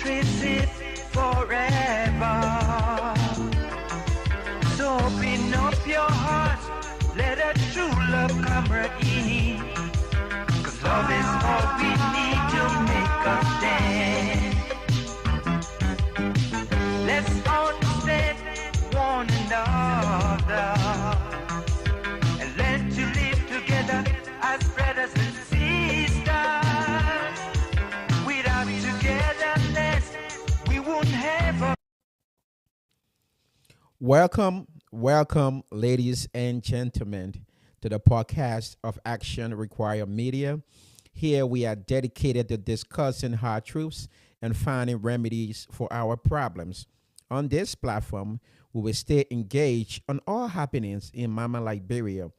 visit forever. So open up your heart, let a true love come right in. Cause love is all we need to make us stand. Let's understand one another and learn to live together as brothers and sisters. Without togetherness, we won't have a Welcome, ladies and gentlemen, to the podcast of Action Require Media. Here we are dedicated to discussing hard truths and finding remedies for our problems. On this platform, we will stay engaged on all happenings in Mama Liberia,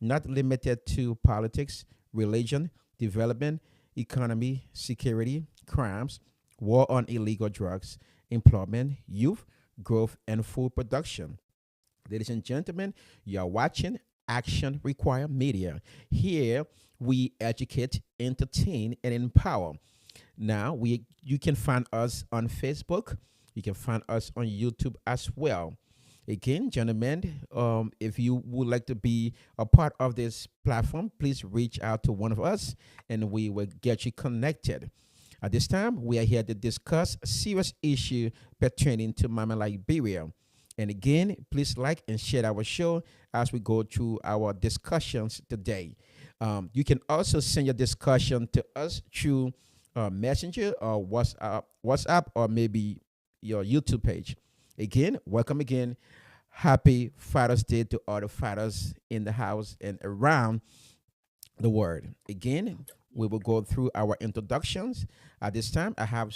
not limited to politics, religion, development, economy, security, crimes, war on illegal drugs, employment, youth, growth, and food production. Ladies and gentlemen, you are watching Action Require Media. Here we educate, entertain, and empower. Now we you can find us on Facebook. You can find us on YouTube as well. Again, gentlemen, if you would like to be a part of this platform, please reach out to one of us and we will get you connected. At this time, we are here to discuss a serious issue pertaining to Mama Liberia. And again, please like and share our show as we go through our discussions today. You can also send your discussion to us through Messenger or WhatsApp, or maybe your YouTube page. Again, welcome again. Happy Father's Day to all the fathers in the house and around the world. Again, we will go through our introductions. At this time, I have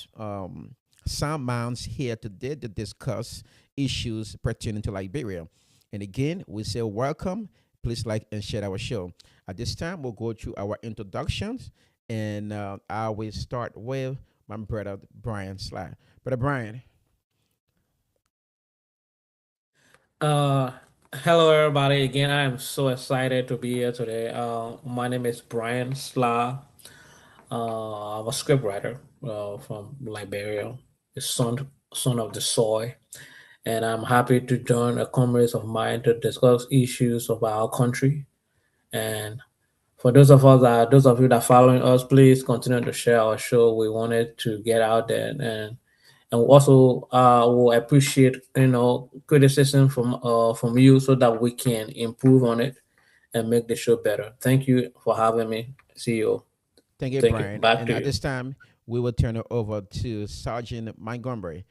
some mounts here today to discuss issues pertaining to Liberia. And again, we say welcome. Please like and share our show. At this time, we'll go through our introductions, and I will start with my brother Brian Sly. Brother Brian, Uh, Hello everybody. Again, I am so excited to be here today. My name is Brian Sla. I'm a scriptwriter from Liberia, the son of the soil, and I'm happy to join a comrades of mine to discuss issues of our country. And for those of you that are following us, please continue to share our show. We wanted to get out there, and also will appreciate criticism from you so that we can improve on it and make the show better. Thank you for having me. See you. thank you, Thank you. Brian. Back And to at you. this time, we will turn it over to Sergeant Montgomery.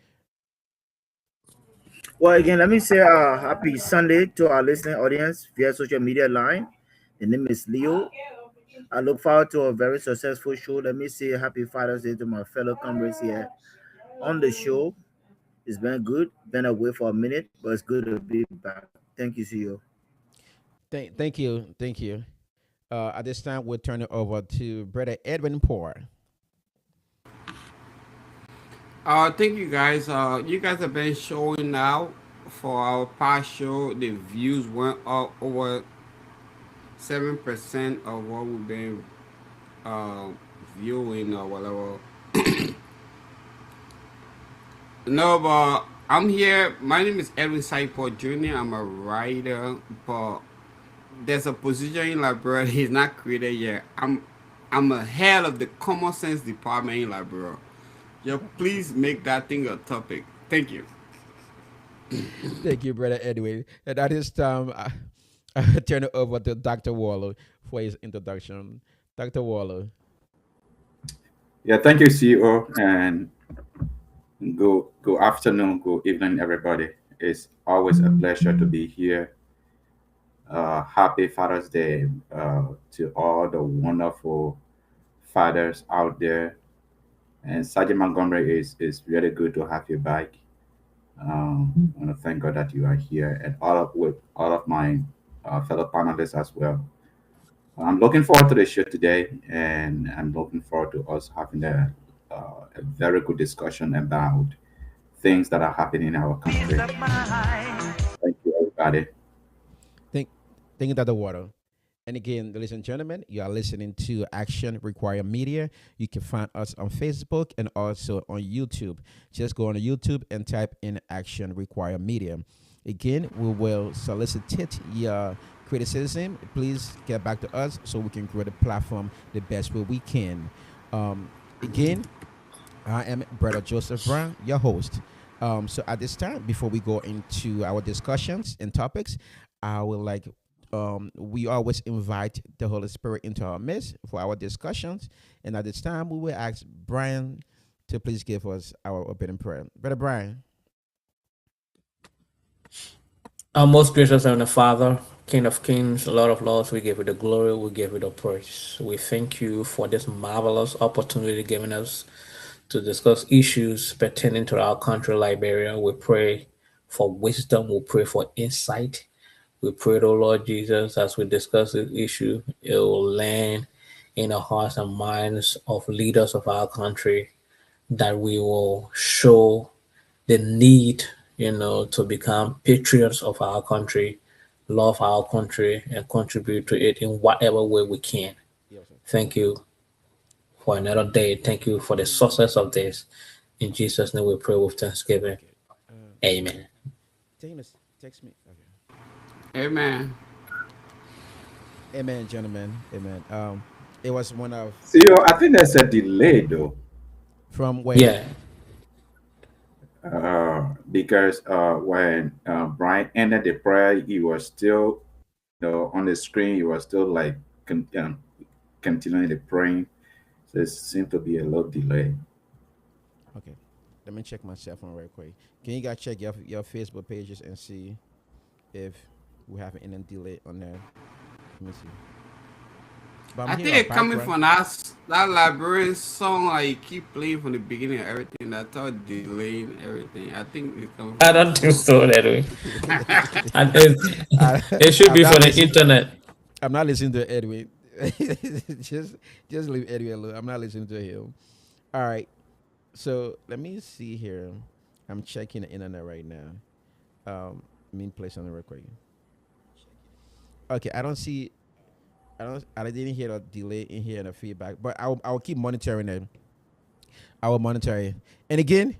Well, again, let me say happy Sunday to our listening audience via social media line. The name is Leo. I look forward to a very successful show. Let me say happy Father's Day to my fellow comrades here on the show. It's been good. Been away for a minute, but it's good to be back. Thank you, CEO. Thank you. At this time, we'll turn it over to Brother Edwin Poor. Thank you guys. You guys have been showing now for our past show. The views went up over 7% of what we've been uh, viewing or whatever. No, but I'm here. My name is Edwin Saipo Jr. I'm a writer, but there's a position in Liberia. He's not created yet. I'm a head of the common sense department in Liberia. Yeah, please make that thing a topic. Thank you. Thank you, Brother Edwin. And at this time, I turn it over to Dr. Waller for his introduction. Dr. Waller. Yeah, thank you, CEO, and go afternoon, good evening, everybody. It's always a pleasure to be here. Happy Father's Day to all the wonderful fathers out there. And Sergeant Montgomery is really good to have you back. I want to thank God that you are here, and all of my fellow panelists as well. I'm looking forward to the show today, and I'm looking forward to us having a very good discussion about things that are happening in our peace country. of mind. Thank you, everybody. Thank, thank you, Dr. Water. And again, ladies and gentlemen, you are listening to Action Require Media. You can find us on Facebook and also on YouTube. Just go on YouTube and type in Action Require Media. Again, we will solicit your criticism. Please get back to us so we can grow the platform the best way we can. Again, I am Brother Joseph Brown, your host. So at this time, before we go into our discussions and topics, I would like we always invite the Holy Spirit into our midst for our discussions. And at this time, we will ask Brian to please give us our opening prayer. Brother Brian. Our most gracious Heavenly Father, King of Kings, Lord of Lords, we give you the glory, we give you the praise. We thank you for this marvelous opportunity given us to discuss issues pertaining to our country, Liberia. We pray for wisdom, we pray for insight. We pray, oh Lord Jesus, as we discuss this issue, it will land in the hearts and minds of leaders of our country, that we will show the need, to become patriots of our country, love our country, and contribute to it in whatever way we can. Yes, sir. Thank you for another day. Thank you for the success of this. In Jesus' name we pray with thanksgiving. Okay. Amen. James, text me. Okay. Amen. Amen, gentlemen. Amen. It was one of CEO, I think there's a delay though, from where? Yeah. because when Brian ended the prayer, he was still, on the screen. He was still like continuing the praying. So it seemed to be a little delay. Okay. Let me check my cell phone real quick. Can you guys check your Facebook pages and see if we have any delay on there? Let me see. But I I'm think hearing it a coming background. from that librarian song, like keep playing from the beginning and everything. I thought delaying everything. I think it's coming I from that don't think song. so that way. And I, it should I'm be not for the listening. internet. I'm not listening to Edwin. just just leave Edwin alone. I'm not listening to him. All right. So let me see here. I'm checking the internet right now. Let me play something real quick. Okay, I don't see. I didn't hear a delay in here and a feedback, but I'll keep monitoring it. I will monitor it. And again,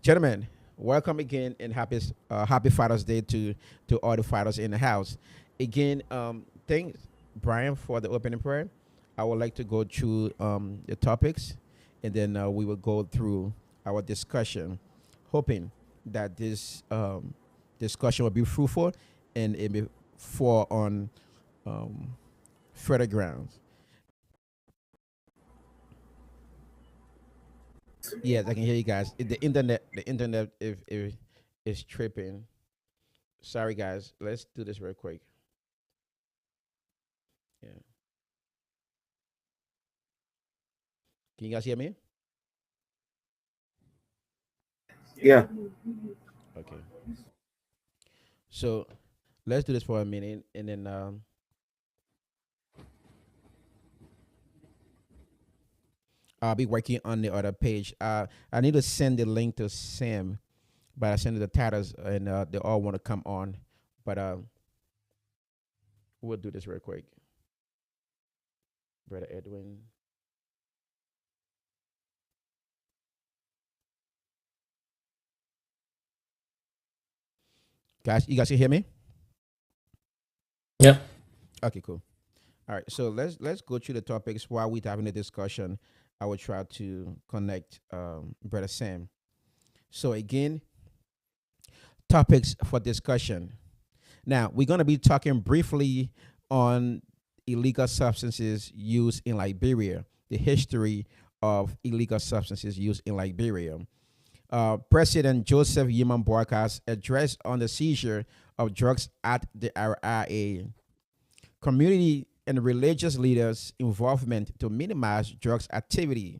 gentlemen, welcome again and happy Father's Day to all the fathers in the house. Again, thanks Brian for the opening prayer. I would like to go through the topics, and then we will go through our discussion, hoping that this discussion will be fruitful and it will fall on um, further grounds. Yes, I can hear you guys. The internet, if is tripping. Sorry, guys. Let's do this real quick. Yeah. Can you guys hear me? Yeah. Okay. So let's do this for a minute, and then I'll be working on the other page. I need to send the link to Sam, but I sent it to Tatters, and they all want to come on. But we'll do this real quick. Brother Edwin. Guys, you guys can hear me? Yep. Okay, cool. All right, so let's go through the topics while we're having a discussion. I will try to connect Brother Sam. So again, topics for discussion. Now we're gonna be talking briefly on illegal substances used in Liberia, the history of illegal substances used in Liberia. President Joseph Boakai's address on the seizure of drugs at the RIA, community and religious leaders' involvement to minimize drugs activity.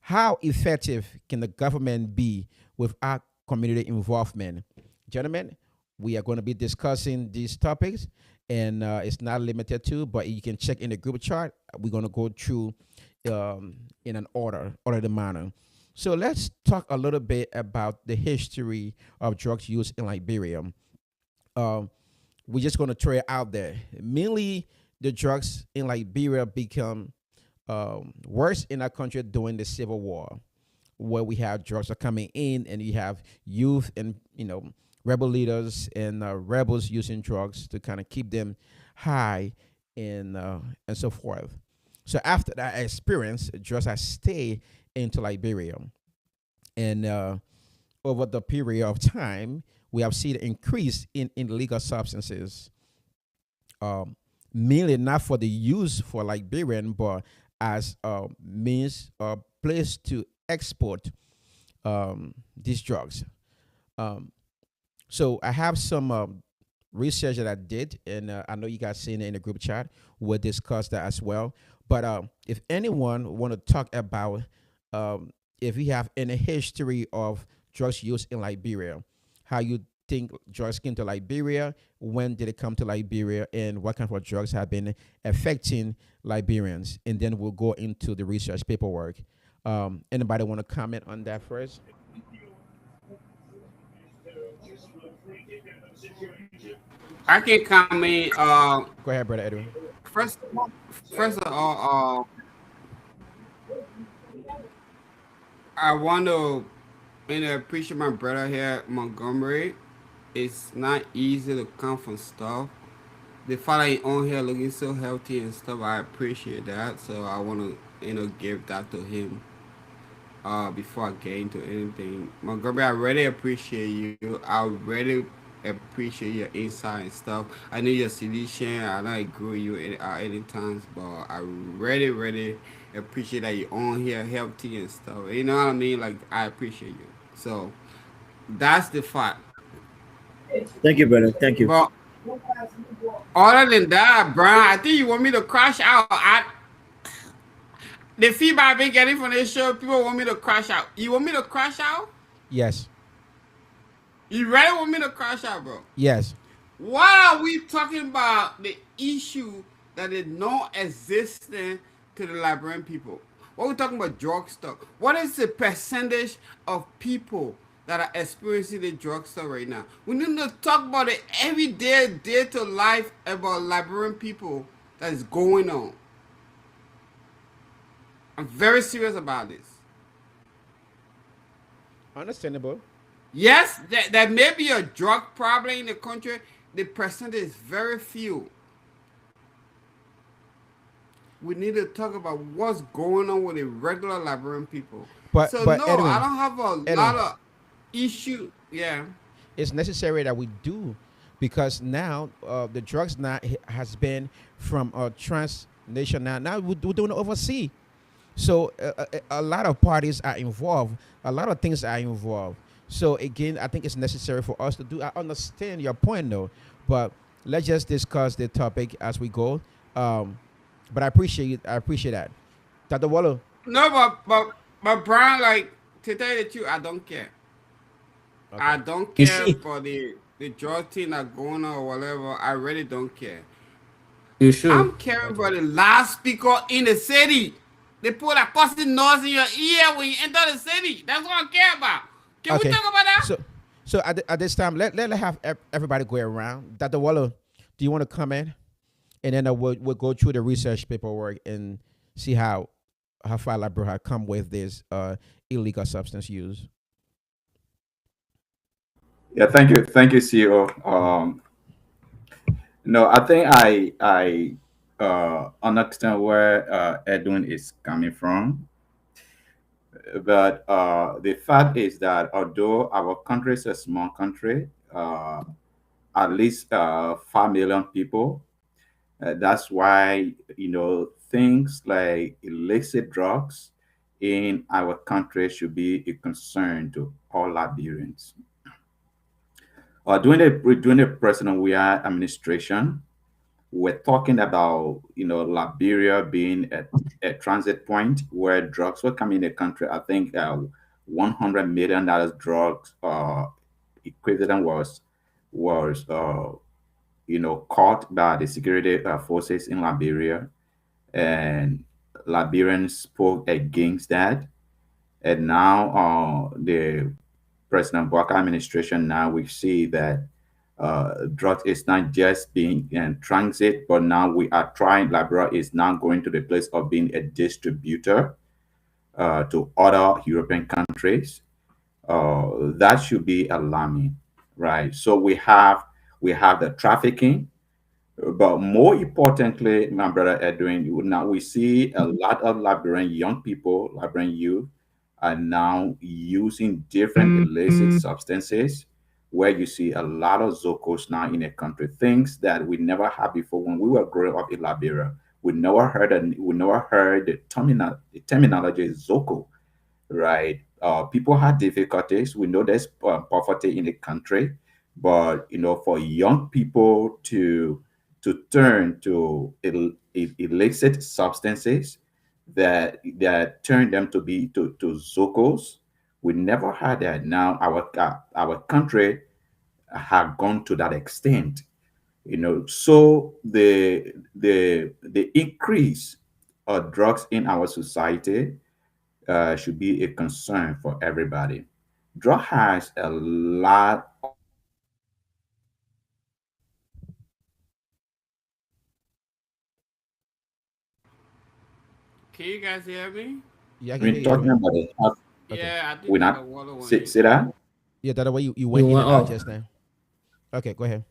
How effective can the government be without community involvement? Gentlemen, we are going to be discussing these topics, and it's not limited to, but you can check in the group chart. We're going to go through in an order manner. So let's talk a little bit about the history of drugs use in Liberia. Um, we're just going to throw it out there. Mainly, the drugs in Liberia become worse in our country during the Civil War, where we have drugs are coming in, and you have youth and rebel leaders and rebels using drugs to kind of keep them high and so forth. So after that experience, drugs have stayed into Liberia, and over the period of time, we have seen an increase in illegal substances, um, mainly not for the use for Liberian, but as a means or place to export these drugs. Um, so I have some research that I did, and I know you guys seen it in the group chat. We'll discuss that as well. But if anyone want to talk about um, if you have any history of drugs use in Liberia, how you think drugs came to Liberia, when did it come to Liberia, and what kind of drugs have been affecting Liberians, and then we'll go into the research paperwork. Anybody want to comment on that first? I can comment. Go ahead, brother Edwin. First, first of all, I want to appreciate my brother here, Montgomery. It's not easy to come from stuff. The fact that he on here looking so healthy and stuff, I appreciate that. So I want to give that to him. Before I get into anything, Montgomery, I really appreciate you. I really appreciate your insight and stuff. I know your solution. I don't agree with you any times, but I really appreciate that you're on here healthy and stuff. You know what I mean? Like, I appreciate you. So that's the fact. Thank you, brother. Thank you. But other than that, Brian, I think you want me to crash out. The feedback I've been getting from this show, people want me to crash out. You want me to crash out? Yes. You really want me to crash out, bro? Yes. Why are we talking about the issue that is non-existent to the Liberian people? What are we talking about drug stuff? What is the percentage of people that are experiencing the drug stuff right now? We need to talk about the everyday, day-to life about Liberian people that is going on. I'm very serious about this. Understandable. Yes, there may be a drug problem in the country. The percentage is very few. We need to talk about what's going on with the regular Liberian people. But So but no, I Edwin, don't have a lot Edwin, of issue. Yeah. it's necessary that we do, because now the drugs now has been from a transnation. Now we're doing it overseas. So a lot of parties are involved. A lot of things are involved. So again, I think it's necessary for us to do. I understand your point, though, but let's just discuss the topic as we go. Um, but I appreciate it. I appreciate that. Dr. Wallo. No, but Brian, like, to tell you the truth, I don't care. I Okay. don't You care should. for the drug thing that going on or whatever. I really don't care. You should. I'm caring Okay. for the last speaker in the city. They put a cussing noise in your ear when you enter the city. That's what I care about. Can we Okay. talk about that? So at this time, let have everybody go around. Dr. Wallo, do you want to comment? And then we'll go through the research paperwork and see how far Labrador had come with this illegal substance use. Yeah, thank you, CEO. No, I think I understand where Edwin is coming from, but the fact is that although our country is a small country, at least 5 million people, that's why things like illicit drugs in our country should be a concern to all Liberians. During the President Weah administration, we're talking about Liberia being a transit point where drugs were coming in the country. I think $100 million drugs equivalent was caught by the security forces in Liberia, and Liberians spoke against that. And now the President Boakai administration, now we see that drugs is not just being in transit, but now we are trying. Liberia is now going to the place of being a distributor to other European countries. That should be alarming, right? So we have the trafficking, but more importantly, my brother Edwin, now we see a lot of Liberian young people, Liberian youth, are now using different illicit substances. Where you see a lot of Zocos now in the country, things that we never had before when we were growing up in Liberia. We never heard the terminology Zoco, right? People had difficulties. We know there's poverty in the country, but for young people to turn to illicit substances that turn them to zocos, we never had that. Now our country have gone to that extent. So the increase of drugs in our society should be a concern for everybody. Drug has a lot of Can you guys hear me? Yeah, I can hear we're you, talking Edwin. about the health. Okay. Yeah, I We're think not Dr. Waller went say, in. say that. Yeah, that way you You went in went and out off. just now. Okay, go ahead.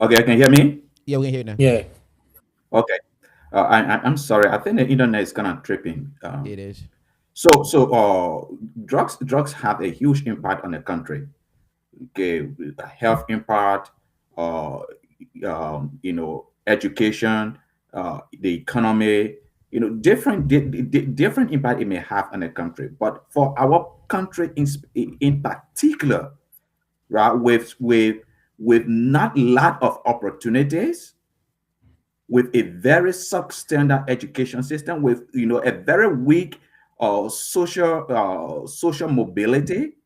Okay, can you hear me? Yeah, we can hear you now. Yeah. Okay. I'm sorry. I think the internet is kind of tripping. It is. Drugs have a huge impact on the country. Okay, health impact, uh, education, the economy. Different impact it may have on the country. But for our country in particular, right, with not lot of opportunities, with a very substandard education system, with a very weak social mobility,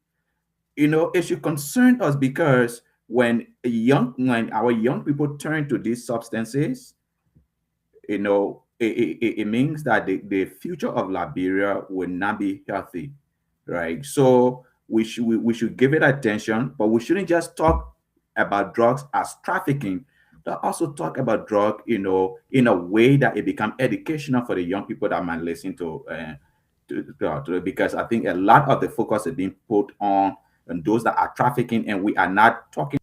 it should concern us because when our young people turn to these substances, it means that the future of Liberia will not be healthy, right? So we should give it attention, but we shouldn't just talk about drugs as trafficking. But also talk about drug, in a way that it become educational for the young people that might listen to it, because I think a lot of the focus is being put on those that are trafficking, and we are not talking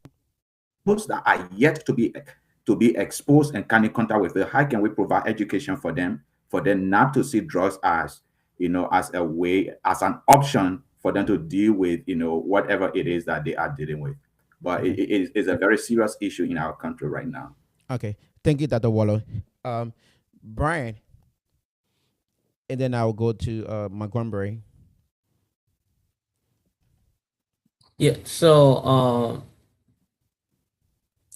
those that are yet to be exposed and come in contact with it. How can we provide education for them not to see drugs as as a way, as an option for them to deal with whatever it is that they are dealing with. But Okay. it is a very serious issue in our country right now. Okay. Thank you, Dr. Waller. Brian, and then I'll go to Montgomery. Yeah. So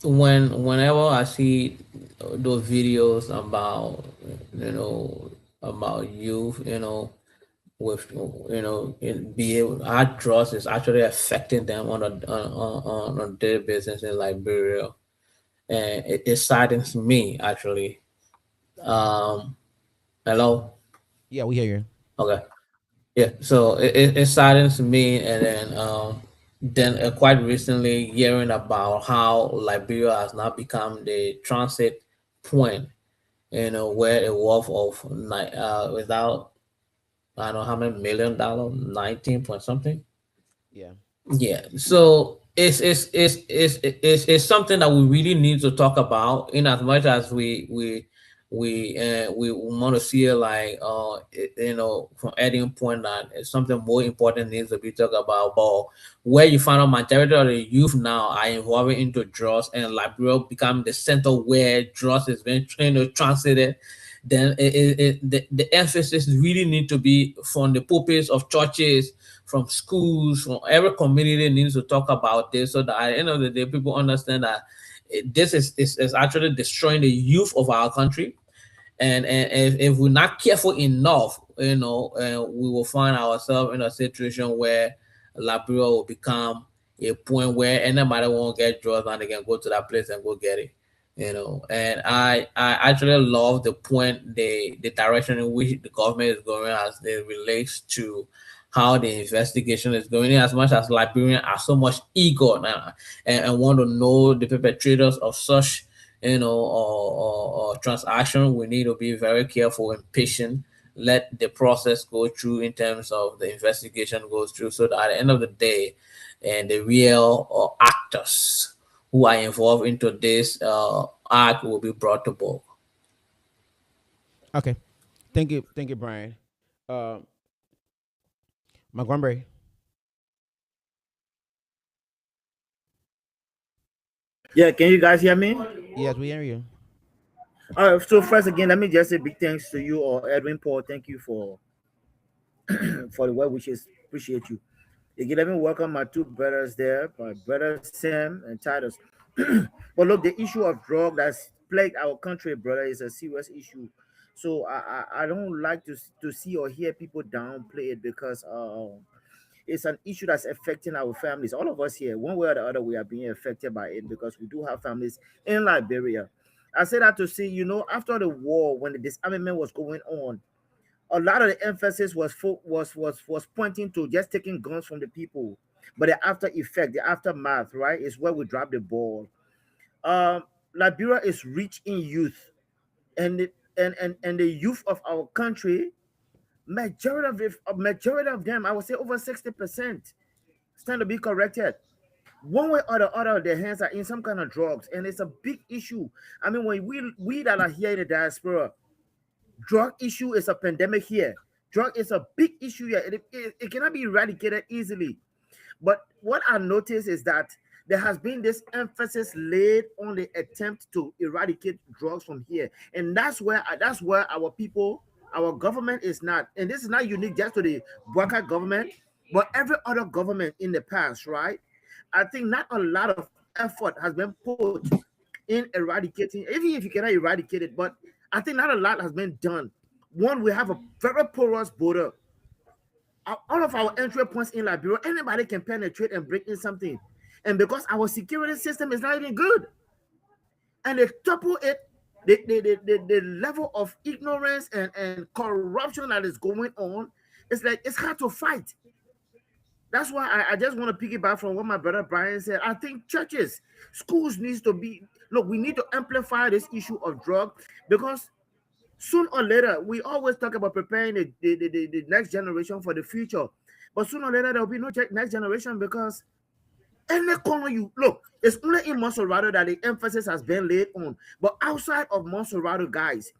whenever I see those videos about about youth, with be able our trust is actually affecting them on a daily basis in Liberia, and it saddens me actually. Hello. Yeah, we hear you. Okay. Yeah. So it saddens me, and then quite recently hearing about how Liberia has now become the transit point, where a worth of without I don't know how many $1 million, 19 point something. Yeah. Yeah, so it's something that we really need to talk about. In as much as we want to see it like from Eddie point that it's something more important needs to be talked about. But where you find out majority of the youth now are involving into drugs, and Liberia become the center where drugs is being translated, then the emphasis really need to be from the pulpits of churches, from schools, from every community needs to talk about this, so that at the end of the day, people understand that this is actually destroying the youth of our country. And if we're not careful enough, we will find ourselves in a situation where Liberia will become a point where anybody won't get drugs and they can go to that place and go get it. And I actually love the point, the direction in which the government is going as it relates to how the investigation is going. As much as Liberians are so much eager now and want to know the perpetrators of such, or transaction, we need to be very careful and patient. Let the process go through in terms of the investigation goes through, so that at the end of the day, and the real actors who are involved into this act will be brought to book. Okay. Thank you, Brian. Uh, Montgomery. Yeah, can you guys hear me? Yes, we hear you. All right, so first again, let me just say big thanks to you or Edwin Paul. Thank you for for the well wishes. Appreciate you. Again, let me welcome my two brothers there, my brother Sam and Titus. But look, the issue of drug that's plagued our country, brother, is a serious issue. So I don't like to see or hear people downplay it because it's an issue that's affecting our families. All of us here, one way or the other, we are being affected by it because we do have families in Liberia. I say that to say, after the war, when the disarmament was going on, a lot of the emphasis was pointing to just taking guns from the people, but the after effect, the aftermath, right, is where we drop the ball. Liberia is rich in youth, and the youth of our country, majority of them, I would say over 60%, stand to be corrected. One way or the other, their hands are in some kind of drugs, and it's a big issue. I mean, when we that are here in the diaspora, drug issue is a pandemic here. Drug is a big issue here. It cannot be eradicated easily. But what I notice is that there has been this emphasis laid on the attempt to eradicate drugs from here, and that's where our people, our government is not. And this is not unique just to the Boakai government, but every other government in the past, right? I think not a lot of effort has been put in eradicating, even if you cannot eradicate it, but I think not a lot has been done. One, we have a very porous border. All of our entry points in Liberia, anybody can penetrate and break in something. And because our security system is not even good, and they topple it, the level of ignorance and corruption that is going on, it's like it's hard to fight. That's why I just want to piggyback from what my brother Brian said. I think churches, schools needs to be look. We need to amplify this issue of drug because soon or later we always talk about preparing the next generation for the future, but sooner or later there will be no next generation because any corner you look, it's only in Monserrato that the emphasis has been laid on. But outside of Monserrato, guys,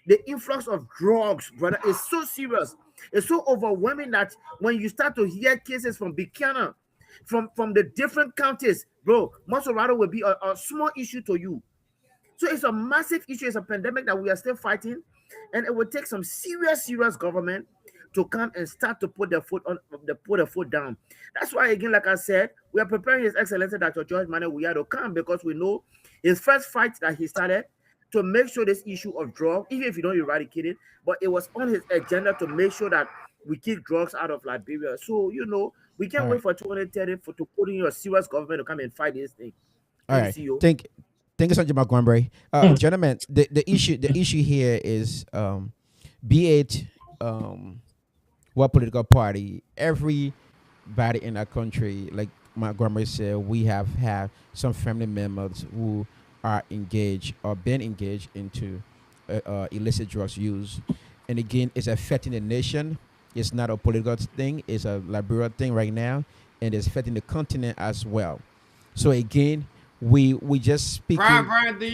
the influx of drugs, brother, is so serious. It's so overwhelming that when you start to hear cases from Buchanan, from the different counties, bro, Monserrato will be a small issue to you. So it's a massive issue. It's a pandemic that we are still fighting, and it will take some serious government to come and start to put the foot down. That's why, again, like I said, we are preparing His Excellency Dr. George Manuel Weah to come because we know his first fight that he started to make sure this issue of drug, even if you don't eradicate it, but it was on his agenda to make sure that we keep drugs out of Liberia. So we All can't wait right. for 2030 to put in a serious government to come and fight this thing. All Thank you, right. CEO. Thank you so much, Montgomery. Gentlemen, the issue here is be it what political party, everybody in our country, like Montgomery said, we have had some family members who are engaged or been engaged into illicit drugs use. And again, it's affecting the nation. It's not a political thing, it's a Liberia thing right now, and it's affecting the continent as well. So again, we just Brian, speaking. Brian, do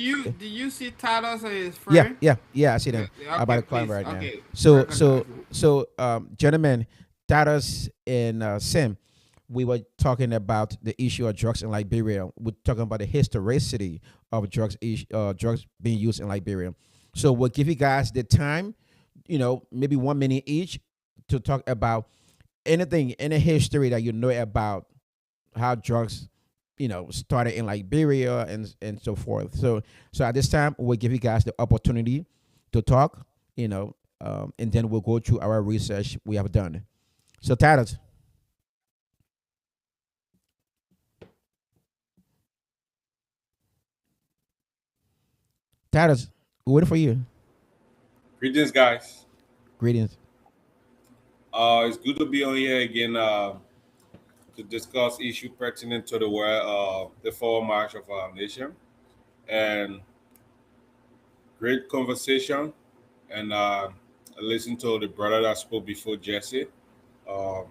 you see Talos and his Yeah, friend? yeah, yeah. I see Yeah, them. yeah, I'm about okay, to call them please. right now. Okay, So, recognize me. gentlemen, Taras and Sam, we were talking about the issue of drugs in Liberia. We're talking about the historicity of drugs being used in Liberia. So we'll give you guys the time, maybe 1 minute each, to talk about anything, any history that you know about how drugs started in Liberia and so forth. So at this time we'll give you guys the opportunity to talk, and then we'll go through our research we have done. So Tadas, we're waiting for you. Greetings, guys. Greetings. It's good to be on here again to discuss issue pertinent to the world, the forward march of our nation, and great conversation. And I listened to the brother that spoke before Jesse. Uh,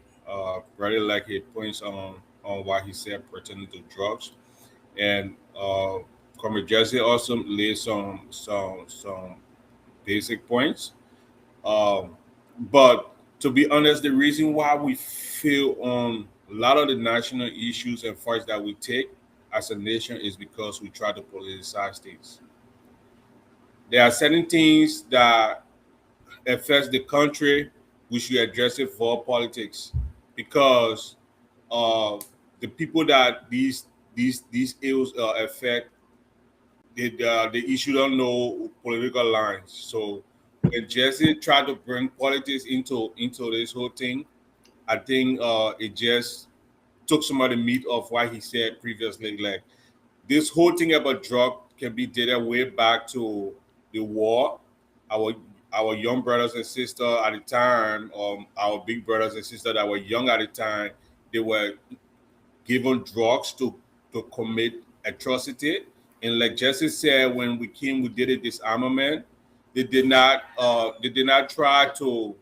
Really like his points on what he said pertaining to drugs, and Comrade Jesse also laid some basic points. Um, but to be honest, the reason why we feel on a lot of the national issues and fights that we take as a nation is because we try to politicize things. There are certain things that affects the country. We should address it for politics because uh, the people that these ills affect, the issue don't know political lines. So when Jesse tried to bring politics into this whole thing, I think it just took some of the meat of what he said previously. Like this whole thing about drug can be dated way back to the war. Our our young brothers and sisters at the time, our big brothers and sisters that were young at the time, they were given drugs to commit atrocity. And like Jesse said, when we came, we did a disarmament. They did not try to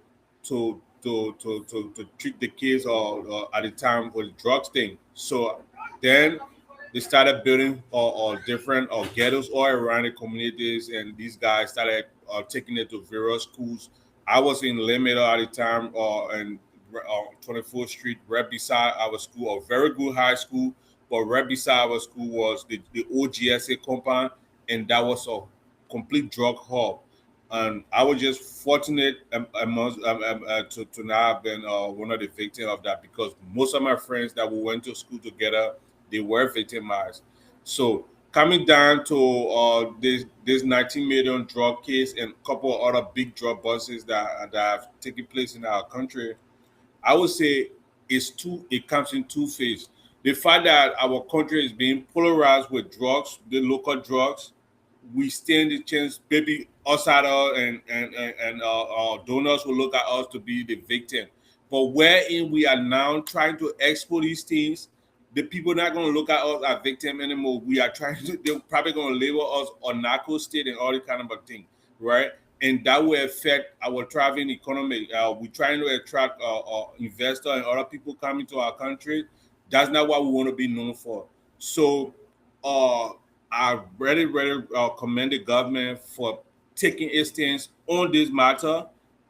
treat the kids or at the time for the drugs thing. So then they started building different ghettos all around the communities, and these guys started taking it to various schools. I was in Limita at the time, and 24th Street, right beside our school, a very good high school, but right beside our school was the OGSA compound, and that was a complete drug hub. And I was just fortunate to not have been one of the victims of that because most of my friends that we went to school together, they were victimized. So coming down to this 19 million drug case and a couple of other big drug buses that have taken place in our country, I would say it comes in two phases. The fact that our country is being polarized with drugs, the local drugs, we stand the chance maybe outsider and donors will look at us to be the victim. But wherein we are now trying to export these things, the people not going to look at us as victim anymore. We are trying to, they're probably going to label us on narco state and all this kind of a thing, right? And that will affect our traveling economy. We're trying to attract investors and other people coming to our country. That's not what we want to be known for. So uh, I really commend the government for taking its stance on this matter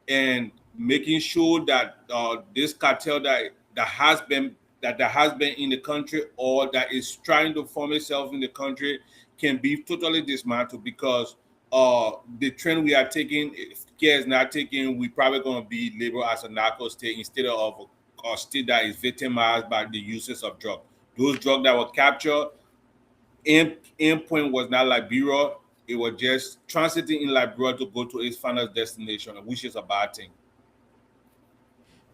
and making sure that this cartel that has been in the country or that is trying to form itself in the country can be totally dismantled because the trend we are taking, if care is not taken, we probably going to be labeled as a narco state instead of a state that is victimized by the uses of drugs. Those drugs that were captured endpoint was not Liberia. It was just transiting in Liberia to go to its final destination, which is a bad thing.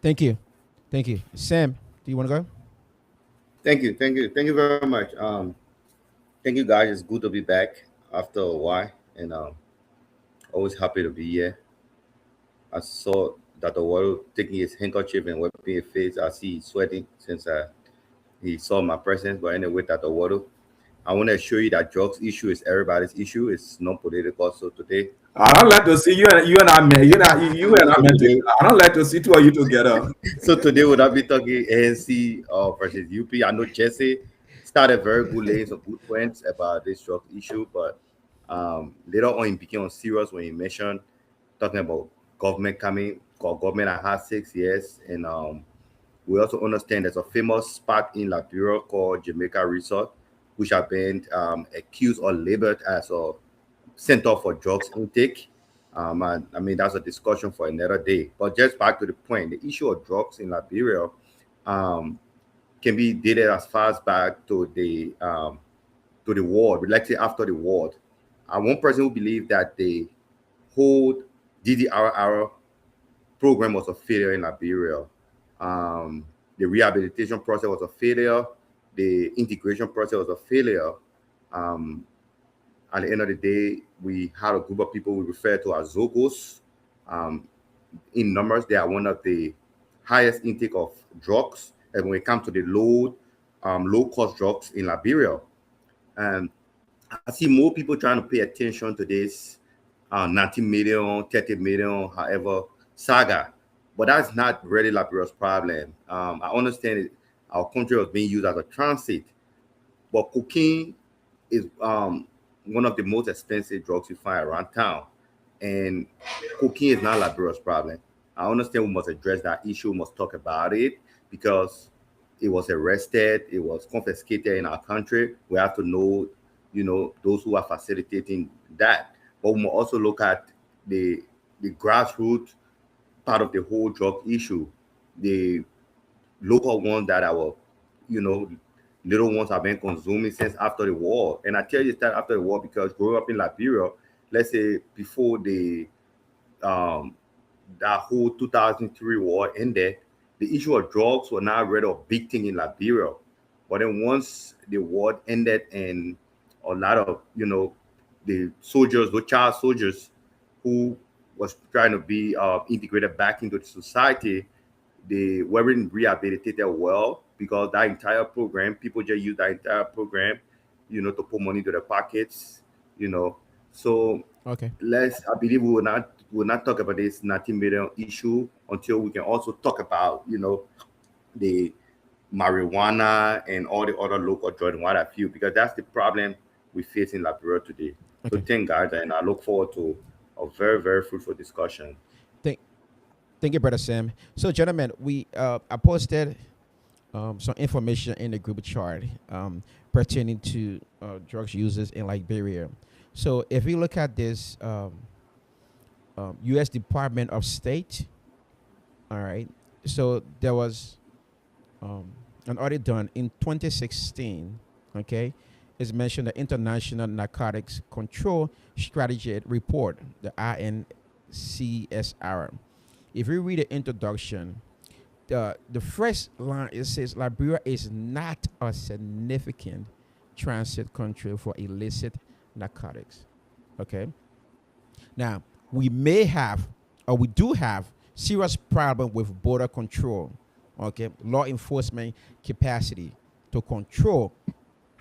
Thank you. Thank you. Sam, do you want to go? Thank you very much. Thank you guys. It's good to be back after a while, and always happy to be here. I saw that the world taking his handkerchief and wiping his face. I see he's sweating since he saw my presence. But anyway, that the world, I want to assure you that drugs issue is everybody's issue. It's not political. So today, I don't like to see you and I man. You and I man together. I don't like to see two of you together. so today we'll not be talking ANC versus UP. I know Jesse started very good, laying some good points about this drug issue, but later on he became serious when he mentioned talking about government coming, government that has 6 years, and we also understand there's a famous spot in Liberia called Jamaica Resort, which have been accused or labeled as a center for drugs intake. And I mean, that's a discussion for another day. But just back to the point, the issue of drugs in Liberia um, can be dated as far as back to the war, let's say after the war. One person who believed that the whole DDRR program was a failure in Liberia. The rehabilitation process was a failure. The integration process was a failure. Um, at the end of the day, we had a group of people we refer to as Zogos. Um, in numbers, they are one of the highest intake of drugs, and when it comes to the low cost drugs in Liberia. And I see more people trying to pay attention to this 90 million, 30 million, however, saga. But that's not really Liberia's problem. I understand it, our country was being used as a transit, but cocaine is one of the most expensive drugs you find around town. And cocaine is not Liberia's problem. I understand we must address that issue, we must talk about it because it was arrested, it was confiscated in our country. We have to know, those who are facilitating that. But we must also look at the grassroots part of the whole drug issue. The local ones that our, you know, little ones have been consuming since after the war. And I tell you that after the war because growing up in Liberia, let's say before um, that whole 2003 war ended, the issue of drugs were not really a big thing in Liberia. But then once the war ended and a lot of, the soldiers, the child soldiers who was trying to be integrated back into the society, they weren't rehabilitated well because that entire program, people just use that entire program, to put money to their pockets, you know. So Okay. I believe we will not talk about this 90 million issue until we can also talk about, the marijuana and all the other local drugs and what have you, because that's the problem we face in Liberia today. So Okay. thank God, and I look forward to a very, very fruitful discussion. Thank thank you, brother Sam. So, gentlemen, we I posted some information in the group chart pertaining to drugs users in Liberia. So, if you look at this U.S. Department of State, all right. So there was an audit done in 2016. Okay, it's mentioned the International Narcotics Control Strategy Report, the INCSR. If you read the introduction, the first line it says Liberia is not a significant transit country for illicit narcotics. Okay, now we may have or we do have serious problem with border control. Okay, law enforcement capacity to control,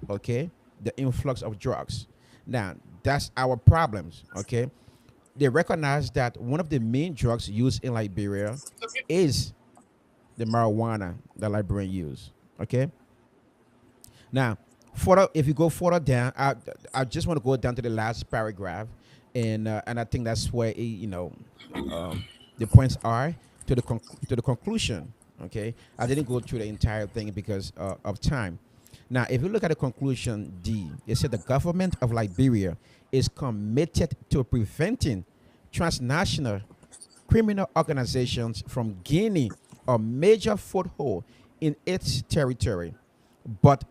okay, the influx of drugs. Now that's our problems. Okay, they recognize that one of the main drugs used in Liberia is the marijuana that Liberians use. Okay. Now, further, if you go further down, I just want to go down to the last paragraph, and I think that's where the points are to the conclusion. Okay, I didn't go through the entire thing because of time. Now, if you look at the conclusion D, it said the government of Liberia is committed to preventing transnational criminal organizations from gaining a major foothold in its territory, but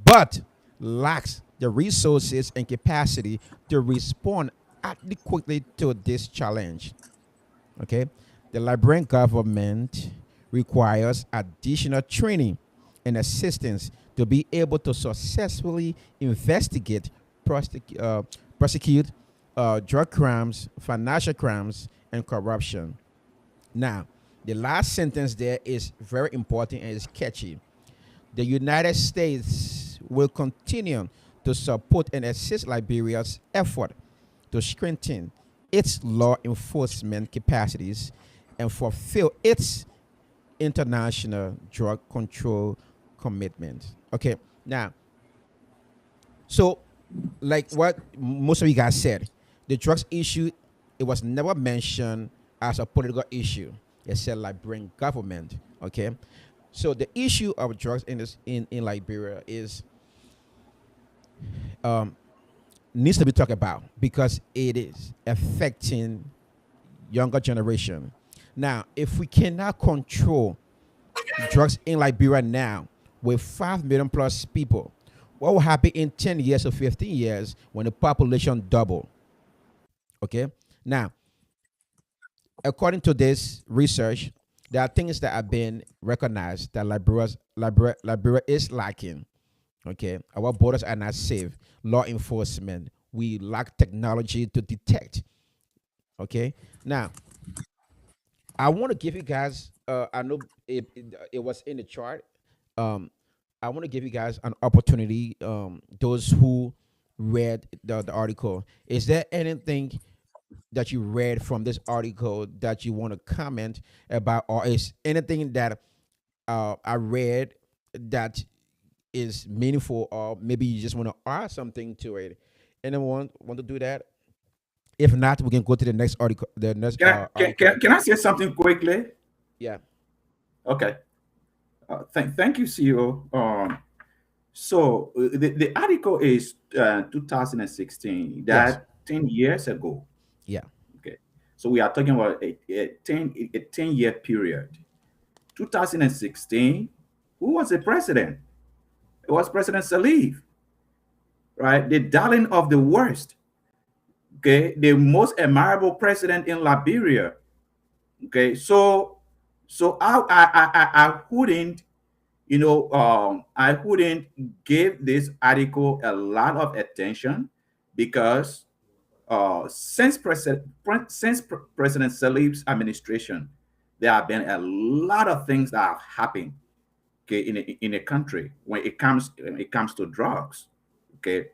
but lacks the resources and capacity to respond adequately to this challenge. Okay, the Liberian government requires additional training and assistance to be able to successfully investigate, prosecute drug crimes, financial crimes, and corruption. Now, the last sentence there is very important and is catchy. The United States will continue to support and assist Liberia's effort to strengthen its law enforcement capacities and fulfill its international drug control commitments. Okay, now, so like what most of you guys said, the drugs issue, it was never mentioned as a political issue. It said Liberian government. Okay, so the issue of drugs in Liberia is um, needs to be talked about because it is affecting younger generation. Now, if we cannot control drugs in Liberia now with 5 million plus people, what will happen in 10 years or 15 years when the population double? Okay. Now, according to this research, there are things that have been recognized that Liberia is lacking. Okay, our borders are not safe. Law enforcement, we lack technology to detect. Okay, now I want to give you guys. I know it was in the chart. Um, I want to give you guys an opportunity. Those who read the article, is there anything that you read from this article that you want to comment about, or is anything that I read that is meaningful, or maybe you just want to add something to it? Anyone want to do that? If not, we can go to the next article. The next article. Can I say something quickly? Yeah. Okay. Thank you, CEO. So the article is 2016. Yes. That 10 years ago. Yeah. Okay. So we are talking about a 10-year period. 2016. Who was the president? It was President Salif, right? The darling of the worst. Okay, the most admirable president in Liberia. Okay, so I wouldn't, I wouldn't give this article a lot of attention because President Salif's administration, there have been a lot of things that have happened, okay, in a country when it comes to drugs. Okay,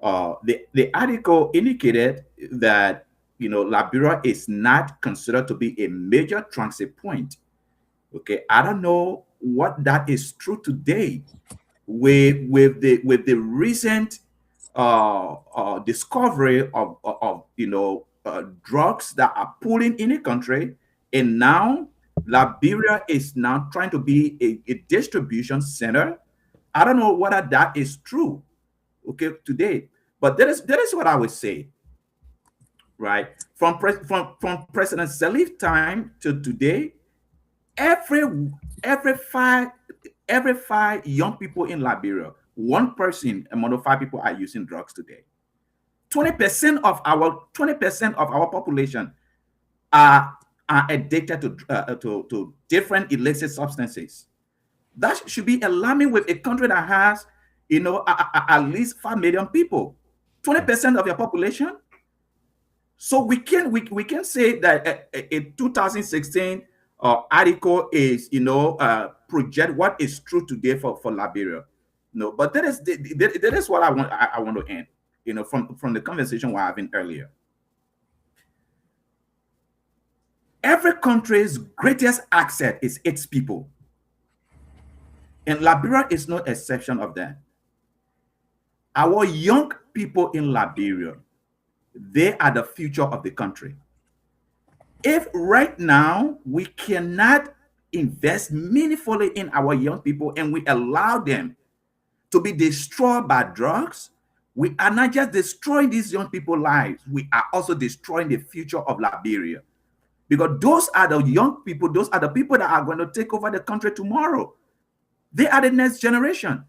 the article indicated that Liberia is not considered to be a major transit point. Okay, I don't know what that is true today with the recent discovery of drugs that are pulling in the country, and now Liberia is now trying to be a distribution center. I don't know whether that is true, okay, today, but that is what I would say, right? From President Salif time to today, every every five every five young people in Liberia, one person among the five people are using drugs today. 20% of our population are addicted to different illicit substances. That should be alarming with a country that has, at least 5 million people. 20% of your population. So we can say that a 2016 article is project what is true today for Liberia. No, but that is what I want to end. From the conversation we're having earlier. Every country's greatest asset is its people, and Liberia is no exception of that. Our young people in Liberia, they are the future of the country. If right now we cannot invest meaningfully in our young people and we allow them to be destroyed by drugs, we are not just destroying these young people's lives, we are also destroying the future of Liberia. Because those are the young people, those are the people that are going to take over the country tomorrow. They are the next generation.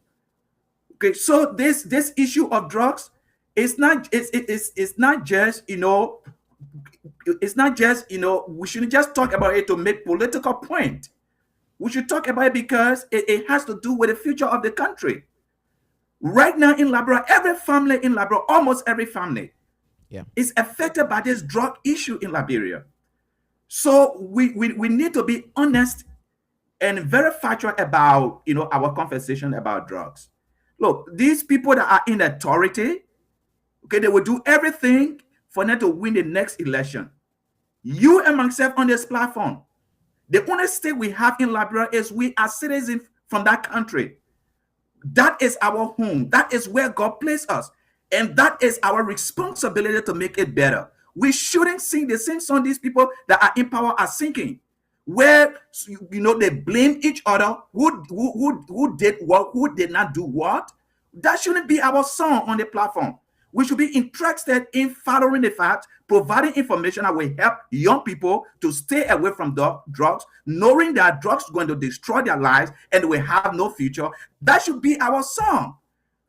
Okay, so this issue of drugs, it's not just we shouldn't just talk about it to make political point. We should talk about it because it has to do with the future of the country. Right now in Liberia, every family in Liberia, almost every family, is affected by this drug issue in Liberia. So we need to be honest and very factual about our conversation about drugs. Look, these people that are in authority, okay, they will do everything for them to win the next election. You and myself on this platform, the only stake we have in Liberia is we are citizens from that country. That is our home. That is where God placed us. And that is our responsibility to make it better. We shouldn't sing the same song these people that are in power are singing, where they blame each other, who did what, who did not do what. That shouldn't be our song on the platform. We should be interested in following the facts, providing information that will help young people to stay away from drugs, knowing that drugs are going to destroy their lives and they will have no future. That should be our song.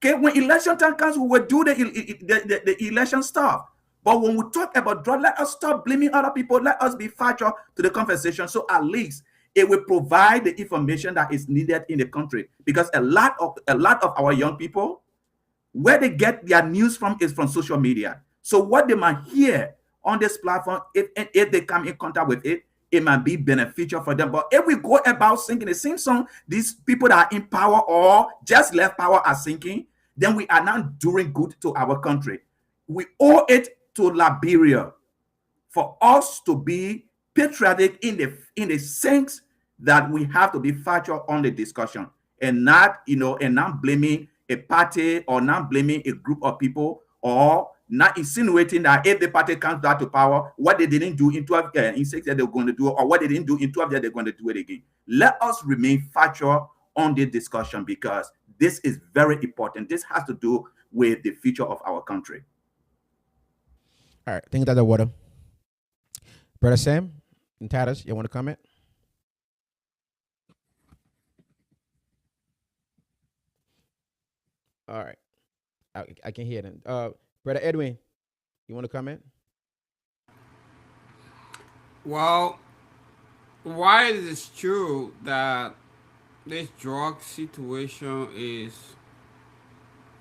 Okay, when election time comes, we will do the election stuff. But when we talk about drugs, let us stop blaming other people. Let us be factual to the conversation. So at least it will provide the information that is needed in the country. Because a lot of our young people, where they get their news from is from social media. So what they might hear on this platform, if they come in contact with it, it might be beneficial for them. But if we go about singing the same song, these people that are in power or just left power are singing, then we are not doing good to our country. We owe it to Liberia for us to be patriotic in the sense that we have to be factual on the discussion and not, and not blaming a party or not blaming a group of people or not insinuating that if the party comes back to power, what they didn't do in 12 in 6 years they're going to do, or what they didn't do in 12 years they're going to do it again. Let us remain factual on the discussion because this is very important. This has to do with the future of our country. All right, think that the water. Brother Sam and Tatters, you want to comment? All right. I can hear them. Brother Edwin, you want to comment? Well, why it is true that this drug situation is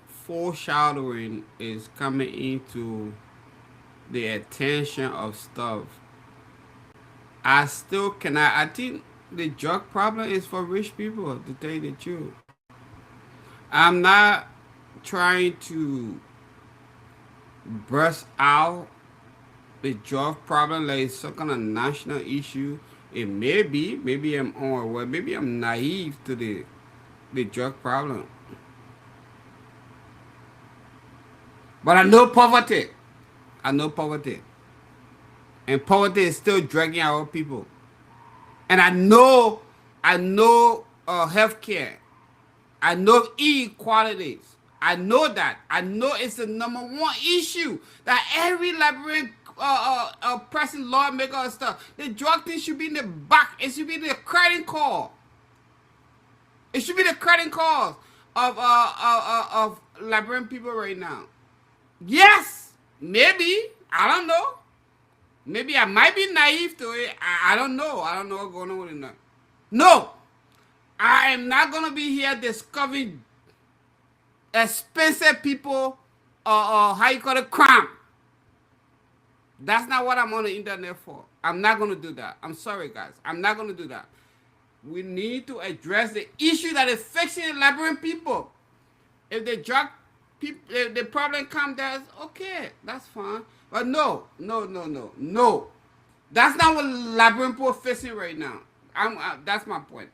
foreshadowing is coming into the attention of stuff. I still cannot. I think the drug problem is for rich people, to tell you the truth. I'm not trying to burst out the drug problem like it's some kind of national issue. It may be, maybe I'm unaware, maybe I'm naive to the drug problem. But I know poverty. I know poverty. And poverty is still dragging our people. And I know healthcare. I know inequalities. I know that. I know it's the number one issue that every Liberian person, lawmaker and stuff. The drug thing should be in the back. It should be the credit call. It should be the credit calls of Liberian people right now. Yes, maybe. I don't know. Maybe I might be naive to it. I don't know. I don't know what's going on with it. No, I am not gonna be here discovering expensive people or how you call it, crime. That's not what I'm on the internet for. I'm not gonna do that. I'm sorry, guys. I'm not gonna do that. We need to address the issue that is fixing the Liberian people. If the drug people, if the problem comes, there's okay, that's fine. But no. That's not what Liberian people are facing right now. That's my point.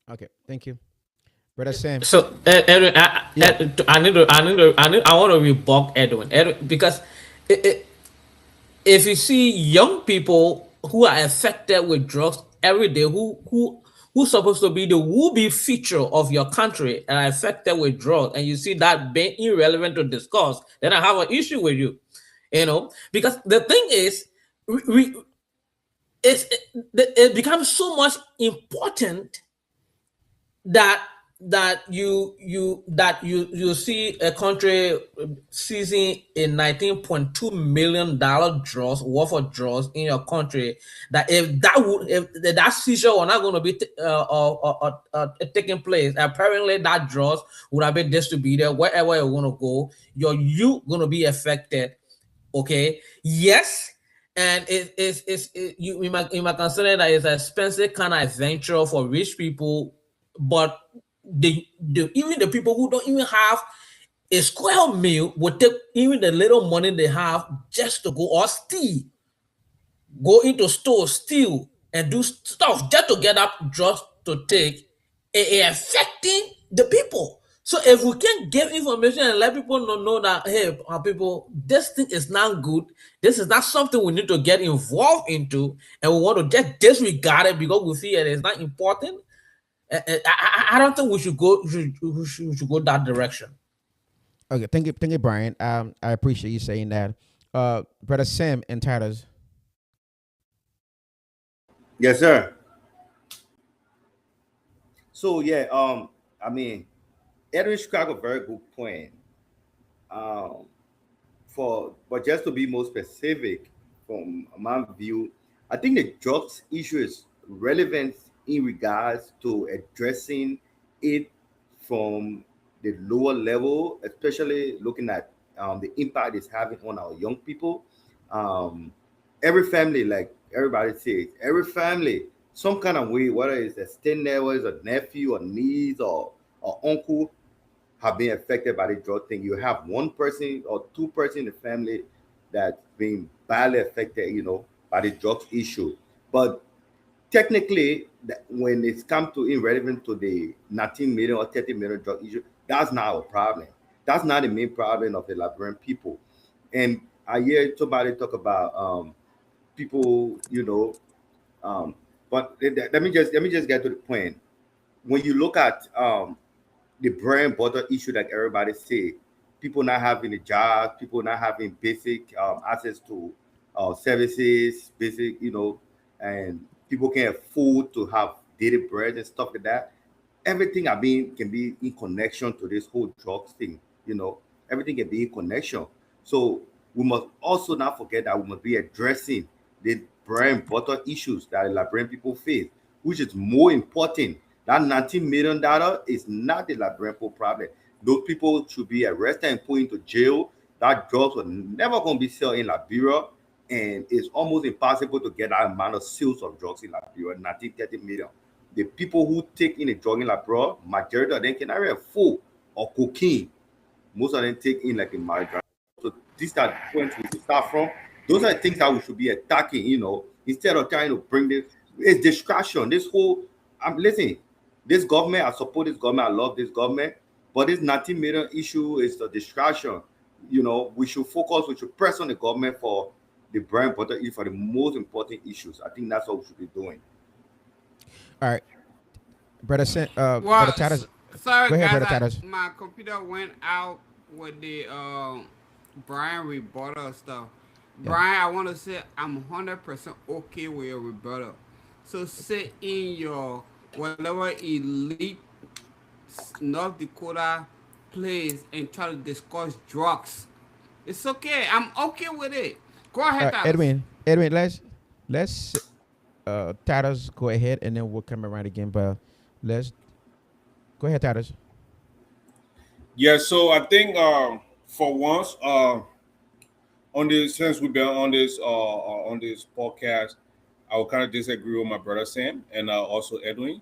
Okay, thank you. Brother Sam. So Edwin, I want to rebuke Edwin, because if you see young people who are affected with drugs every day, who's supposed to be the will-be feature of your country and are affected with drugs, and you see that being irrelevant to discuss, then I have an issue with you. Because the thing is, it becomes so much important that you see a country seizing a $19.2 million drugs worth of drugs in your country, that if that seizure were not going to be taking place, apparently that drugs would have been distributed wherever you want to go. You going to be affected. Okay, yes. And you might consider that it's an expensive kind of adventure for rich people, but even the people who don't even have a square meal would take even the little money they have just to go or steal, go into stores, steal, and do stuff just to get up drugs to take, affecting the people. So if we can give information and let people know that, hey, our people, this thing is not good. This is not something we need to get involved into, and we want to just disregard it because we feel it is not important. I don't think we should go that direction. Okay, thank you, Brian. I appreciate you saying that. Brother Sam and Tatters. Yes, sir. So yeah, I mean, Edwin struck a very good point. Um, but just to be more specific, from my view, I think the drugs issue is relevant in regards to addressing it from the lower level, especially looking at the impact it's having on our young people. Um, Every family, like everybody says, every family, some kind of way, whether it's a extended, whether it's a nephew or niece or uncle, have been affected by the drug thing. You have one person or two person in the family that's been badly affected, by the drugs issue. But technically, when it's come to irrelevant to the 19 million or 30 million drug issue, that's not our problem. That's not the main problem of the Liberian people. And I hear somebody talk about people, um, but let me just get to the point. When you look at the brand butter issue, like everybody say, people not having a job, people not having basic access to services, basic, and people can't afford to have daily bread and stuff like that. Everything I mean can be in connection to this whole drugs thing. Everything can be in connection. So we must also not forget that we must be addressing the bread and butter issues that the Liberian people face, which is more important. That $19 million is not the Liberian people problem. Those people should be arrested and put into jail. That drugs were never going to be sold in Liberia, and it's almost impossible to get that amount of sales of drugs in Liberia, 1930 million. The people who take in a drug in Liberia, majority of them can either afford or cocaine. Most of them take in like a marijuana. So these are the points we should start from. Those are the things that we should be attacking, instead of trying to bring this. It's distraction. This whole, I'm listen, this government, I support this government, I love this government, but this 19 million issue is a distraction. We should focus, we should press on the government for the brand butter issue, for the most important issues. I think that's what we should be doing. All right, brother Well, Tatters. sorry Go ahead, guys, brother Tatters. my computer went out with the Brian rebuttal stuff. Yeah. Brian, I want to say I'm 100% okay with your rebuttal. So sit in your whatever elite North Dakota place and try to discuss drugs. It's okay. I'm okay with it. Go ahead, Alice. Edwin, let's Tatters go ahead, and then we'll come around again. But let's go ahead, Tatters. Yeah, so I think for once, on this since we've been on this podcast, I will kind of disagree with my brother Sam and also Edwin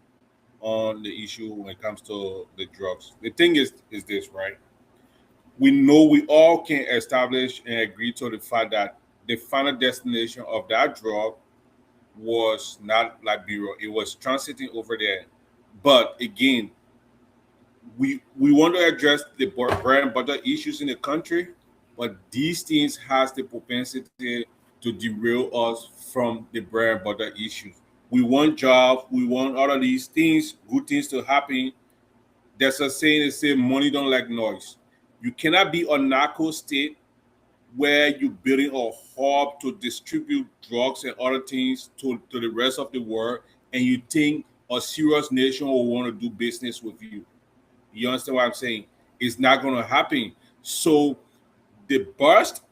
on the issue when it comes to the drugs. The thing is this, right? We know we all can establish and agree to the fact that the final destination of that drug was not Liberia. It was transiting over there. But again, we want to address the bread and butter issues in the country, but these things has the propensity to derail us from the bread and butter issues. We want jobs, we want all of these things, good things to happen. There's a saying that say money don't like noise. You cannot be a narco state where you're building a hub to distribute drugs and other things to the rest of the world, and you think a serious nation will want to do business with you. You understand what I'm saying? It's not going to happen. So the burst,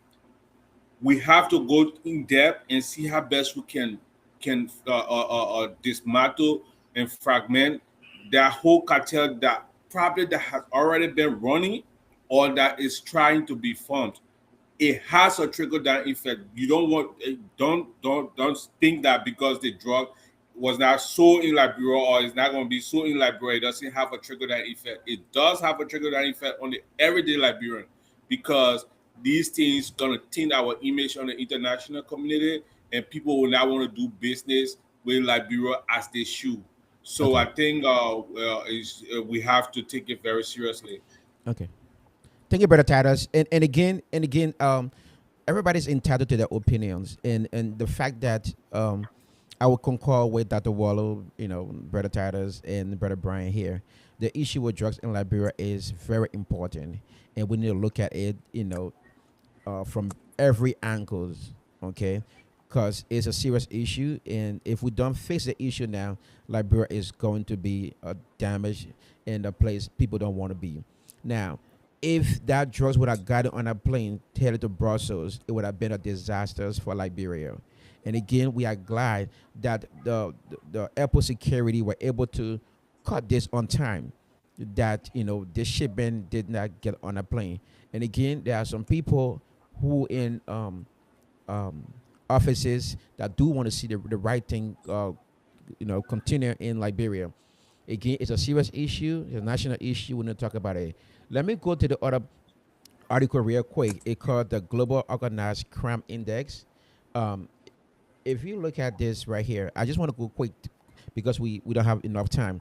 we have to go in depth and see how best we can dismantle and fragment that whole cartel that probably that has already been running or that is trying to be formed. It has a trickle down effect. You don't want don't think that because the drug was not sold in Liberia or is not going to be sold in Liberia, it doesn't have a trickle down effect. It does have a trickle down effect on the everyday Liberian because these things gonna tint our image on the international community, and people will not want to do business with Liberia as they should. So I Okay. think we have to take it very seriously. Okay. Thank you, brother Tatters. And again, everybody's entitled to their opinions, and the fact that I would concur with Dr. Wallow, brother Tatters and brother Brian here. The issue with drugs in Liberia is very important, and we need to look at it, from every angles, okay? Because it's a serious issue, and if we don't fix the issue now, Liberia is going to be damaged in a place people don't want to be. Now, if that drugs would have gotten on a plane headed to Brussels, it would have been a disaster for Liberia. And again, we are glad that the airport security were able to cut this on time. That this shipment did not get on a plane. And again, there are some people who in offices that do want to see the right thing, continue in Liberia. Again, it's a serious issue. It's a national issue. We need to talk about it. Let me go to the other article real quick. It called the Global Organized Crime Index. Um, if you look at this right here, I just want to go quick because we don't have enough time.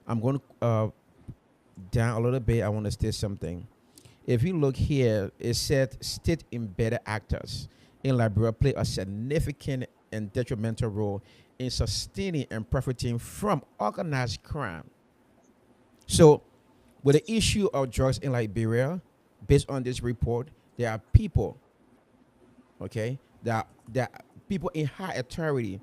I'm going to down a little bit. I want to state something. If you look here, it said state embedded actors in Liberia play a significant and detrimental role in sustaining and profiting from organized crime. So, with the issue of drugs in Liberia, based on this report, there are people, okay, that people in high authority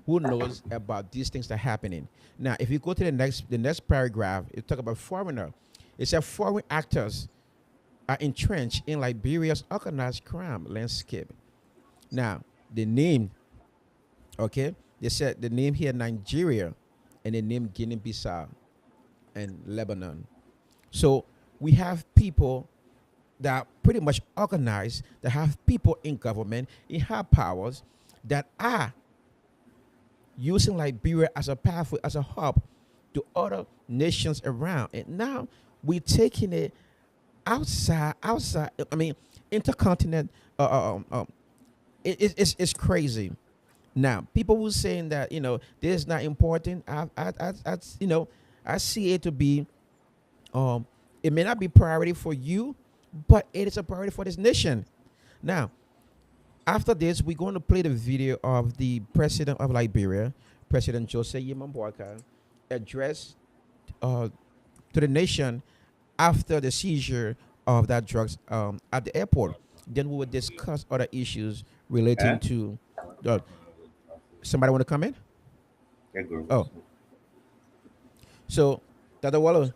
who knows about these things that are happening. Now, if you go to the next paragraph, it talk about foreigner. It said foreign actors are entrenched in Liberia's organized crime landscape. Now, the name, okay, they said the name here Nigeria and the name Guinea-Bissau and Lebanon. So we have people that are pretty much organized, that have people in government, in high powers, that are using Liberia as a pathway, as a hub to other nations around. And now we're taking it outside. I mean, intercontinental. It's crazy. Now, people were saying that this is not important. I see it to be. It may not be priority for you, but it is a priority for this nation. Now, after this, we're going to play the video of the president of Liberia, President Joseph Boakai, address to the nation after the seizure of that drugs at the airport. Then we will discuss other issues relating to. Somebody want to come in? Oh, so Dr. Wallo,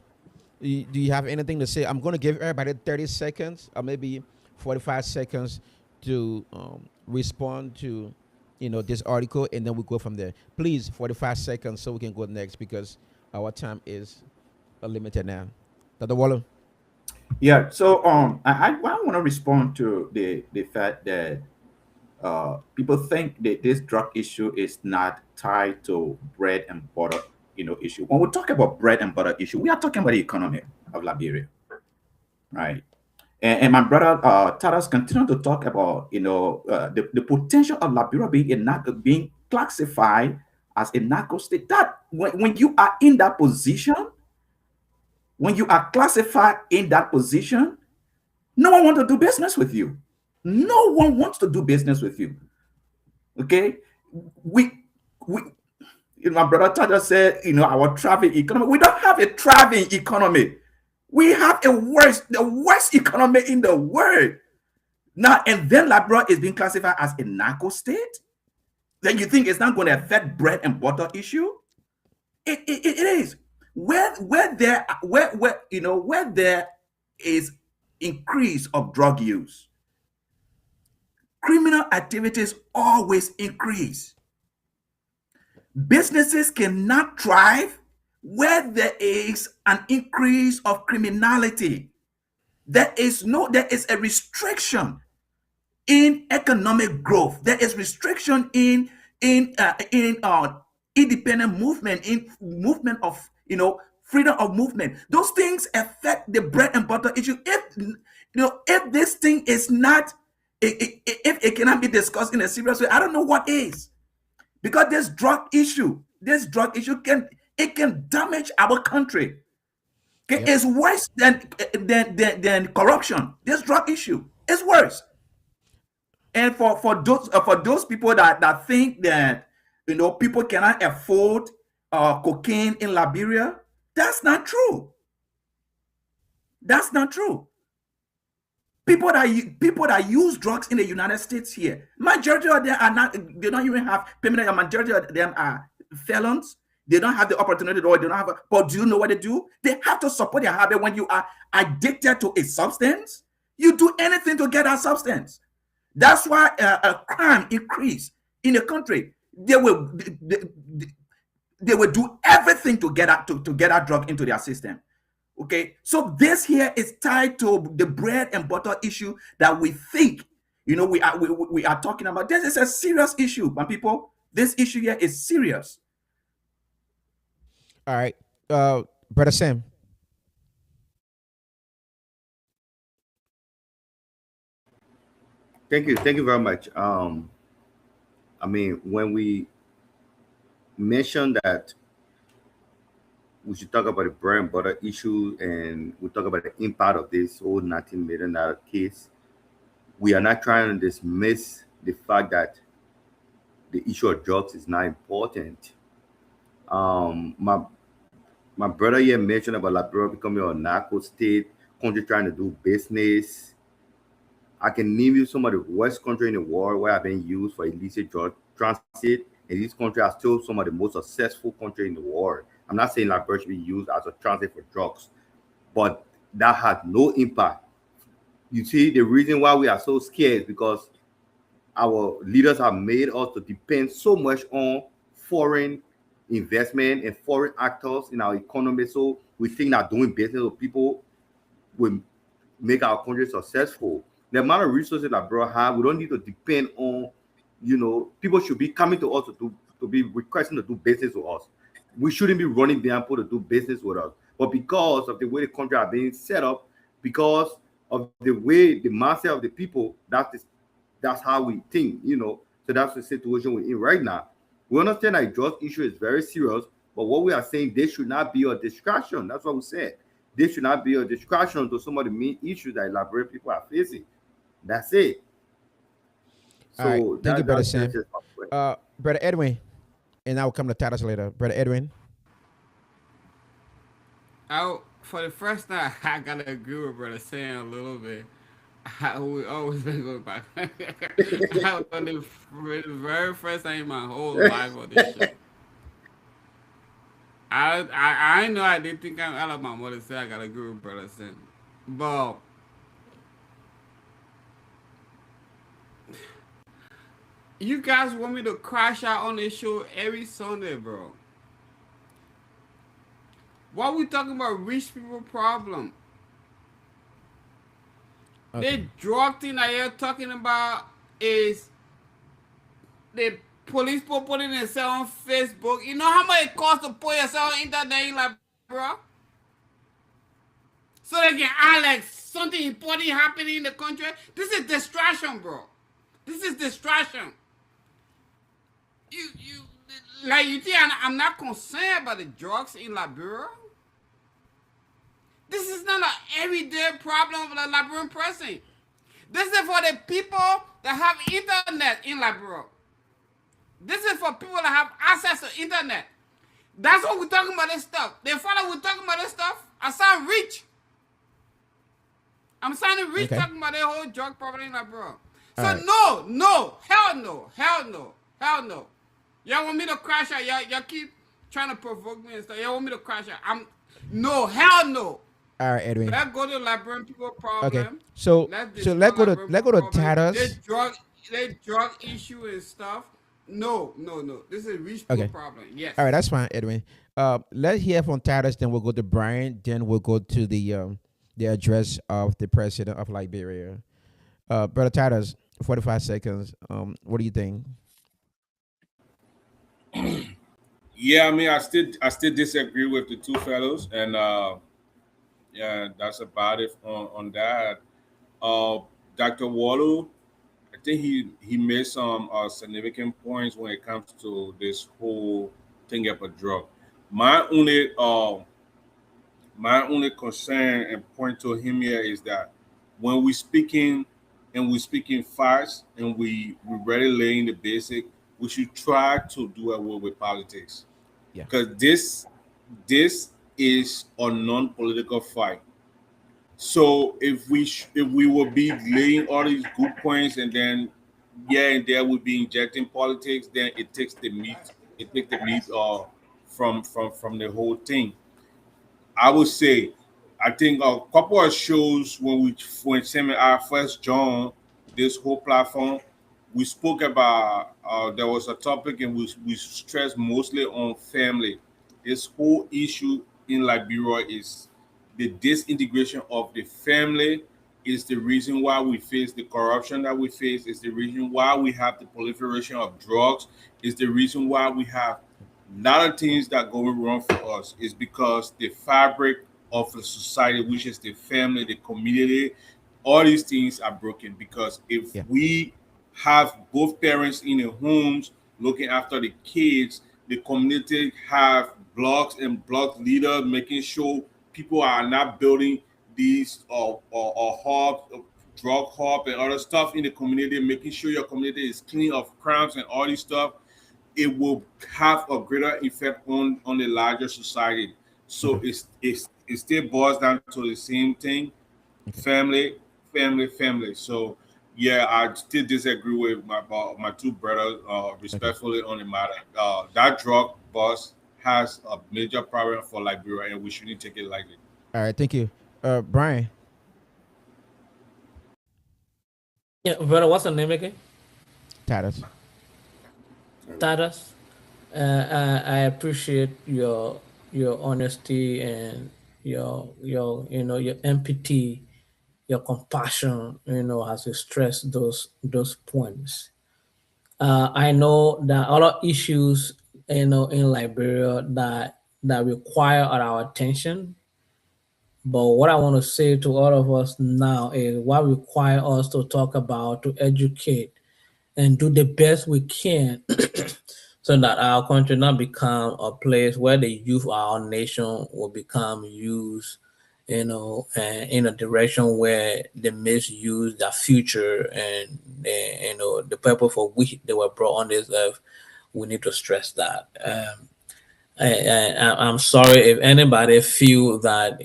do you have anything to say? I'm going to give everybody 30 seconds or maybe 45 seconds to respond to this article, and then we go from there. Please, 45 seconds so we can go next because our time is limited now. Dr. Wallo. Yeah. So I want to respond to the fact that people think that this drug issue is not tied to bread and butter, issue. When we talk about bread and butter issue, we are talking about the economy of Liberia, right? And my brother Taras continued to talk about, the potential of Liberia being classified as a narco state. That when you are in that position, when you are classified in that position, no one wants to do business with you. No one wants to do business with you. Okay, my brother Tada said, our thriving economy. We don't have a thriving economy. We have the worst economy in the world. Now, and then Liberia is being classified as a narco state. Then you think it's not going to affect bread and butter issue? It is. Where there is increase of drug use, criminal activities always increase. Businesses cannot thrive where there is an increase of criminality. There is a restriction in economic growth. There is restriction in independent movement, in movement of freedom of movement. Those things affect the bread and butter issue. If this thing is not, if it cannot be discussed in a serious way, I don't know what is. Because this drug issue can damage our country. Okay? Yep. It's worse than corruption. This drug issue is worse. And for those people that think that people cannot afford cocaine in Liberia, that's not true. That's not true. People that use drugs in the United States here, majority of them they don't even have permanent. A majority of them are felons. They don't have the opportunity, or they don't have. But do you know what they do? They have to support their habit. When you are addicted to a substance, you do anything to get that substance. That's why crime increase in the country. They will do everything to get that drug into their system. Okay, so this here is tied to the bread and butter issue that we think You know, we are talking about this is a serious issue, my people. This issue here is serious. All right, brother Sam. Thank you very much. I mean, when we mentioned that we should talk about the bread and butter issue and we talk about the impact of this whole $19 million case, we are not trying to dismiss the fact that the issue of drugs is not important. My brother here mentioned about Liberia becoming a narco state, country trying to do business. I can name you some of the worst country in the world where have been used for illicit drug transit, and these countries are still some of the most successful country in the world. I'm not saying Liberia should be used as a transit for drugs, but that had no impact. You see, the reason why we are so scared is because our leaders have made us to depend so much on foreign investment and foreign actors in our economy. So we think that doing business with people will make our country successful. The amount of resources that bro have, we don't need to depend on, people should be coming to us to be requesting to do business with us. We shouldn't be running behind people to do business with us. But because of the way the country are being set up, because of the way the mindset of the people, that's how we think. So that's the situation we're in right now. We understand that drug issue is very serious, but what we are saying, this should not be a distraction. That's what we said. This should not be a distraction to some of the main issues that Liberia people are facing. That's it. All right, So thank you, brother that's Sam. just my point. Brother Edwin, and I will come to Titus later. Brother Edwin. For the first time, I gotta agree with Brother Sam a little bit. We always been going back. I was on the very first time in my whole life on this show. I know I didn't think I'm out of my mother said I gotta agree with Brother Sam. But you guys want me to crash out on this show every Sunday, bro. Why we talking about rich people problem? Okay. The drug thing that you're talking about is the police people putting themselves on Facebook. You know how much it costs to put yourself on internet in like, bro? So they can act like something important happening in the country. This is distraction, bro. This is distraction. You like you think I'm not concerned about the drugs in Liberia? This is not an everyday problem of the Liberian person. This is for the people that have internet in Liberia. This is for people that have access to internet. That's what we're talking about this stuff. The father we're talking about this stuff, I sound rich. I'm sounding rich Okay. talking about the whole drug problem in Liberia. So All right. no, hell no, hell no, hell no. Y'all want me to crash out? Y'all keep trying to provoke me and stuff. Y'all want me to crash out? No, hell no. All right, Edwin. Let's go to Liberian people Okay. problem. So Let's so discuss Liberian let go people to problem. Titus. They drug issue and stuff. No. This is rich people Okay. problem. Yes. All right, that's fine, Edwin. Let's hear from Titus, then we'll go to Brian, then we'll go to the address of the president of Liberia. Brother Titus, 45 seconds. What do you think? Yeah, I mean, I still disagree with the two fellows, and yeah, that's about it on that. Uh, Dr. Wallo, I think he made some significant points when it comes to this whole thing about drug. My only concern and point to him here is that when we speaking and we speaking fast and we really laying the basic, we should try to do away with politics Yeah. because this is a non-political fight. So if we will be laying all these good points and then yeah and there will be injecting politics, then it takes the meat from the whole thing. I would say, I think a couple of shows when Sam and I first joined this whole platform, we spoke about there was a topic and we stressed mostly on family. This whole issue in Liberia is the disintegration of the family is the reason why we face the corruption that we face, is the reason why we have the proliferation of drugs, is the reason why we have a lot of things that going wrong for us, is because the fabric of the society, which is the family, the community, all these things are broken. Because if Yeah. we have both parents in the homes looking after the kids, the community have blogs and blog leaders making sure people are not building these hub, drug hub and other stuff in the community, making sure your community is clean of crimes and all this stuff, it will have a greater effect on the larger society. So Okay. it still boils down to the same thing: Okay. family, family, family. So yeah, I still disagree with my two brothers Okay. respectfully on the matter. That drug bust has a major problem for Liberia, and we shouldn't take it lightly. All right. Thank you. Brian Yeah, brother, what's the name again? Tatus. Tadas. I appreciate your honesty and your empathy, your compassion, as you stress those points. I know that other issues, in Liberia that require our attention. But what I want to say to all of us now is what require us to talk about, to educate, and do the best we can so that our country not become a place where the youth of our nation will become used, in a direction where they misuse their future and the purpose for which they were brought on this earth. We need to stress that. I'm sorry if anybody feel that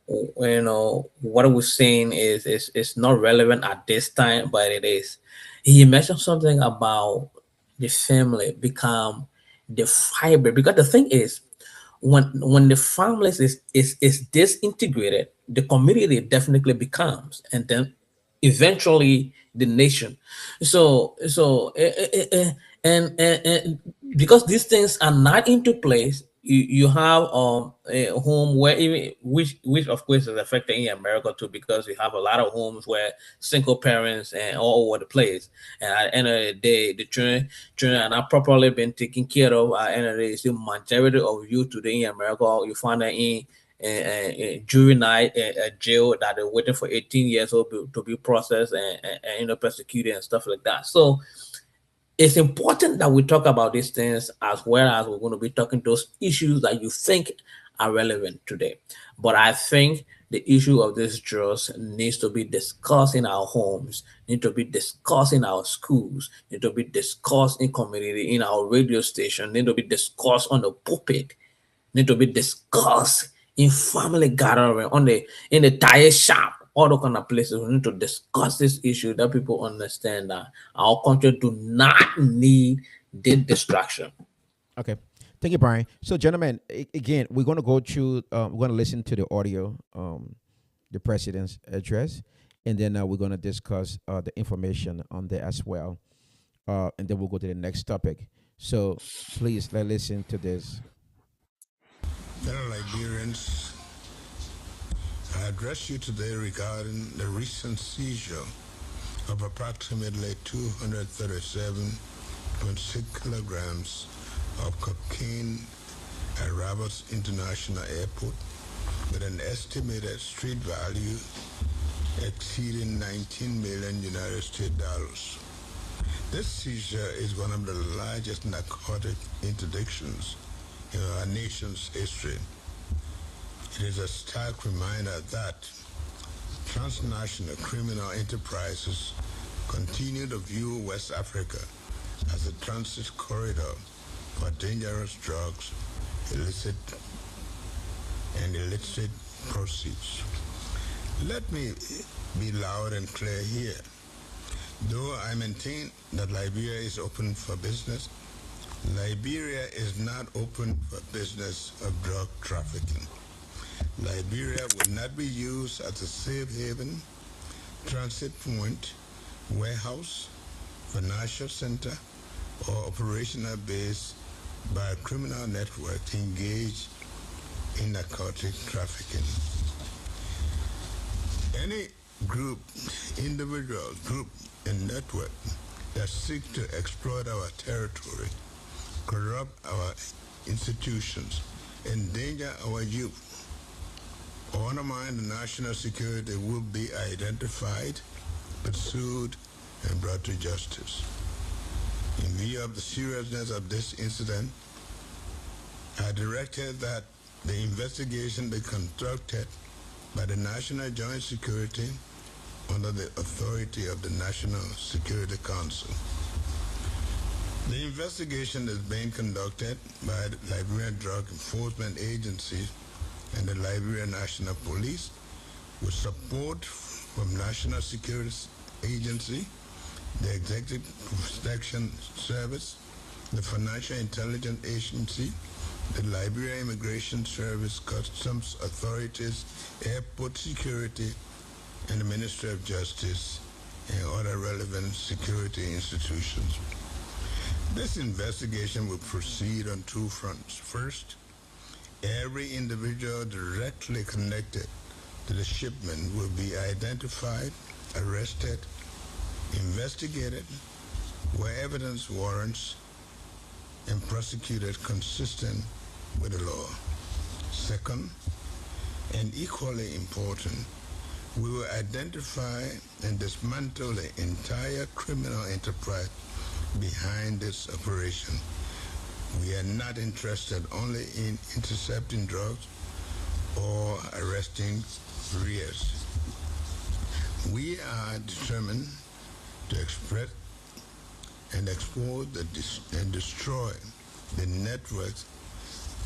what we're saying is not relevant at this time, but it is. He mentioned something about the family become the fiber, because the thing is, when the families is disintegrated, the community definitely becomes, and then eventually the nation. And because these things are not into place, you have a home where even which of course is affecting in America too, because we have a lot of homes where single parents and all over the place, and at the end of the day the children are not properly been taken care of. At the end of the day, the majority of youth today in America, you find that in juvenile jail, that they're waiting for 18 years old to be processed and persecuted and stuff like that. So it's important that we talk about these things, as well as we're going to be talking those issues that you think are relevant today. But I think the issue of these drugs needs to be discussed in our homes, need to be discussed in our schools, need to be discussed in community, in our radio station, need to be discussed on the pulpit, need to be discussed in family gathering, in the tire shop, all the kind of places. We need to discuss this issue, that people understand that our country do not need this distraction. Okay. Thank you, Brian. So, gentlemen, again, we're going to go through, we're going to listen to the audio, the president's address, and then we're going to discuss the information on there as well. And then we'll go to the next topic. So, please, let's listen to this. Fellow Liberians, I address you today regarding the recent seizure of approximately 237.6 kilograms of cocaine at Roberts International Airport, with an estimated street value exceeding 19 million United States dollars. This seizure is one of the largest narcotic interdictions in our nation's history. It is a stark reminder that transnational criminal enterprises continue to view West Africa as a transit corridor for dangerous drugs, illicit proceeds. Let me be loud and clear here. Though I maintain that Liberia is open for business, Liberia is not open for business of drug trafficking. Liberia would not be used as a safe haven, transit point, warehouse, financial center, or operational base by a criminal network engaged in narcotic trafficking. Any group, individuals, group, and network that seek to exploit our territory, corrupt our institutions, endanger our youth, or undermine the national security will be identified, pursued, and brought to justice. In view of the seriousness of this incident, I directed that the investigation be conducted by the National Joint Security under the authority of the National Security Council. The investigation is being conducted by the Liberian Drug Enforcement Agency and the Liberia National Police with support from National Security Agency, the Executive Protection Service, the Financial Intelligence Agency, the Liberia Immigration Service, Customs Authorities, Airport Security, and the Ministry of Justice and other relevant security institutions. This investigation will proceed on two fronts. First, every individual directly connected to the shipment will be identified, arrested, investigated where evidence warrants, and prosecuted consistent with the law. Second, and equally important, we will identify and dismantle the entire criminal enterprise behind this operation. We are not interested only in intercepting drugs or arresting couriers. We are determined to express and expose and destroy the networks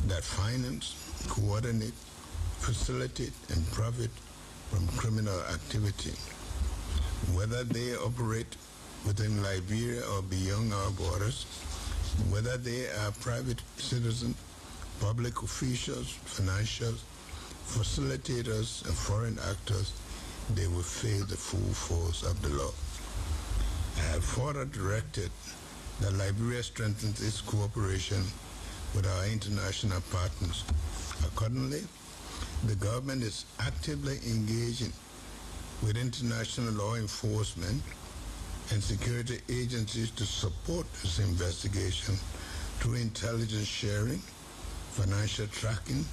that finance, coordinate, facilitate, and profit from criminal activity, whether they operate within Liberia or beyond our borders, whether they are private citizens, public officials, financials, facilitators, and foreign actors, they will face the full force of the law. I have further directed that Liberia strengthens its cooperation with our international partners. Accordingly, the government is actively engaging with international law enforcement and security agencies to support this investigation through intelligence sharing, financial tracking,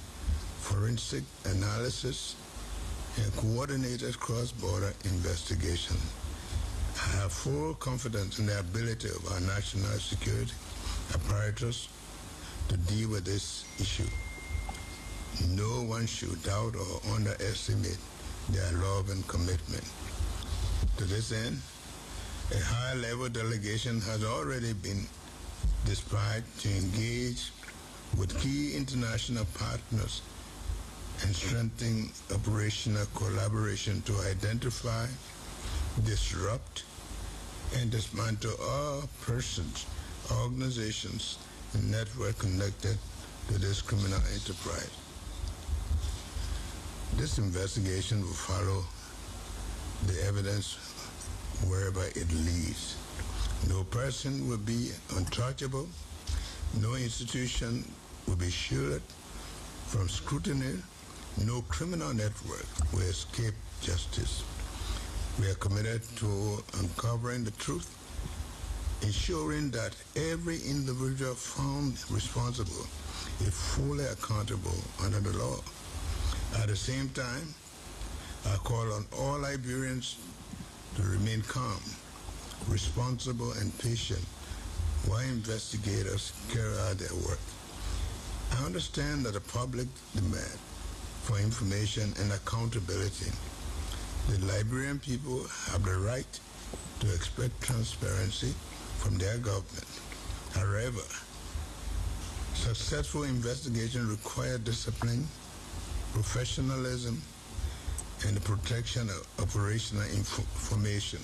forensic analysis, and coordinated cross-border investigation. I have full confidence in the ability of our national security apparatus to deal with this issue. No one should doubt or underestimate their love and commitment. To this end, a high-level delegation has already been dispatched to engage with key international partners and strengthen operational collaboration to identify, disrupt, and dismantle all persons, organizations, and networks connected to this criminal enterprise. This investigation will follow the evidence wherever it leads. No person will be untouchable. No institution will be shielded from scrutiny. No criminal network will escape justice. We are committed to uncovering the truth, ensuring that every individual found responsible is fully accountable under the law. At the same time, I call on all Liberians to remain calm, responsible, and patient while investigators carry out their work. I understand that the public demand for information and accountability. The Liberian people have the right to expect transparency from their government. However, successful investigation requires discipline, professionalism, and the protection of operational information.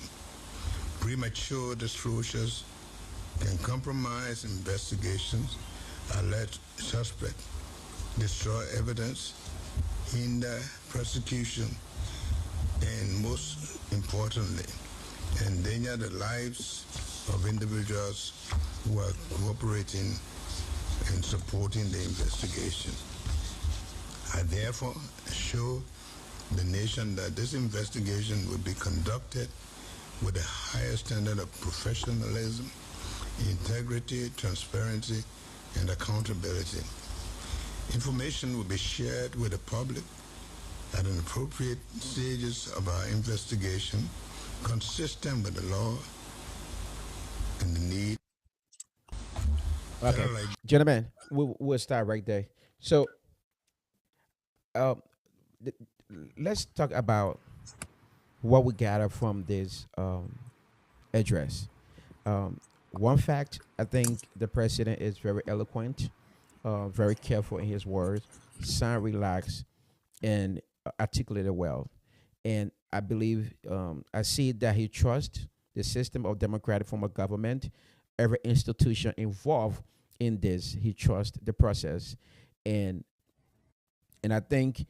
Premature disclosures can compromise investigations, alert suspects, destroy evidence, hinder prosecution, and most importantly, endanger the lives of individuals who are cooperating and supporting the investigation. I therefore assure the nation that this investigation will be conducted with the highest standard of professionalism, integrity, transparency, and accountability. Information will be shared with the public at an appropriate stages of our investigation, consistent with the law and the need that Okay, are like gentlemen, we'll start right there. So, um, th- let's talk about what we gather from this address. One fact, I think the president is very eloquent, very careful in his words, sound relaxed, and articulated well. And I believe I see that he trusts the system of democratic form of government, every institution involved in this. He trusts the process, and I think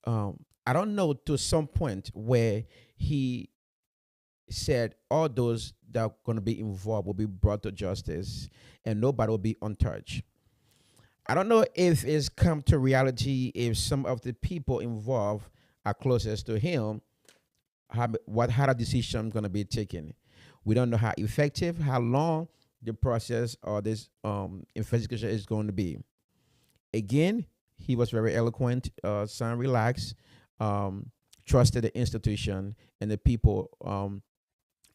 I don't know to some point where he said all those that are going to be involved will be brought to justice and nobody will be untouched. I don't know if it's come to reality if some of the people involved are closest to him, how the decision going to be taken. We don't know how effective, how long the process or this investigation is going to be. Again, he was very eloquent, sound relaxed, trusted the institution and the people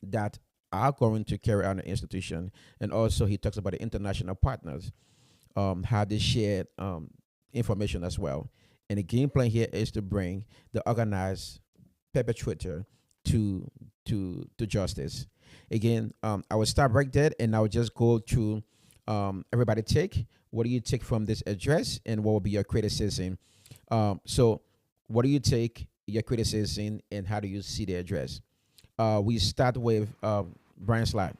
that are going to carry on the institution. And also, he talks about the international partners, how they share information as well. And the game plan here is to bring the organized perpetrator to justice. Again, I will stop right there, and I will just go to everybody take. What do you take from this address, and what will be your criticism? So, what do you take your criticism, and how do you see the address? We start with Brian Slide.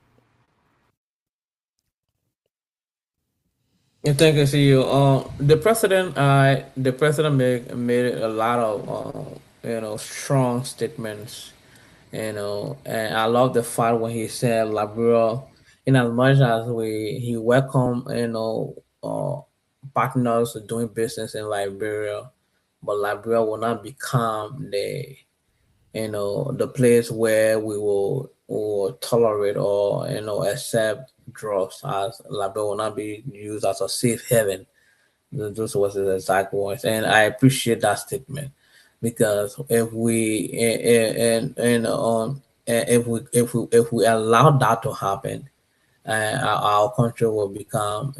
And thank you, see you. The president made a lot of strong statements. And I love the fact when he said Liberia, in as much as he welcome partners doing business in Liberia, but Liberia will not become the place where we will tolerate or accept drugs, as Liberia will not be used as a safe haven. Those was his exact words, and I appreciate that statement because if we if we allow that to happen, our country will become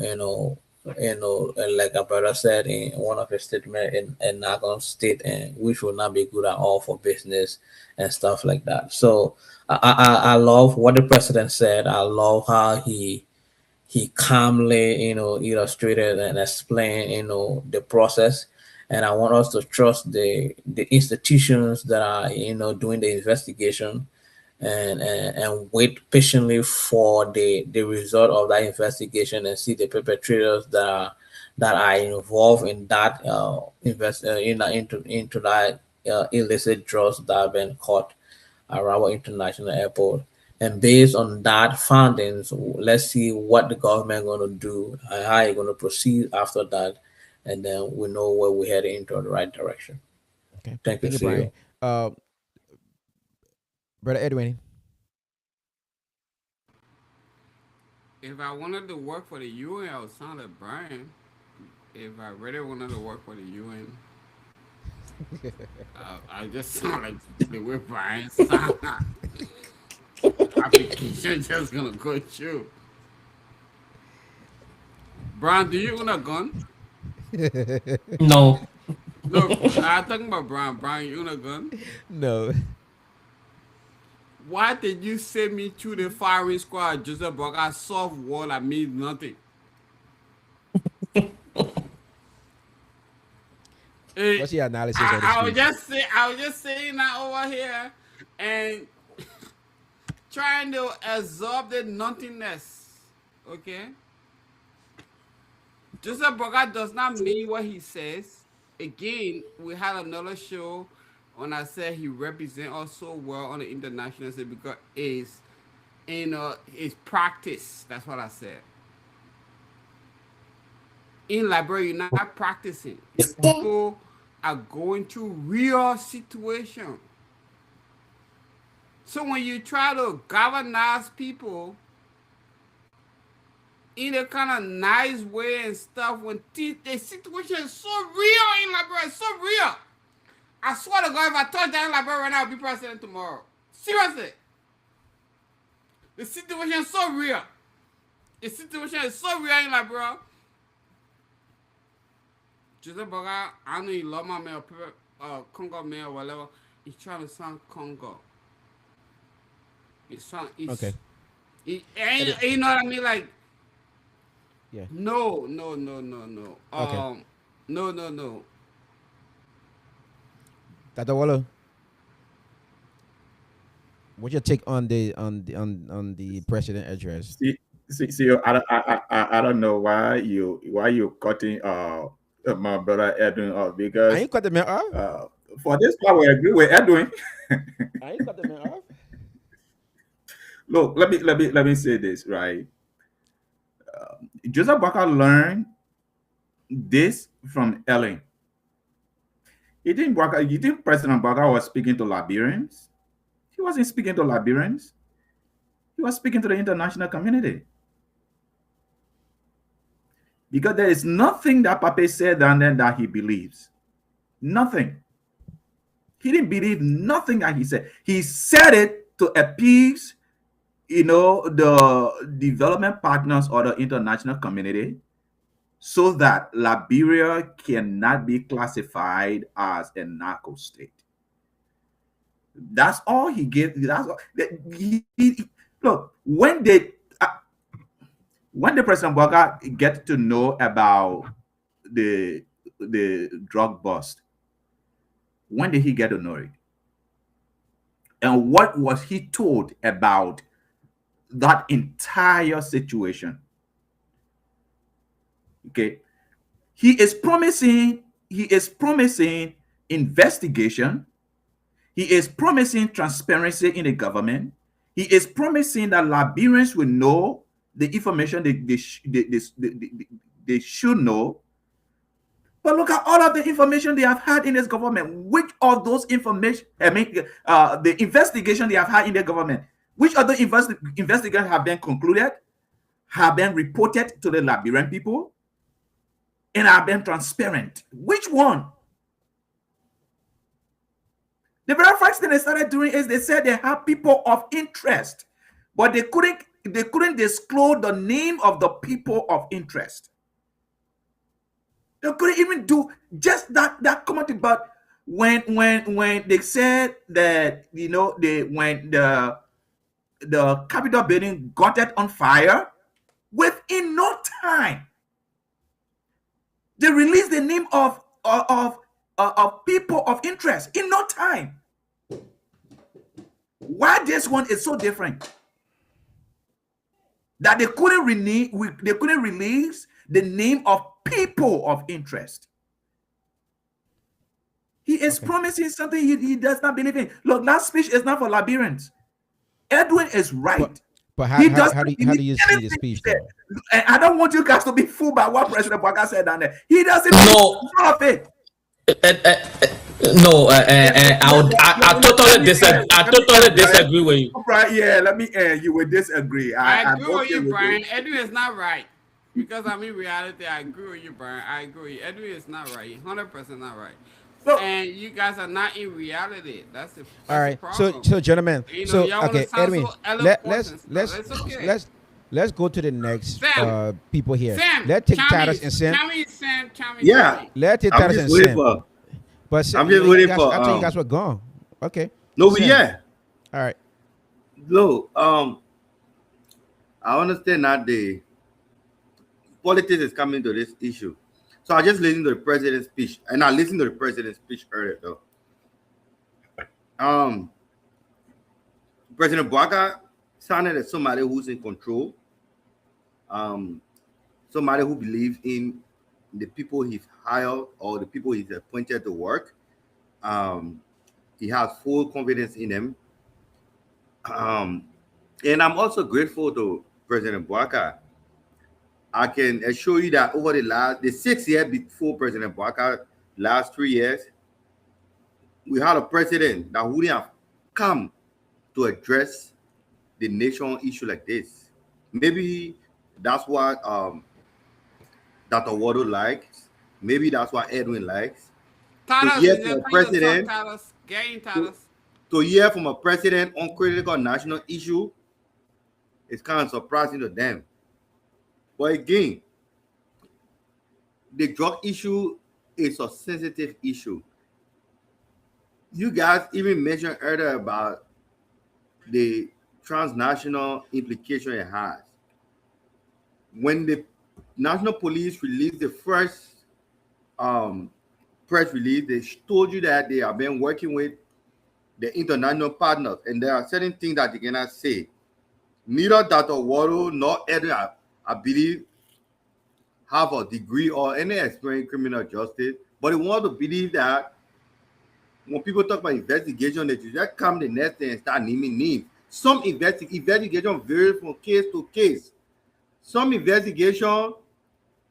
like a brother said in one of his statements in Nagon State, and which will not be good at all for business and stuff like that. So I love what the president said. I love how he calmly, illustrated and explained, the process. And I want us to trust the institutions that are, doing the investigation and wait patiently for the result of that investigation and see the perpetrators that are involved in that into that illicit drugs that have been caught at our international airport. And based on that findings, let's see what the government going to do and how you're going to proceed after that, and then we know where we're heading into the right direction. Okay, Thank you, thank you, Brian. CEO. Brother Edwin. If I wanted to work for the UN, I would sound like Brian. If I really wanted to work for the UN, I just sound like the way Brian sound. Application just gonna go through. Brian, do you own a gun? No. No, I'm talking about Brian. Brian, you own a gun? No. Why did you send me to the firing squad, Joseph Boakai? Soft wall that means nothing. What's your analysis of the I was speech? just saying that over here and trying to absorb the nothingness. Okay? Joseph Boakai does not mean what he says. Again, we had another show when I said he represents us so well on the international scene because it's practice. That's what I said. In Liberia, you're not practicing. People are going through real situation. So when you try to galvanize people in a kind of nice way and stuff, when the situation is so real in Liberia, it's so real. I swear to God, if I touch that in Liberia right now, I'll be president tomorrow. Seriously. The situation is so real. The situation is so real in Liberia. Joseph Boakai, I know you love my man, Congo man or whatever. He's trying to sound Congo. He's trying. Okay. You know what I mean? Like, Yeah. no. Okay. No. Tata Walla, what's your take on the president address? See, I don't know why you cutting my brother Edwin off, I because ain't cut the man off. for this part we agree with Edwin. I ain't cut the man off. Look, let me say this, right. Joseph Boakai learned this from Ellen. You think President Boakai was speaking to Liberians? He wasn't speaking to Liberians. He was speaking to the international community. Because there is nothing that Pape said down there that he believes. Nothing. He didn't believe nothing that he said. He said it to appease, the development partners or the international community, so that Liberia cannot be classified as a narco state. That's all he gave. That's all. Look, when the President Boakai get to know about the drug bust, when did he get to know it? And what was he told about that entire situation? Okay, he is promising investigation. He is promising transparency in the government. He is promising that Liberians will know the information they should know. But look at all of the information they have had in this government. Which of those information, the investigation they have had in the government, which other investigations have been concluded, have been reported to the Liberian people, and have been transparent? Which one? The very first thing they started doing is they said they have people of interest, but they couldn't disclose the name of the people of interest. They couldn't even do just that comment about when they said that when the Capitol building got it on fire, within no time they released the name of people of interest in no time. Why this one is so different? That they couldn't release the name of people of interest. He is promising something he does not believe in. Look, that speech is not for Liberians. Edwin is right. But how do you see the speech though? And I don't want you guys to be fooled by what President Boakai said down there. He doesn't No. of it. No, I totally disagree. I totally disagree with you. Right? Yeah, let me. You will disagree. I agree with you, Brian. Edwin is not right. Because I'm in reality, I agree with you, Brian. I agree with you. Edwin is not right. 100% not right. And you guys are not in reality. That's the all right. problem. So gentlemen. Okay, Edwin. Okay. Let's go to the next people here. Sam, let's take Taras and Sam. Yeah. Let's take Taras and Sam. But I'm just waiting for. I thought you guys were gone. Okay. No, yeah. All right. Look, I understand that the politics is coming to this issue. So I just listened to the president's speech, and I listened to the president's speech earlier though. President Boakai sounded as somebody who's in control, somebody who believes in the people he's hired or the people he's appointed to work. He has full confidence in them. And I'm also grateful to President Boakai. I can assure you that over the 6 years before President Boakai last 3 years, we had a president that wouldn't have come to address the nation issue like this. Maybe that's what Dr. Wado likes. Maybe that's what Edwin likes. Tadas, hear is from that a for you to talk, president, Tadas? Get in, Tadas. to hear from a president on critical national issue, it's kind of surprising to them. But again, the drug issue is a sensitive issue. You guys even mentioned earlier about the transnational implication it has. When the national police released the first press release, they told you that they have been working with the international partners, and there are certain things that they cannot say. Neither Dr. Wado nor Edwin, I believe, have a degree or any experience in criminal justice, but they want to believe that when people talk about investigation, they just come the next day and start naming names. Some investigation vary from case to case. Some investigation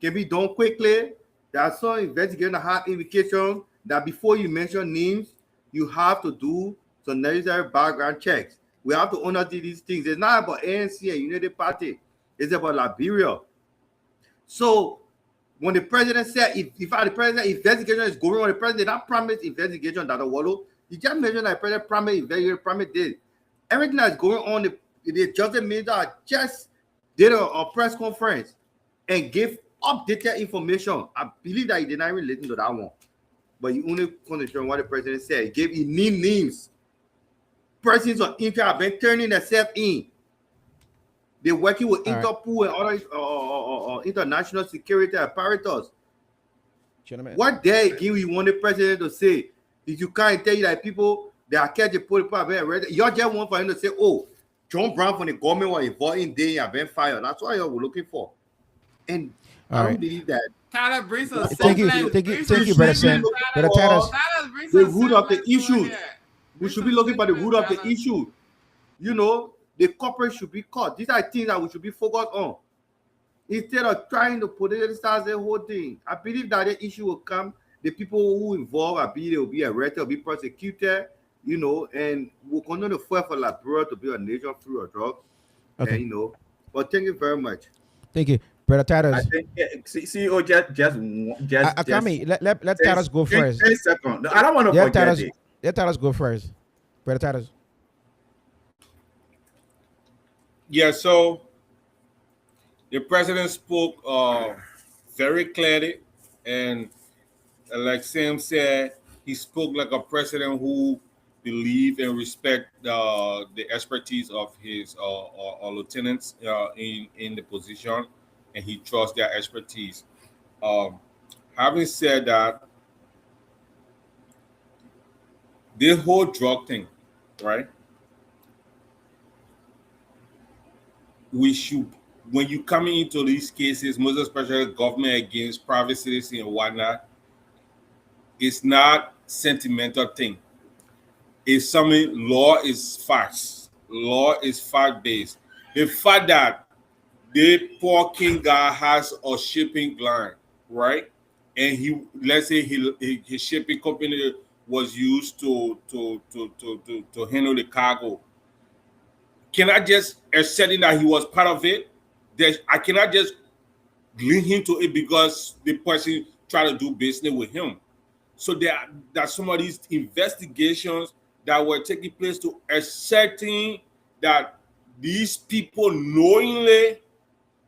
can be done quickly. There are some investigations that have indication that before you mention names, you have to do some necessary background checks. We have to honor these things. It's not about ANC and United Party. It's about Liberia. So when the president said, if the president investigation is going on, the president did not promise investigation, Dr. Wallo. He just mentioned that the president promised investigation, promised this. Everything that's going on, the justice minister just did a press conference and gave updated information. I believe that he did not even listen to that one. But he only concentrated on what the president said. He named names. Persons on internet have been turning themselves in. They're working with Interpol and other international security apparatus. Gentlemen. What day again we want the president to say? If you can't tell you that people that are catching police, you just want for him to say, oh, John Brown from the government was involved in day and been fired. That's what you're looking for. And I don't believe that. Tyler brings us thank you, Brother Sam. Brother Tadas. The root of the issue. We should be looking for the root of the issue. You know, the corporate should be caught. These are things that we should be focused on. Instead of trying to politicize the whole thing. I believe that the issue will come. The people who involved, I believe they will be arrested, will be prosecuted, you know, and we'll continue to fight for Liberia to be a nation free of drugs. Okay. And, you know, but thank you very much. Thank you. Brother Tadas. I think CEO just Akami, let Tadas go first. 10 seconds. No, I don't want to forget it. Let Tadas go first. Brother Tadas. Yeah, so the president spoke very clearly, and like Sam said, he spoke like a president who believed and respect the expertise of his lieutenants in the position, and he trusts their expertise. Having said that, this whole drug thing, right? We should, when you come into these cases, most especially government against private citizens and whatnot, it's not sentimental thing. It's something, law is facts. Law is fact-based. The fact that the poor king guy has a shipping line, right? And he, let's say his shipping company was used to handle the cargo. Can I just accept that he was part of it? I cannot just link him to it because the person tried to do business with him. So there are some of these investigations that were taking place to ascertain that these people knowingly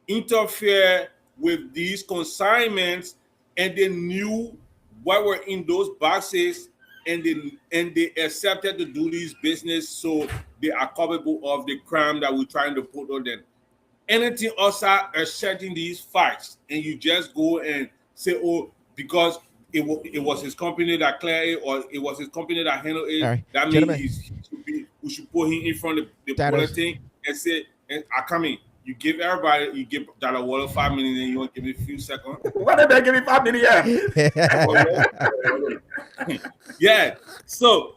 interfere with these consignments, and they knew what were in those boxes, and they accepted to do this business, so they are culpable of the crime that we're trying to put on them. Anything outside asserting these facts, and you just go and say, oh, because it was his company that cleared it, or it was his company that handled it, right. that means we should put him in front of the bulletin and say, and I come in. You give everybody, you give Dr. Waller 5 minutes, and you want to give me a few seconds. Why did they give me 5 minutes? Yeah. So,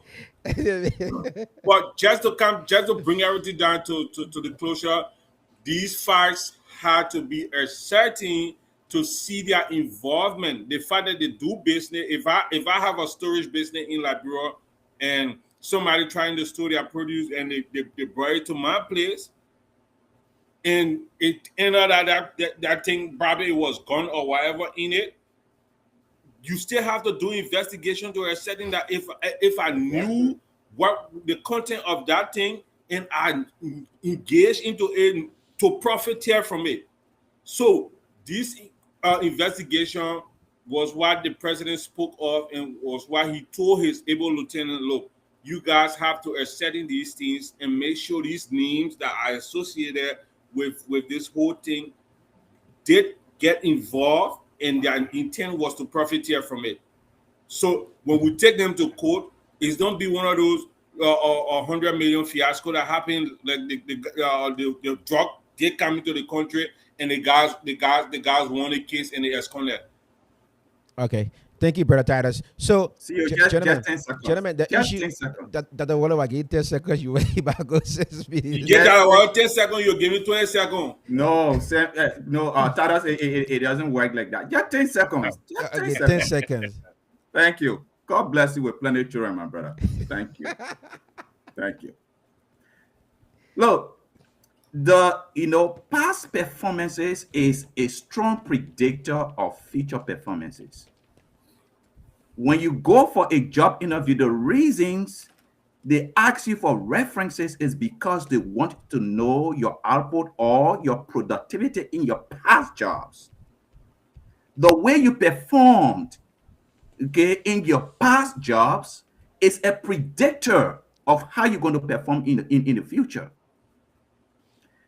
but just to bring everything down to the closure, these facts had to be ascertained to see their involvement, the fact that they do business. If I have a storage business in Liberia and somebody trying to store their produce and they brought it to my place, and it ended up that thing probably was gone or whatever in it, you still have to do investigation to a setting that if I knew what the content of that thing and I engaged into it to profiteer from it. So this investigation was what the president spoke of and was what he told his able lieutenant, look, you guys have to ascertain these things and make sure these names that are associated with this whole thing did get involved and their intent was to profiteer from it. So when we take them to court, it's don't be one of those 100 million fiasco that happened, like the drug did come into the country and the guys won the case and they esconded. Okay. Thank you, Brother Titus. So, See, gentlemen, just 10 seconds. gentlemen, the Just issue 10 seconds. that the one I get 10 seconds, you wait back go 6 You minutes. get that about 10 seconds, you give me 20 seconds. No, Tadas, it doesn't work like that. Just 10 seconds. Just 10 Okay, seconds. 10 seconds. Thank you. God bless you with plenty of children, my brother. Thank you. Thank you. Look, past performances is a strong predictor of future performances. When you go for a job interview, the reasons they ask you for references is because they want to know your output or your productivity in your past jobs. The way you performed, okay, in your past jobs is a predictor of how you're going to perform in the future.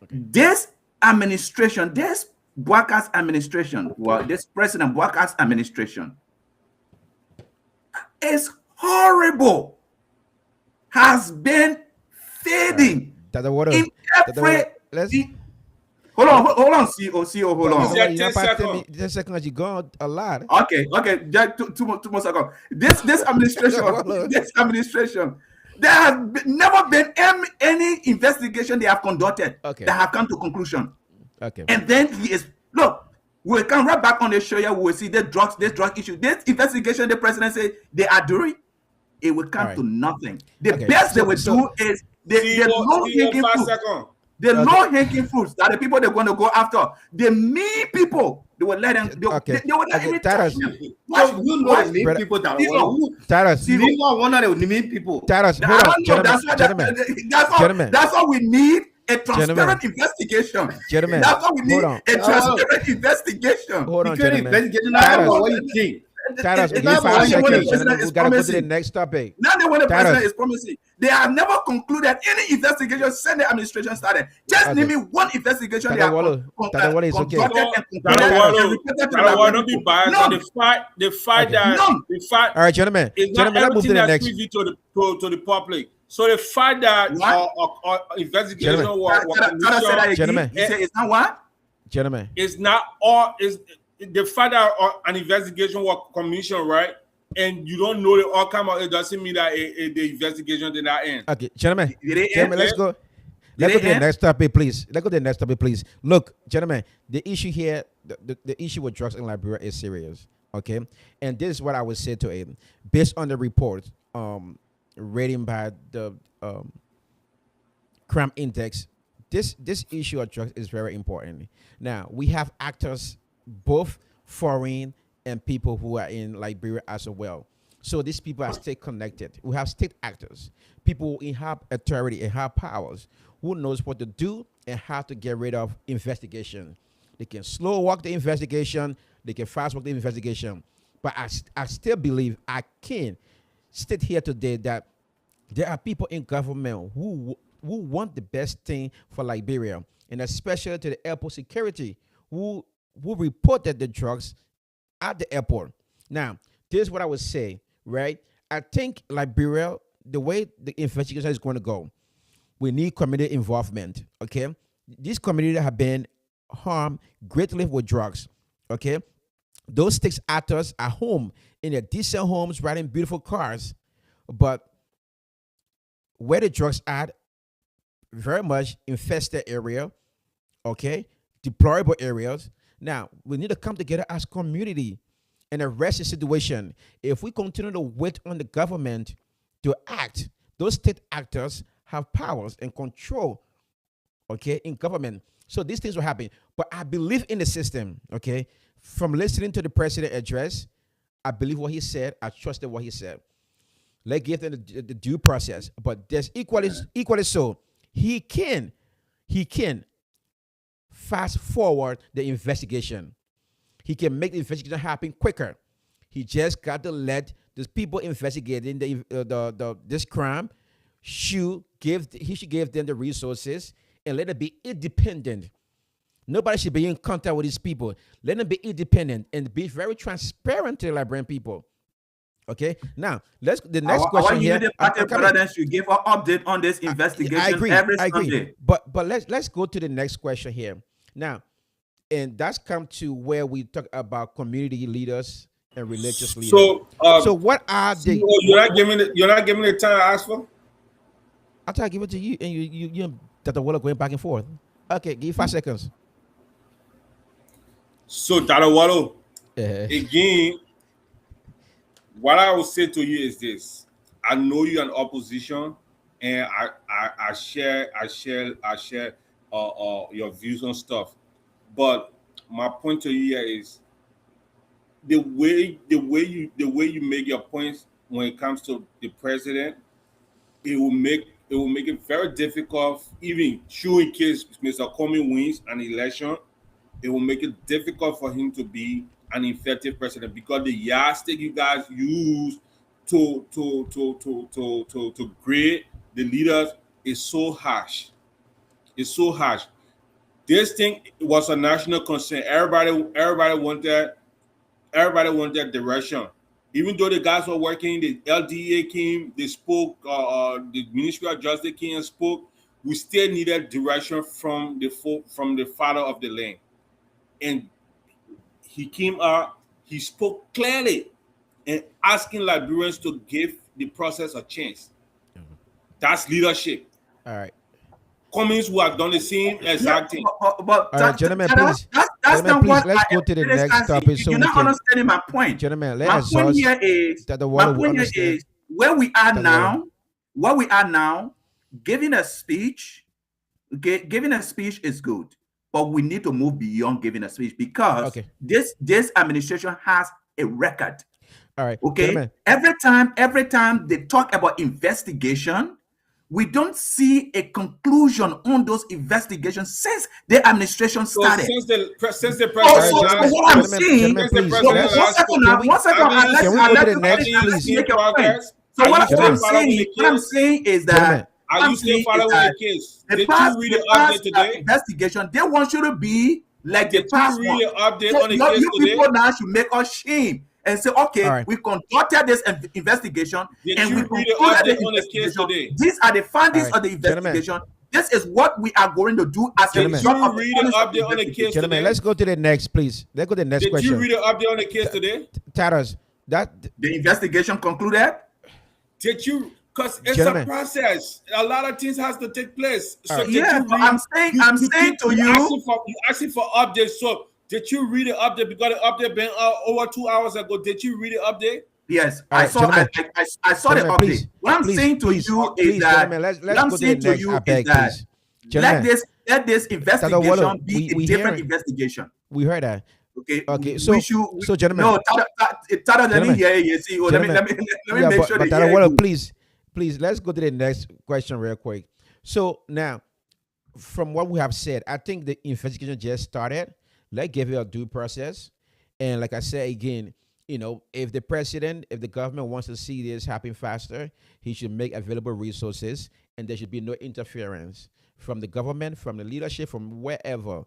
Okay. This administration, this Boakai's administration, well, this President Boakai's administration is horrible, has been fading in every. Hold on, CEO, hold on. 10 seconds. 10 seconds, you go a lot. Okay, just two more seconds. This administration, there has never been any investigation they have conducted that have come to conclusion. Okay. And then we can right back on the show here. We will see this drug issue. This investigation the president said they are doing, it will come to nothing. The best they will do is the low-hanging fruits that the people they're going to go after. The mean people, they will let them. They will let even touch them. You know the mean people that one of the mean people. That's all we need. A transparent investigation. Gentlemen, that's what we need. A transparent investigation. Hold on, gentlemen. What you think? Tadas, give me 5 seconds. We gotta go to the next topic. Now that when the president is promising, they have never concluded any investigation since the administration started. Just name me one investigation they have conducted and don't be biased. All right, gentlemen. Let's move to the next. To the public. So the fact that investigation gentlemen, he said it's not what? Gentlemen, it's not all is the fact that an investigation was commissioned, right? And you don't know the outcome of it doesn't mean that the investigation did not end. Okay, gentlemen, let's go. Let's go to the next topic, please. Look, gentlemen, the issue here, the issue with drugs in Liberia is serious. Okay, and this is what I would say to it, based on the report, rating by the crime index. This issue of drugs is very important. Now we have actors, both foreign and people who are in Liberia as well. So these people are state connected. We have state actors, people who have authority and have powers, who knows what to do and how to get rid of investigation. They can slow walk the investigation, they can fast walk the investigation. But I still believe I can state here today that there are people in government who want the best thing for Liberia, and especially to the airport security, who reported the drugs at the airport. Now, this is what I would say, right? I think Liberia, the way the investigation is going to go, we need community involvement, okay? These communities have been harmed greatly with drugs, okay? Those six actors are home in their decent homes, riding beautiful cars, but where the drugs are, very much infested area, okay? Deplorable areas. Now, we need to come together as community and arrest the situation. If we continue to wait on the government to act, those state actors have powers and control, okay, in government. So these things will happen. But I believe in the system, okay? From listening to the president address, I believe what he said. I trusted what he said. Let's give them the due process. But there's equally so. He can fast forward the investigation. He can make the investigation happen quicker. He just got to let the people investigating this crime he should give them the resources and let it be independent. Nobody should be in contact with these people. Let them be independent and be very transparent to the Liberian people. Okay. Now, the next question here. The party president should give an update on this investigation. I agree. Every I agree. Sunday. But let's go to the next question here. Now, and that's come to where we talk about community leaders and religious leaders. So what are the? You're not giving me the time I asked for. I'll try to give it to you, and you Dr. Waller going back and forth. Okay, give you 5 seconds. So Dr. Waller, again, what I will say to you is this: I know you're in opposition, and I share your views on stuff. But my point to you here is the way you make your points when it comes to the president, it will make it very difficult. Even true in case Mr. Comey wins an election, it will make it difficult for him to be an effective president because the yardstick you guys use to grade the leaders is so harsh. It's so harsh. This thing was a national concern. Everybody wanted direction. Even though the guys were working, the LDA came, they spoke, the Ministry of Justice came and spoke. We still needed direction from the father of the land. And he came out, he spoke clearly and asking Liberians to give the process a chance. That's leadership. All right. Cummings who have done the same exact thing. All right, gentlemen, please. Let's go to the next topic. So you're not understanding my point. Gentlemen, my point here is where we are now, giving a speech, giving a speech is good, but we need to move beyond giving a speech because this administration has a record. All right. Okay. Gentlemen. Every time they talk about investigation, we don't see a conclusion on those investigations since the administration started. Since the president. What I'm saying, one second, So what I'm saying is that are you still following the case? Did you read the update today? Investigation, they want you to be like the past one. Did you read the update on the case you today? People now should make us shame and say, okay, we conducted this investigation and we concluded the investigation. These are the findings of the investigation. This is what we are going to do as a result of the update on the case today. Let's go to the next, please. Let's go to the next question. Did you read the update on the case today? Taras, the investigation concluded? Did you? Because it's a process. A lot of things has to take place. So I'm saying to you, asking for updates. So did you read the update? Because the update been over 2 hours ago. Did you read the update? Yes, I saw. I saw the update. What I'm saying to you is that let this investigation be a different investigation. We heard that. Okay. So gentlemen. No, Tada, let me hear you. See, let me make sure that please, let's go to the next question real quick. So now, from what we have said, I think the investigation just started. Let's give it a due process. And like I said again, if the government wants to see this happen faster, he should make available resources and there should be no interference from the government, from the leadership, from wherever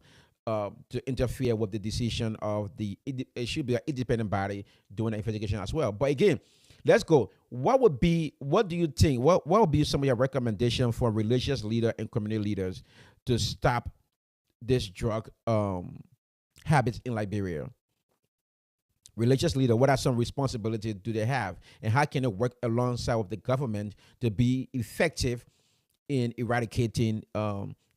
to interfere with the decision of it should be an independent body doing the investigation as well. But again, let's go. What do you think? What would be some of your recommendations for religious leaders and community leaders to stop this drug habits in Liberia? Religious leader, what are some responsibilities do they have? And how can it work alongside with the government to be effective in eradicating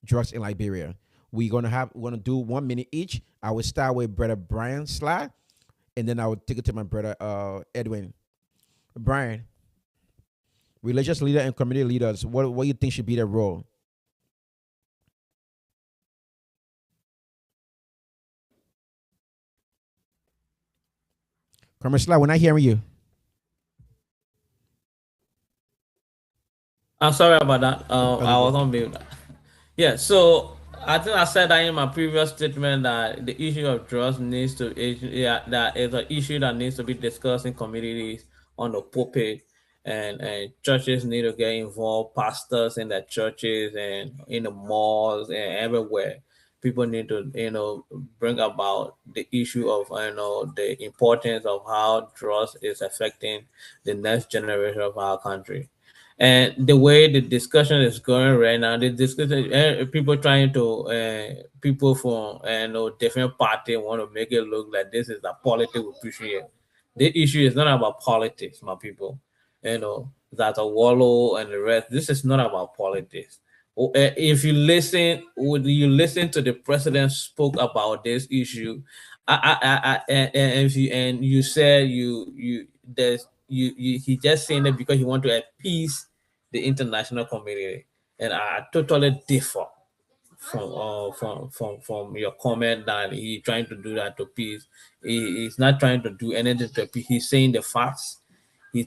drugs in Liberia? we're gonna do 1 minute each. I will start with brother Brian Sly, and then I will take it to my brother Edwin. Brian, religious leader and community leaders, what you think should be their role? Comrade Sly, we're not hearing you. I'm sorry about that. Okay, I was good. on mute. Yeah, so I think I said that in my previous statement that the issue of drugs needs to, yeah, that is an issue that needs to be discussed in communities on the pulpit, and churches need to get involved, pastors in the churches and in the malls and everywhere. People need to, bring about the issue of, the importance of how drugs is affecting the next generation of our country. And the way the discussion is going right now, the discussion, people trying to, people from, different party want to make it look like this is a politics we push here. The issue is not about politics, my people. That a wallow and the rest. This is not about politics. If you listen, would you listen to the president spoke about this issue? And if you said he just saying it because he want to appease the international community, and I totally differ from your comment that he trying to do that to peace. He's not trying to do anything to peace. He's saying the facts. He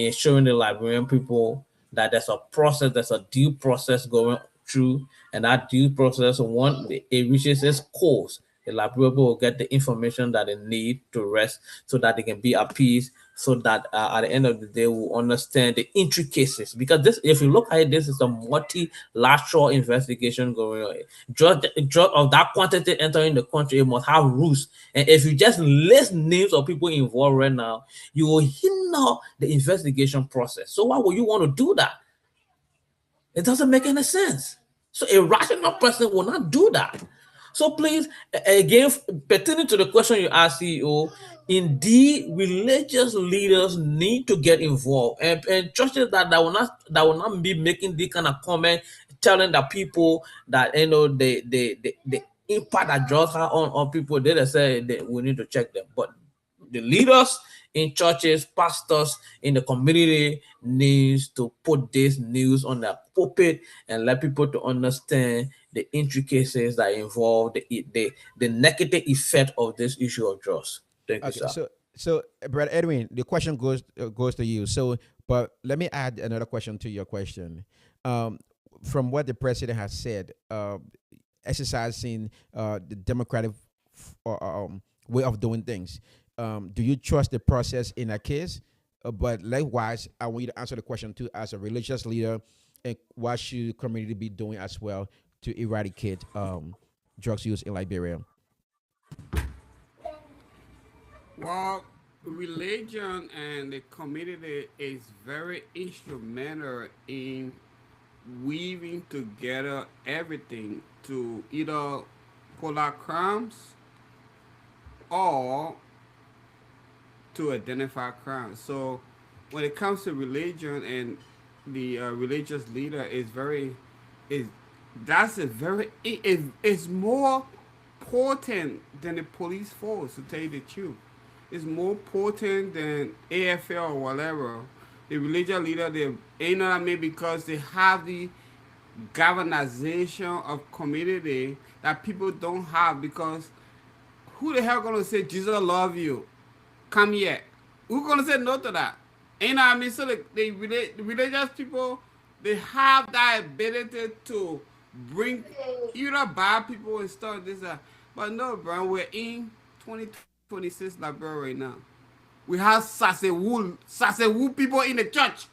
is showing the Liberian people that there's a process, there's a due process going through, and that due process, once it reaches its course, the Liberian people will get the information that they need to rest so that they can be at peace, so that at the end of the day, we'll understand the intricacies. Because this, if you look at it, this is a multilateral investigation going on. Drug of that quantity entering the country, it must have rules. And if you just list names of people involved right now, you will hinder the investigation process. So why would you want to do that? It doesn't make any sense. So a rational person will not do that. So please, again, pertaining to the question you asked, CEO, indeed, religious leaders need to get involved, and churches that will not be making this kind of comment, telling the people that the impact that drugs have on people. They say that we need to check them, but the leaders in churches, pastors in the community needs to put this news on the pulpit and let people to understand the intricacies that involve the negative effect of this issue of drugs. Thank you, Okay, sir. so Brother Edwin, the question goes to you. So, but let me add another question to your question. From what the president has said, exercising the democratic way of doing things, do you trust the process in a case? But likewise, I want you to answer the question too, as a religious leader, and what should community be doing as well to eradicate drugs use in Liberia? Well, religion and the community is very instrumental in weaving together everything to either pull out crimes or to identify crimes. So when it comes to religion and the religious leader is that's a very it's more potent than the police force, to tell you the truth. It's more potent than AFL or whatever. The religious leader, they, you know what I mean, because they have the galvanization of community that people don't have. Because who the hell gonna say Jesus love you? Come here. Who gonna say no to that? You know what I mean? So the religious people, they have that ability to bring bad people and stuff. But no, bro, we're in 2026 Liberia right now. We have Sasewu people in the church.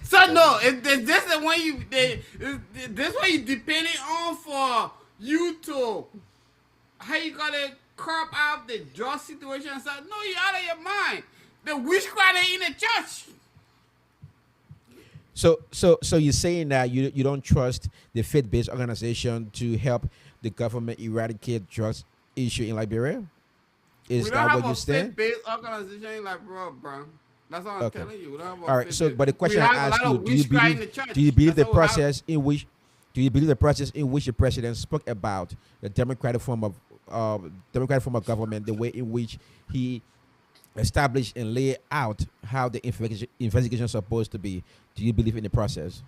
So no, if this is when this what you depending on for you to how you gotta curb out the drug situation and stuff. No, you're out of your mind. The witchcraft ain't in the church. So you're saying that you don't trust the faith-based organization to help the government eradicate drugs issue in Liberia? Is We don't that have what you a stand? faith-based organization like bro. That's all I'm Okay. telling you. We don't have All a right. So, faith. but the We question I have a ask lot you: of Do you witchcraft in believe? the church. Do you believe That's the all we have. process in which? Do you believe the process in which the president spoke about the democratic form of government, the way in which he established and lay out how the investigation is supposed to be? Do you believe in the process?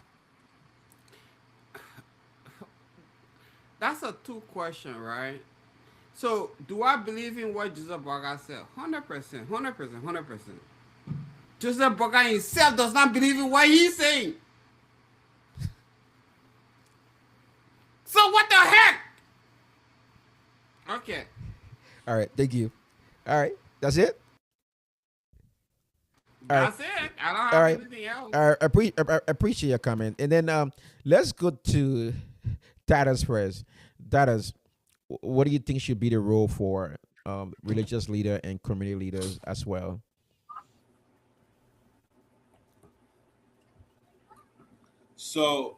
That's a two question, right? So, do I believe in what Joseph Boakai said? 100%, 100%, 100%. Joseph Boakai himself does not believe in what he's saying. So, what the heck? Okay. All right. Thank you. All right. That's it. All right. That's it. I don't All have right. anything else. I appreciate your comment. And then let's go to Tadas first. Tadas, what do you think should be the role for religious leader and community leaders as well? So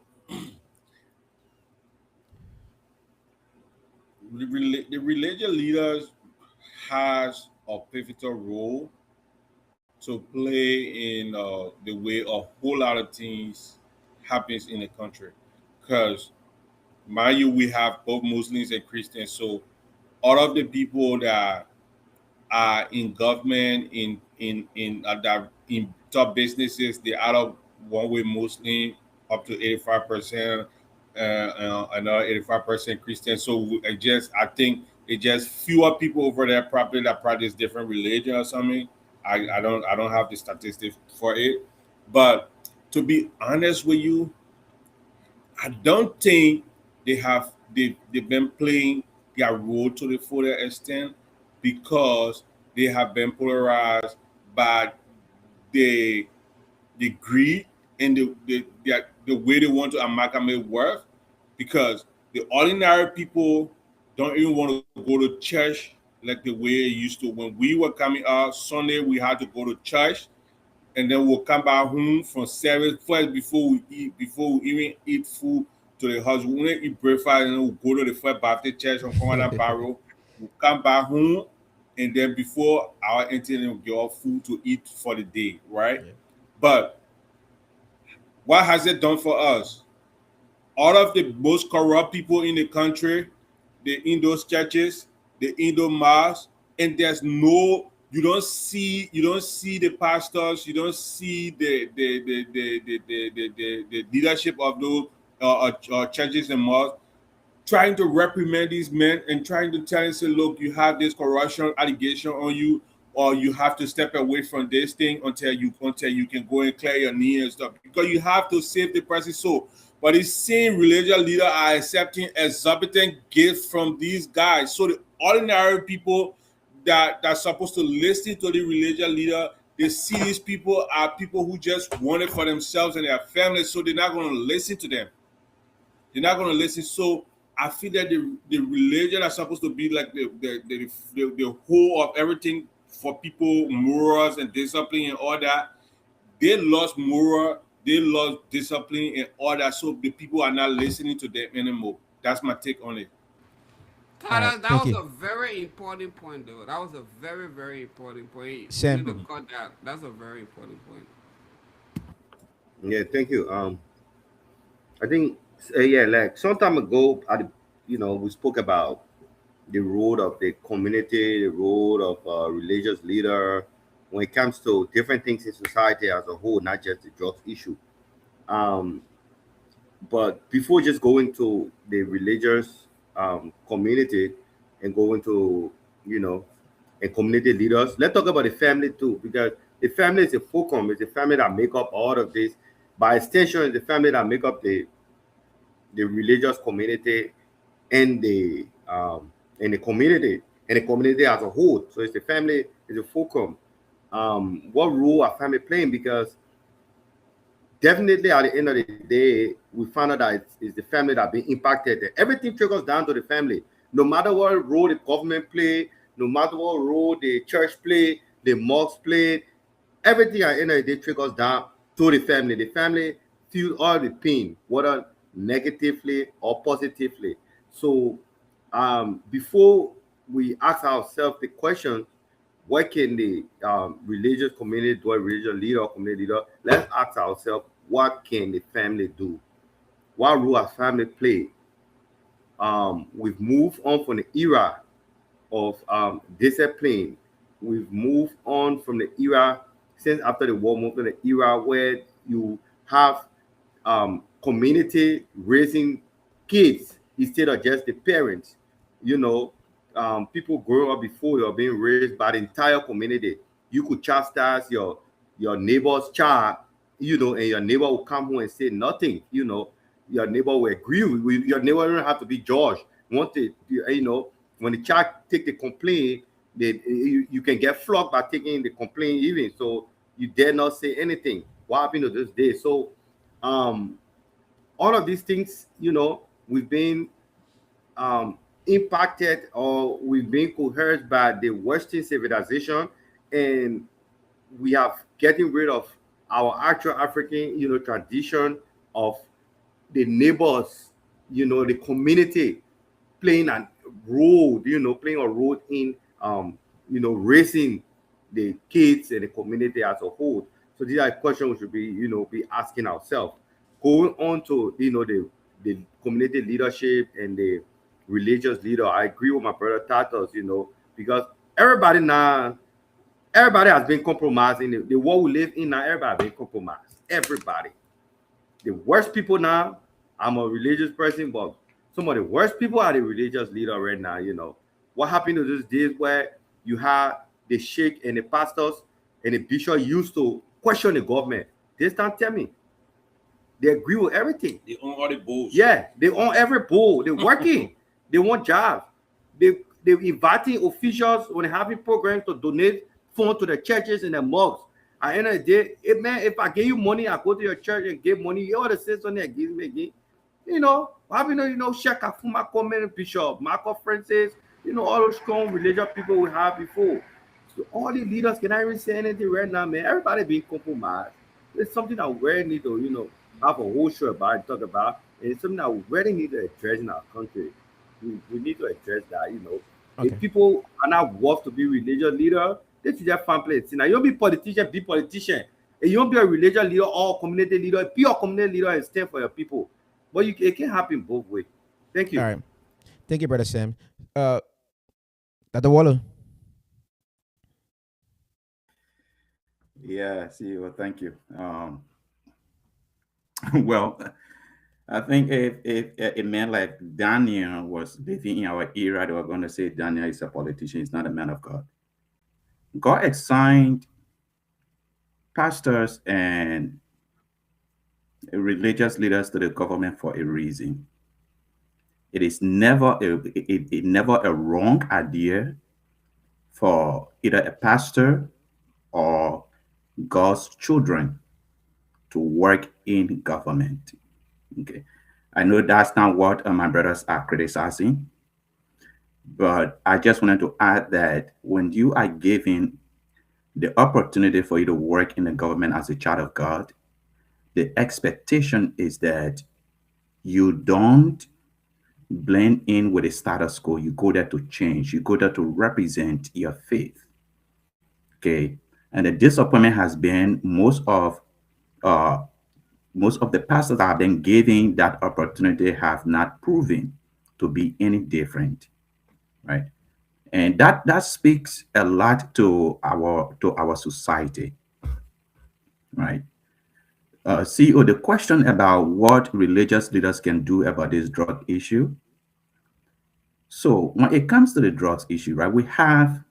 the religious leaders has a pivotal role to play in the way a whole lot of things happens in the country. Because mind you, we have both Muslims and Christians. So all of the people that are in government, that in top businesses, they out of one way Muslim up to 85%, another 85% Christian. So I think it just fewer people over there probably that practice different religion or something. I don't have the statistics for it, but to be honest with you, I don't think they've been playing their role to the full extent because they have been polarized by the the greed and the way they want to amalgamate wealth, because the ordinary people don't even want to go to church like the way it used to. When we were coming out Sunday, we had to go to church, and then we'll come back home from service first before we even eat food to the house. We won't eat breakfast, and then we'll go to the First Baptist Church on Commandant Barrow. We'll come back home, and then before our entering, we'll get our food to eat for the day, right? Yeah. But what has it done for us? All of the most corrupt people in the country, they're in those churches, they're in those mosques, and you don't see the pastors, you don't see the leadership of those churches and mosques trying to reprimand these men and trying to tell and say, look, you have this corruption allegation on you, or you have to step away from this thing until you can go and clear your knee and stuff. Because you have to save the person's soul. But these same religious leaders are accepting exorbitant gifts from these guys. So the ordinary people that are supposed to listen to the religious leader, they see these people are people who just want it for themselves and their families, so they're not going to listen to them. They're not going to listen. So I feel that the religion are supposed to be like the whole of everything for people, morals and discipline and all that. They lost moral, they lost discipline and all that. So the people are not listening to them anymore. That's my take on it. All right. That Thank was you, a very important point, though. That was a very, very important point. We need to Sam. cut that. That's a very important point. Yeah, thank you. I think yeah, like some time ago, we spoke about the role of the community, the role of religious leader when it comes to different things in society as a whole, not just the drugs issue. Um, but before just going to the religious community and going to, you know, and community leaders, let's talk about the family too, because the family is a fulcrum. It's the family that make up all of this. By extension, it's the family that make up the religious community and the community as a whole. So it's the family is a fulcrum. What role are family playing? Because definitely at the end of the day, we found out that it's the family that been impacted. Everything trickles down to the family. No matter what role the government play, no matter what role the church play, the mosque play, everything at the end of the day trickles down to the family. The family feels all the pain, whether negatively or positively. So before we ask ourselves the question, what can the religious community do, a religious leader or community leader? Let's ask ourselves, what can the family do? What role has family play? We've moved on from the era of discipline. We've moved on from the era since after the war, moved to the era where you have community raising kids instead of just the parents. You know, people growing up before you are being raised by the entire community. You could chastise your neighbor's child, you know, and your neighbor will come home and say nothing. You know, your neighbor will agree with your neighbor. Don't have to be judged. Want it, you know, when the child take the complaint, you can get flogged by taking the complaint even. So you dare not say anything. What happened to this day? So um all of these things, you know, we've been impacted or we've been coerced by the Western civilization, and we have getting rid of our actual African, you know, tradition of the neighbors, you know, the community playing a role, you know, playing a role in, you know, raising the kids and the community as a whole. So these are questions we should be, you know, be asking ourselves. Going on to, you know, the community leadership and the religious leader, I agree with my brother Tatos, you know, because everybody now, everybody has been compromised in the world we live in now. Everybody been compromised. Everybody. The worst people now, I'm a religious person, but some of the worst people are the religious leader right now. You know what happened to those days where you had the sheikh and the pastors and the bishop used to question the government. This time, tell me, they agree with everything. They own all the bulls. Yeah, they own every bull. They're working. They want jobs. They're inviting officials when they're having programs to donate funds to the churches and the mosques. At the end of the day, man, if I give you money, I go to your church and give money. You ought to say something that gives me again. You know, having you know, Sheikh Afuma Komen, Bishop Marco Francis, you know, all those strong religious people we have before. So all the leaders cannot even say anything right now, man. Everybody being compromised. It's something that we really need to, you know, have a whole show about and talk about. And it's something that we really need to address in our country. We need to address that, you know. Okay. If people are not worth to be religious leader, they should just find place. Now you don't be politician, be politician. And you don't be a religious leader or community leader, be a community leader and stand for your people. But it can happen both ways. Thank you. All right. Thank you, Brother Sam. Dr. Waller. Yeah, CEO, thank you. Well, I think if a man like Daniel was living in our era, they were going to say Daniel is a politician, he's not a man of God. God assigned pastors and religious leaders to the government for a reason. It is never never a wrong idea for either a pastor or God's children to work in government. Okay, I know that's not what my brothers are criticizing, but I just wanted to add that when you are given the opportunity for you to work in the government as a child of God, the expectation is that you don't blend in with the status quo. You go there to change. You go there to represent your faith. Okay, and the disappointment has been uh, most of the pastors that have been given that opportunity have not proven to be any different, right? And that speaks a lot to our society, right? CEO, the question about what religious leaders can do about this drug issue. So when it comes to the drugs issue, right, we have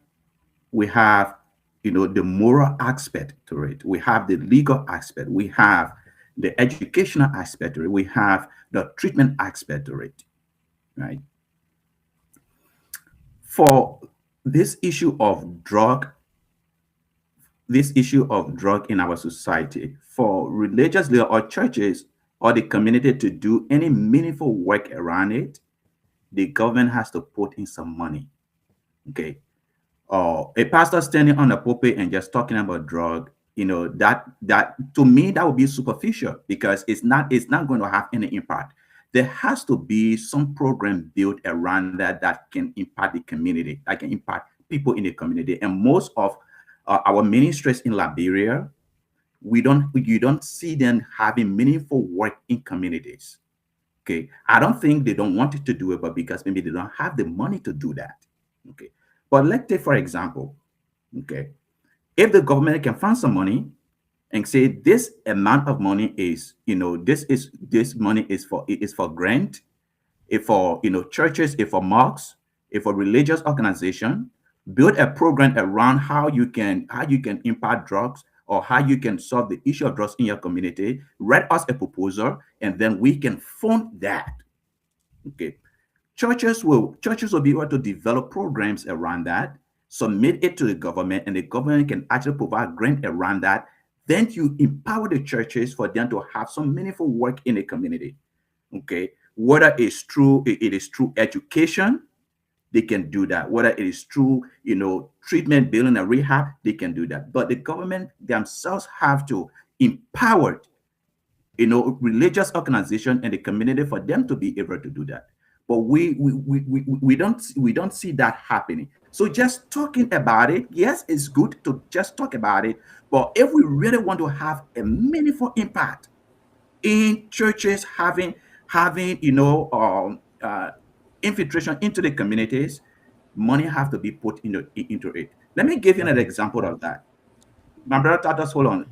the moral aspect to it. We have the legal aspect. We have the educational aspect to it. We have the treatment aspect to it, right? For this issue of drug, in our society, for religious leaders or churches or the community to do any meaningful work around it, the government has to put in some money. Okay. Or a pastor standing on the pulpit and just talking about drug, that to me that would be superficial because it's not going to have any impact. There has to be some program built around that can impact the community, that can impact people in the community. And most of our ministries in Liberia, you don't see them having meaningful work in communities. Okay, I don't think they don't want to do it, but because maybe they don't have the money to do that. Okay, but let's take for example, okay, if the government can find some money and say this amount of money is, this money is for grant, if for churches, if for mosques, if for religious organization, build a program around how you can impact drugs or how you can solve the issue of drugs in your community. Write us a proposal, and then we can fund that. Okay, churches will be able to develop programs around that, submit it to the government, and the government can actually provide grant around that. Then you empower the churches for them to have some meaningful work in the community. Okay, whether it is through education, they can do that. Whether it is through treatment, building, and rehab, they can do that. But the government themselves have to empower religious organization and the community for them to be able to do that. But we don't see that happening. So just talking about it, yes, it's good to just talk about it. But if we really want to have a meaningful impact in churches having infiltration into the communities, money have to be put into it. Let me give you an example of that. My brother Tatas, hold on.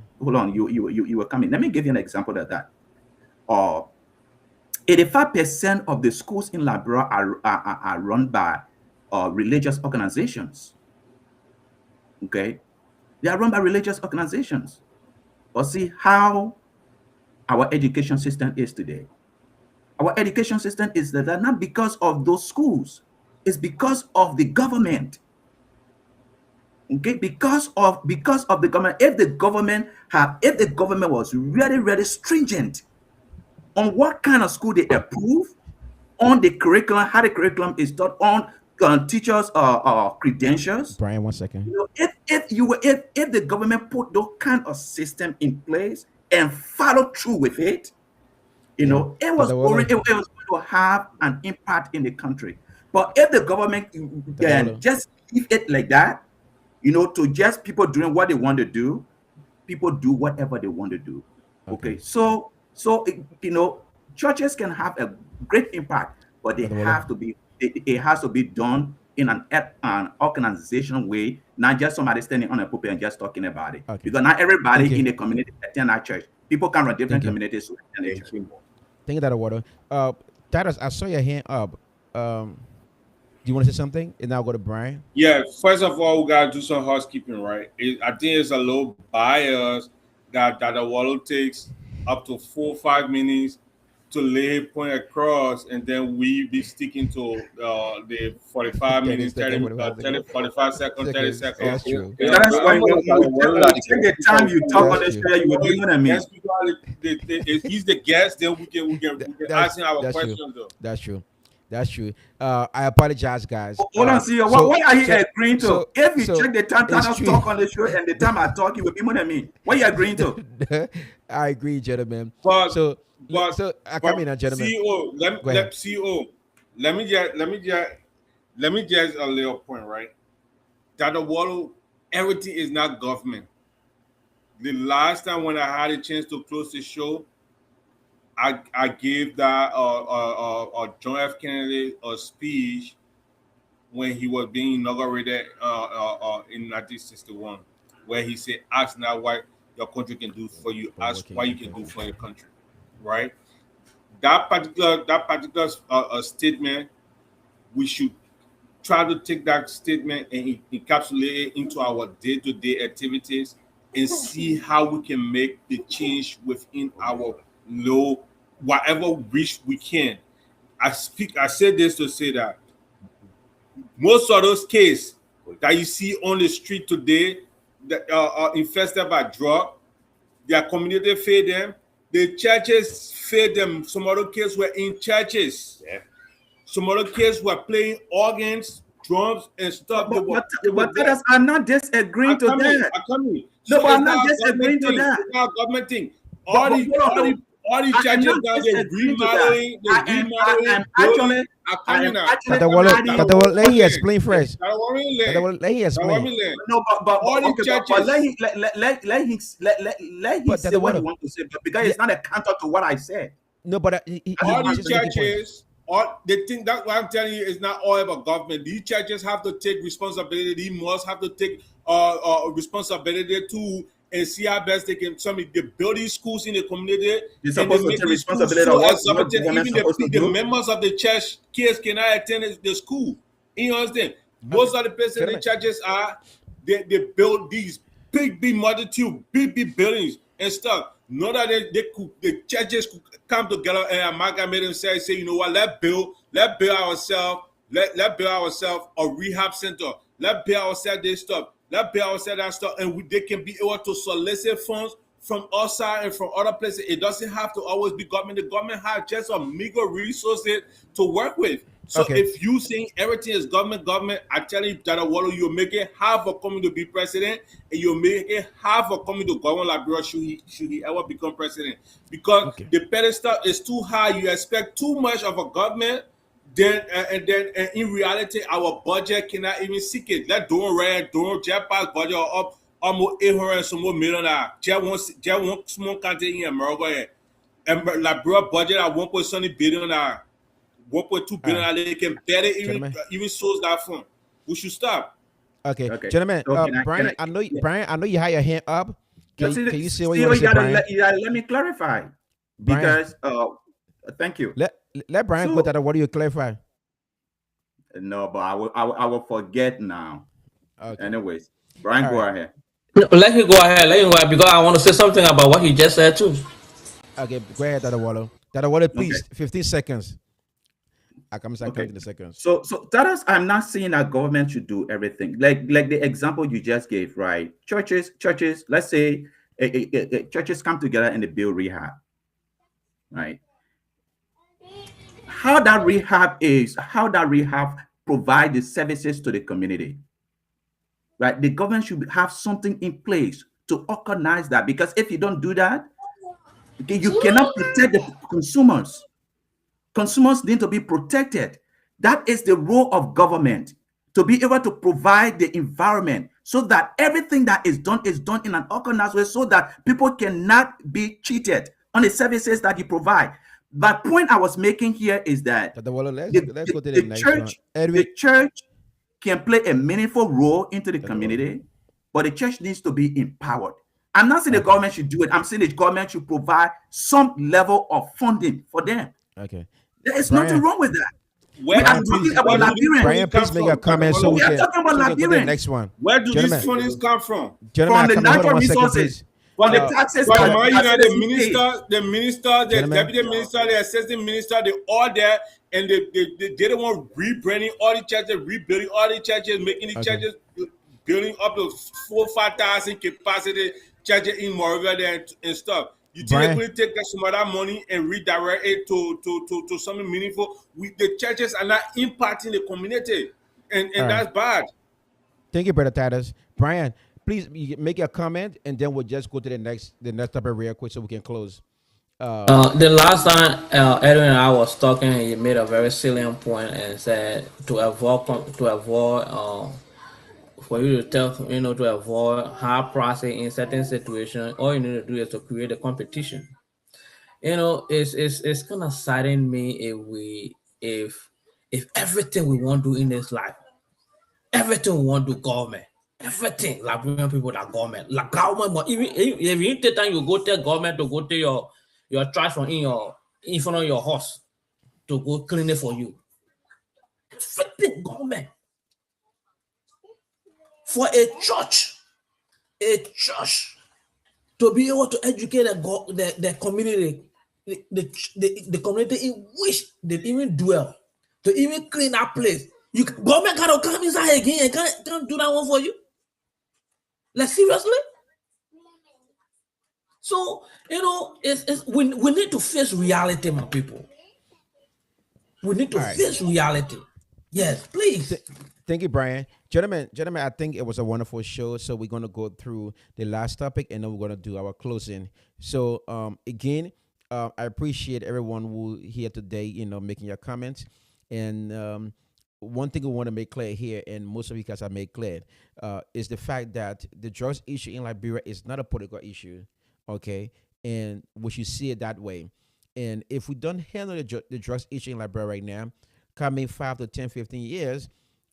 You were coming. Let me give you an example of that. 85% of the schools in Liberia are run by religious organizations. Okay, they are run by religious organizations. But see how our education system is today. Our education system is that not because of those schools, it's because of the government. Okay, because of the government. If the government was really, really stringent on what kind of school they approve, on the curriculum, how the curriculum is taught, on teachers' credentials. Brian, 1 second. If the government put those kind of system in place and follow through with it, it was going to have an impact in the country. But if the government can just leave it like that, to just people doing what they want to do, people do whatever they want to do. Okay. So churches can have a great impact, but it has to be done in an organizational way, not just somebody standing on a pulpit and just talking about it. Okay. Because not everybody in the community attend our church. People come from different communities to attend the church. Thank you, Dr. Water. Tadas, I saw your hand up. Do you want to say something? And now go to Brian. Yeah, first of all, we gotta do some housekeeping, right? I think it's a little bias that the Wallow takes up to 4 or 5 minutes to lay a point across, and then we be sticking to the 45 minutes, 45 seconds, 30 seconds. That's true. That's why check the time you talk on the show, you will be what I mean. If he's the guest, then we can ask him our questions though. That's true. That's true. I apologize, guys. Hold on, see, what are you agreeing to? If you check the time I talk on the show and the time I talk, you will be more than me. What are you agreeing to? I agree, gentlemen. But I come in, gentlemen. CEO, let me just a little point, right? That the world, everything is not government. The last time when I had a chance to close the show, I gave that John F. Kennedy a speech when he was being inaugurated in 1961, where he said, "Ask not what your country can do for you, ask what you can do for your country." Right? That particular statement, we should try to take that statement and encapsulate it into our day-to-day activities and see how we can make the change within our whatever reach we can. I said this to say that most of those cases that you see on the street today that are infested by drug, their community failed them, the churches failed them. Some other kids were in churches. Yeah. Some other kids were playing organs, drums, and stuff. But I'm not disagreeing to that. I'm coming. No, but I'm not disagreeing to that. It's not a government thing. all these I am churches not now, they're disagreeing to that. remodeling, I am actually, are I coming am now. actually Dr. Waller, adding. Dr. Waller, let me explain first. That's what we Dr. learn. Waller, let me That's what we explain. learn. No, All these okay, churches. let him let him But say Dr. what he Waller, wants to say, but because yeah, it's not a counter to what I said. no, but All he's these just making points. churches, all they think that what I'm telling you is not all about government. These churches have to take responsibility. They must have to take responsibility to and see how best they can. They build these schools in the community, You're and supposed they to make take these schools responsibility so of what exorbitant. government Even supposed to the do. members of the church kids cannot attend the school. You understand? Most of the places the Gentlemen. churches are, they build these big multitude, big buildings and stuff. Not that the churches could come together and amalgamate and say, you know what, let's build ourselves, let build ourselves a rehab center. Let's build ourselves this stuff. Let's build ourselves that stuff, and they can be able to solicit funds from outside and from other places. It doesn't have to always be government. The government has just a meager resources to work with. So Okay. if you think everything is government, I tell you that you're making half of coming to be president, and you're making half of coming to govern Liberia should he ever become president. Because Okay. the pedestal is too high. You expect too much of a government, then in reality, our budget cannot even seek it. Let don't just pass budget up almost 800 and some more million. Just one small country in America here. And Liberia budget at 1.7 billion. 1.2 billion, they can better even source that fund. We should stop. Okay, Okay. gentlemen. So Brian, I know you had your hand up. Can you say what you Still, want to say, Brian? let me clarify, Brian. because thank you. Let Brian So- go to what do you clarify? No, but I will forget now. Okay. Anyways, Brian, All go right. ahead. No, let him go ahead. Let him go ahead, because I want to say something about what he just said too. Okay, go ahead, Dr. Waller. Dr. Waller, please, 15 seconds. I come start Okay. counting the seconds. So that is, I'm not saying that government should do everything. Like the example you just gave, right? Churches. Let's say churches come together and they build rehab, right? How that rehab provide the services to the community, right? The government should have something in place to organize that, because if you don't do that, okay, you cannot protect the consumers. Consumers need to be protected. That is the role of government, to be able to provide the environment so that everything that is done in an organized way, so that people cannot be cheated on the services that you provide. The point I was making here is that Dr. Waller, let's go to the the next church, one. Edwin, the church can play a meaningful role into the community, but the church needs to be empowered. I'm not saying the government should do it. I'm saying the government should provide some level of funding for them. okay. There is Brian. nothing wrong with that. Where We are do talking these- about where do these Liberians. Brian, funds come please make a from? comment so Dr. we We are can talking about so we can go to the Liberians. next one. Where do Gentlemen. these funds come from? Gentlemen, From the come on, hold on natural one second, resources, please. from the taxes But that mind you, that citizens pay. the minister, the Gentlemen. deputy minister, the assistant minister, they all there, and they don't want rebranding all the churches, rebuilding all the churches, making the Okay. churches, building up to 4,000-5,000 capacity churches in Moravia there and stuff. You think Brian. they could take some of that money and redirect it to something meaningful? The churches are not impacting the community, and All right. that's bad. Thank you, Brother Titus. Brian, please make a comment, and then we'll just go to the next topic real quick so we can close. The last time Edwin and I was talking, he made a very salient point and said to avoid for you to to avoid high pricing in certain situations, all you need to do is to create a competition. It's kind of saddening me if everything we want to do in this life, everything we want to do government, everything Liberian people that government, like government, but even if you take time you go tell government to go take your trash from in front of your house to go clean it for you. Everything government. For a church to be able to educate the community, the community in which they even dwell, to even clean that place. Government cannot come inside again and can't do that one for you. Like seriously? So we need to face reality, my people. We need to All right. face reality. Yes, please. Thank you, Brian. Gentlemen, I think it was a wonderful show. So we're going to go through the last topic, and then we're going to do our closing. So again, I appreciate everyone who here today, making your comments. And one thing we want to make clear here, and most of you guys have made clear, is the fact that the drugs issue in Liberia is not a political issue, okay? And we should see it that way. And if we don't handle the drugs issue in Liberia right now, coming 5 to 10, 15 years,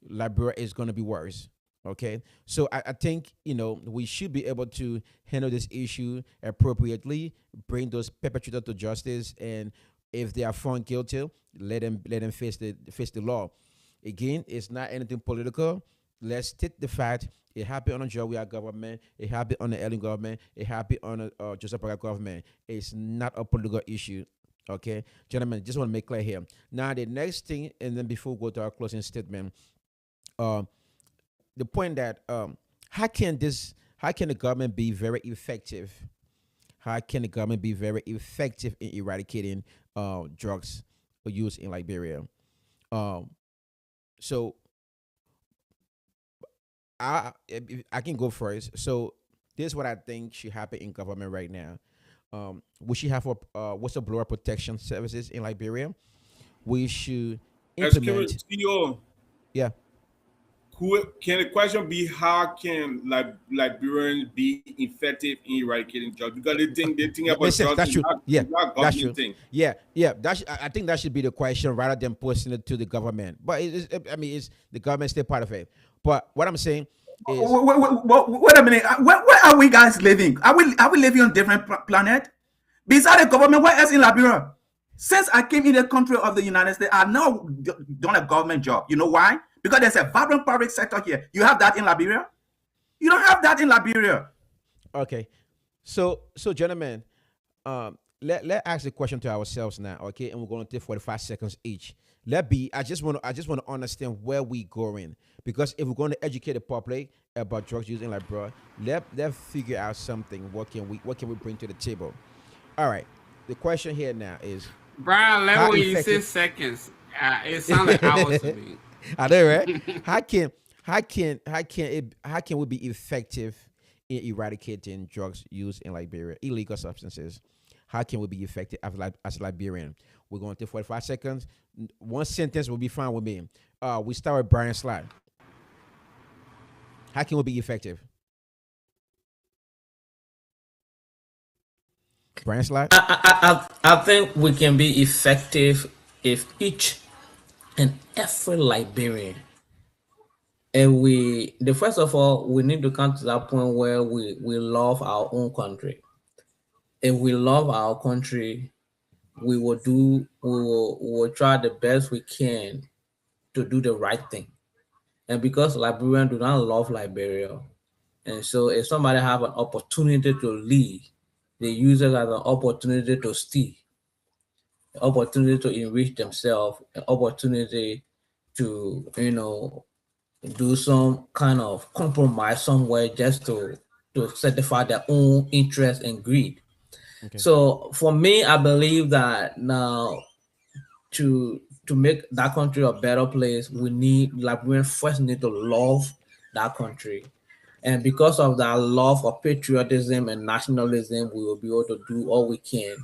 Liberia is going to be worse. Okay, so I think we should be able to handle this issue appropriately, bring those perpetrators to justice, and if they are found guilty, let them face the law. Again, it's not anything political. Let's take the fact it happened on the Georgia government, it happened on the Ellen government, it happened on the Joseph Boakai government. It's not a political issue. Okay, gentlemen, just want to make clear here. Now, the next thing, and then before we go to our closing statement, uh, the point that how can the government be very effective? How can the government be very effective in eradicating drugs use in Liberia? Um, so I can go first. So this is what I think should happen in government right now. We should have whistleblower protection services in Liberia. We should Excuse implement. me, CEO. Yeah. Can the question be how can Liberians be effective in eradicating drugs? Because they think about Makes sense. drugs That's true. Yeah, is not that's government true. thing. Yeah. I think that should be the question rather than posting it to the government. But it's the government still part of it. But what I'm saying is, Wait a minute. Where are we guys living? Are we living on different planet? Beside the government, where else in Liberia? Since I came in the country of the United States, I now done a government job. You know why? Because there's a vibrant public sector here. You have that in Liberia? You don't have that in Liberia. okay. So gentlemen, let ask the question to ourselves now, okay? And we're going to take 45 seconds each. I just want to understand where we going, because if we're going to educate the public about drugs use in Liberia, let figure out something. What can we bring to the table? All right. The question here now is Brian, how let when you say effective. seconds, it sounds like hours to me. I know, right? How can we be effective in eradicating drugs used in Liberia, illegal substances? How can we be effective as Liberian? We're going to take 45 seconds. One sentence will be fine with me. We start with Brian Slide. How can we be effective? Brian Slide. I think we can be effective if each and every Liberian, and the first of all, we need to come to that point where we love our own country. If we love our country, we will try the best we can to do the right thing. And because Liberians do not love Liberia, and so if somebody have an opportunity to lead, they use it as an opportunity to steal, an opportunity to enrich themselves, an opportunity to do some kind of compromise somewhere just to satisfy their own interest and greed. Okay. So for me, I believe that now to make that country a better place, we first need to love that country. And because of that love of patriotism and nationalism, we will be able to do all we can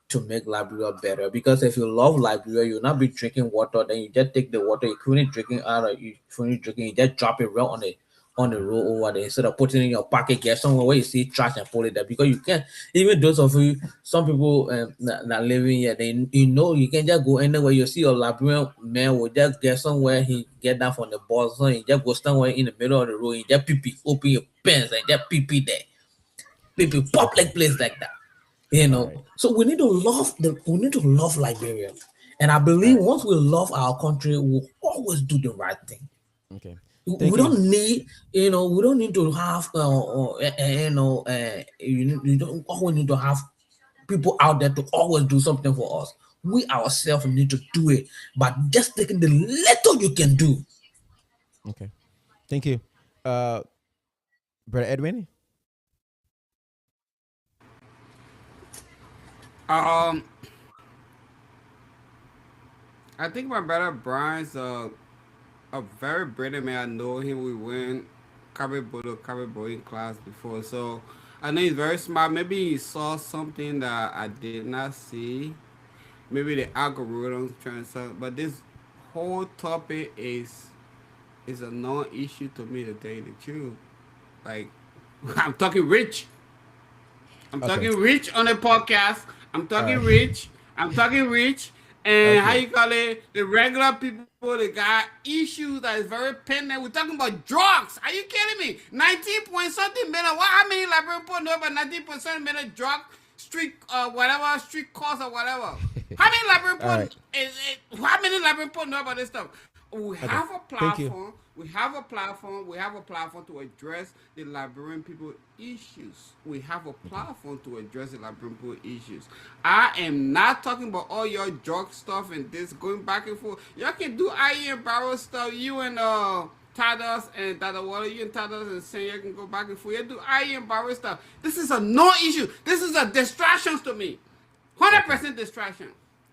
to make Liberia better. Because if you love Liberia, you'll not be drinking water, then you just take the water, you finish drinking out of you finish drinking, you just drop it right on the road over there instead of putting it in your pocket, get somewhere where you see trash and put it there. Because you can't, even those of you, some people that living here, they you can just go anywhere. You see a Liberian man will just get somewhere, he get down from the bus, so he just go somewhere in the middle of the road, he just pee pee, open your pants and just pee pee there. Pee pee public place like that. All right. So we need to love Liberia. And I All believe right. once we love our country, we'll always do the right thing. Okay. We Thank you. don't need, we don't need to have, you don't always need to have people out there to always do something for us. We ourselves need to do it, but just taking the little you can do. Okay. Thank you. Uh, Brother Edwin. Um, I think my brother Brian's a very brilliant man. I know him. We went Caribbean class before, so I know he's very smart. Maybe he saw something that I did not see. Maybe the algorithms trying something. But this whole topic is a non-issue to me to tell you the truth. Like I'm talking rich. I'm Okay. talking rich on the podcast. I'm All talking right. rich. I'm talking rich. And how Okay. you call it? The regular people, they got issues that is very pending. We're talking about drugs. Are you kidding me? 19 point something million. What? How many Liberian people know about 19% million drug street, whatever, street calls or whatever? How many Liberian All right. people? How many Liberian people know about this stuff? We Okay. have a Thank you. platform. We have a platform. We have a platform to address the Liberian people issues. We have a Okay. platform to address the Liberian people issues. I am not talking about all your drug stuff and this going back and forth. Y'all can do IE and Barrow stuff. You and Tadas and Dada Water, you and Tadas and saying you can go back and forth. You do IE and Barrow stuff. This is a no issue. This is a distractions to me. Okay. 100% distraction.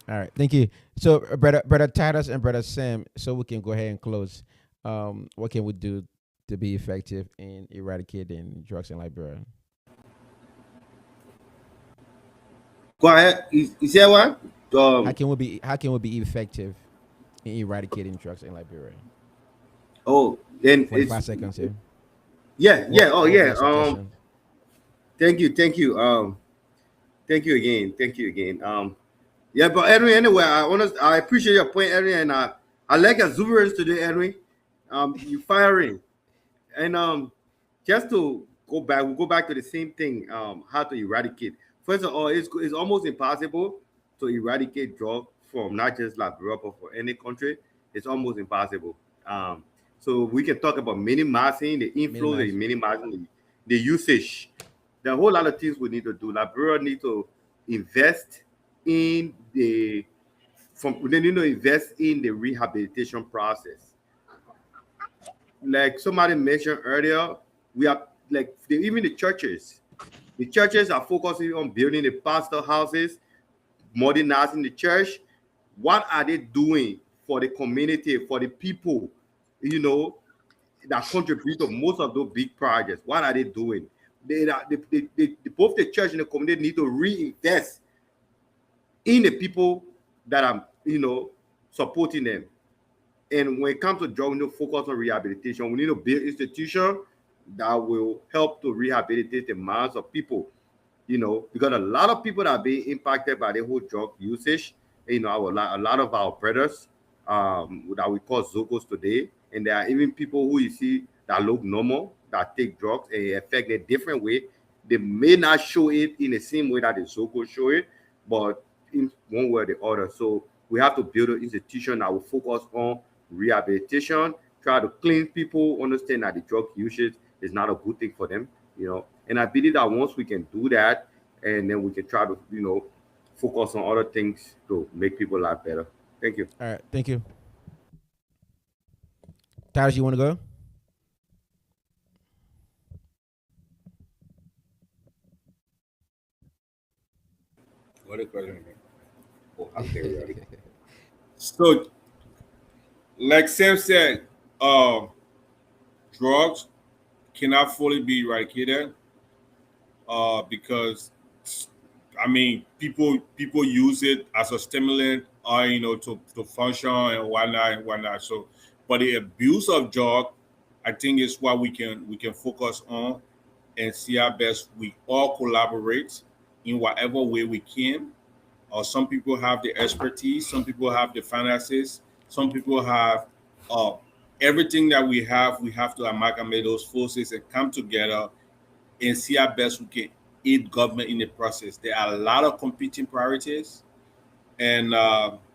All right. Thank you. So, brother Titus and brother Sam, so we can go ahead and close. What can we do to be effective in eradicating drugs in Liberia? Go ahead. You say what? How can we be effective in eradicating drugs in Liberia? Oh, then it's 45 seconds here. yeah, What yeah. Oh, what would be yeah. your suggestion? Thank you, thank you. Thank you again. Yeah, but Henry, anyway, I appreciate your point, Henry, and I like your exuberance today, Henry. You firing, and just to go back, we'll go back to the same thing. How to eradicate? First of all, it's almost impossible to eradicate drug from not just Liberia but for any country. It's almost impossible. So we can talk about minimizing the inflow, the Minimize. minimizing the usage. There are a whole lot of things we need to do. Liberia need to invest in the they need to invest in the rehabilitation process. Like somebody mentioned earlier, we are like even the churches. The churches are focusing on building the pastor houses, modernizing the church. What are they doing for the community, for the people, you know, that contribute to most of those big projects? What are they doing? Both the church and the community need to reinvest in the people that are, supporting them. And when it comes to drug, we need to focus on rehabilitation. We need to build institutions that will help to rehabilitate the minds of people, because a lot of people that are being impacted by the whole drug usage. A lot of our brothers that we call Zogos today, and there are even people who you see that look normal, that take drugs and it affect a different way. They may not show it in the same way that the Zogos show it, but in one way or the other. So we have to build an institution that will focus on rehabilitation, try to clean people, understand that the drug usage is not a good thing for them. And I believe that once we can do that, and then we can try to, focus on other things to make people life better. Thank you. All right. Thank you. Titus, you want to go? What a question again. Oh, okay, so, like Sam said, drugs cannot fully be eradicated because I mean people use it as a stimulant to function and whatnot. So but the abuse of drug I think is what we can focus on and see how best we all collaborate in whatever way we can. Some people have the expertise, some people have the finances, some people have uh, everything that we have. We have to amalgamate those forces and come together and see how best we can aid government in the process. There are a lot of competing priorities, and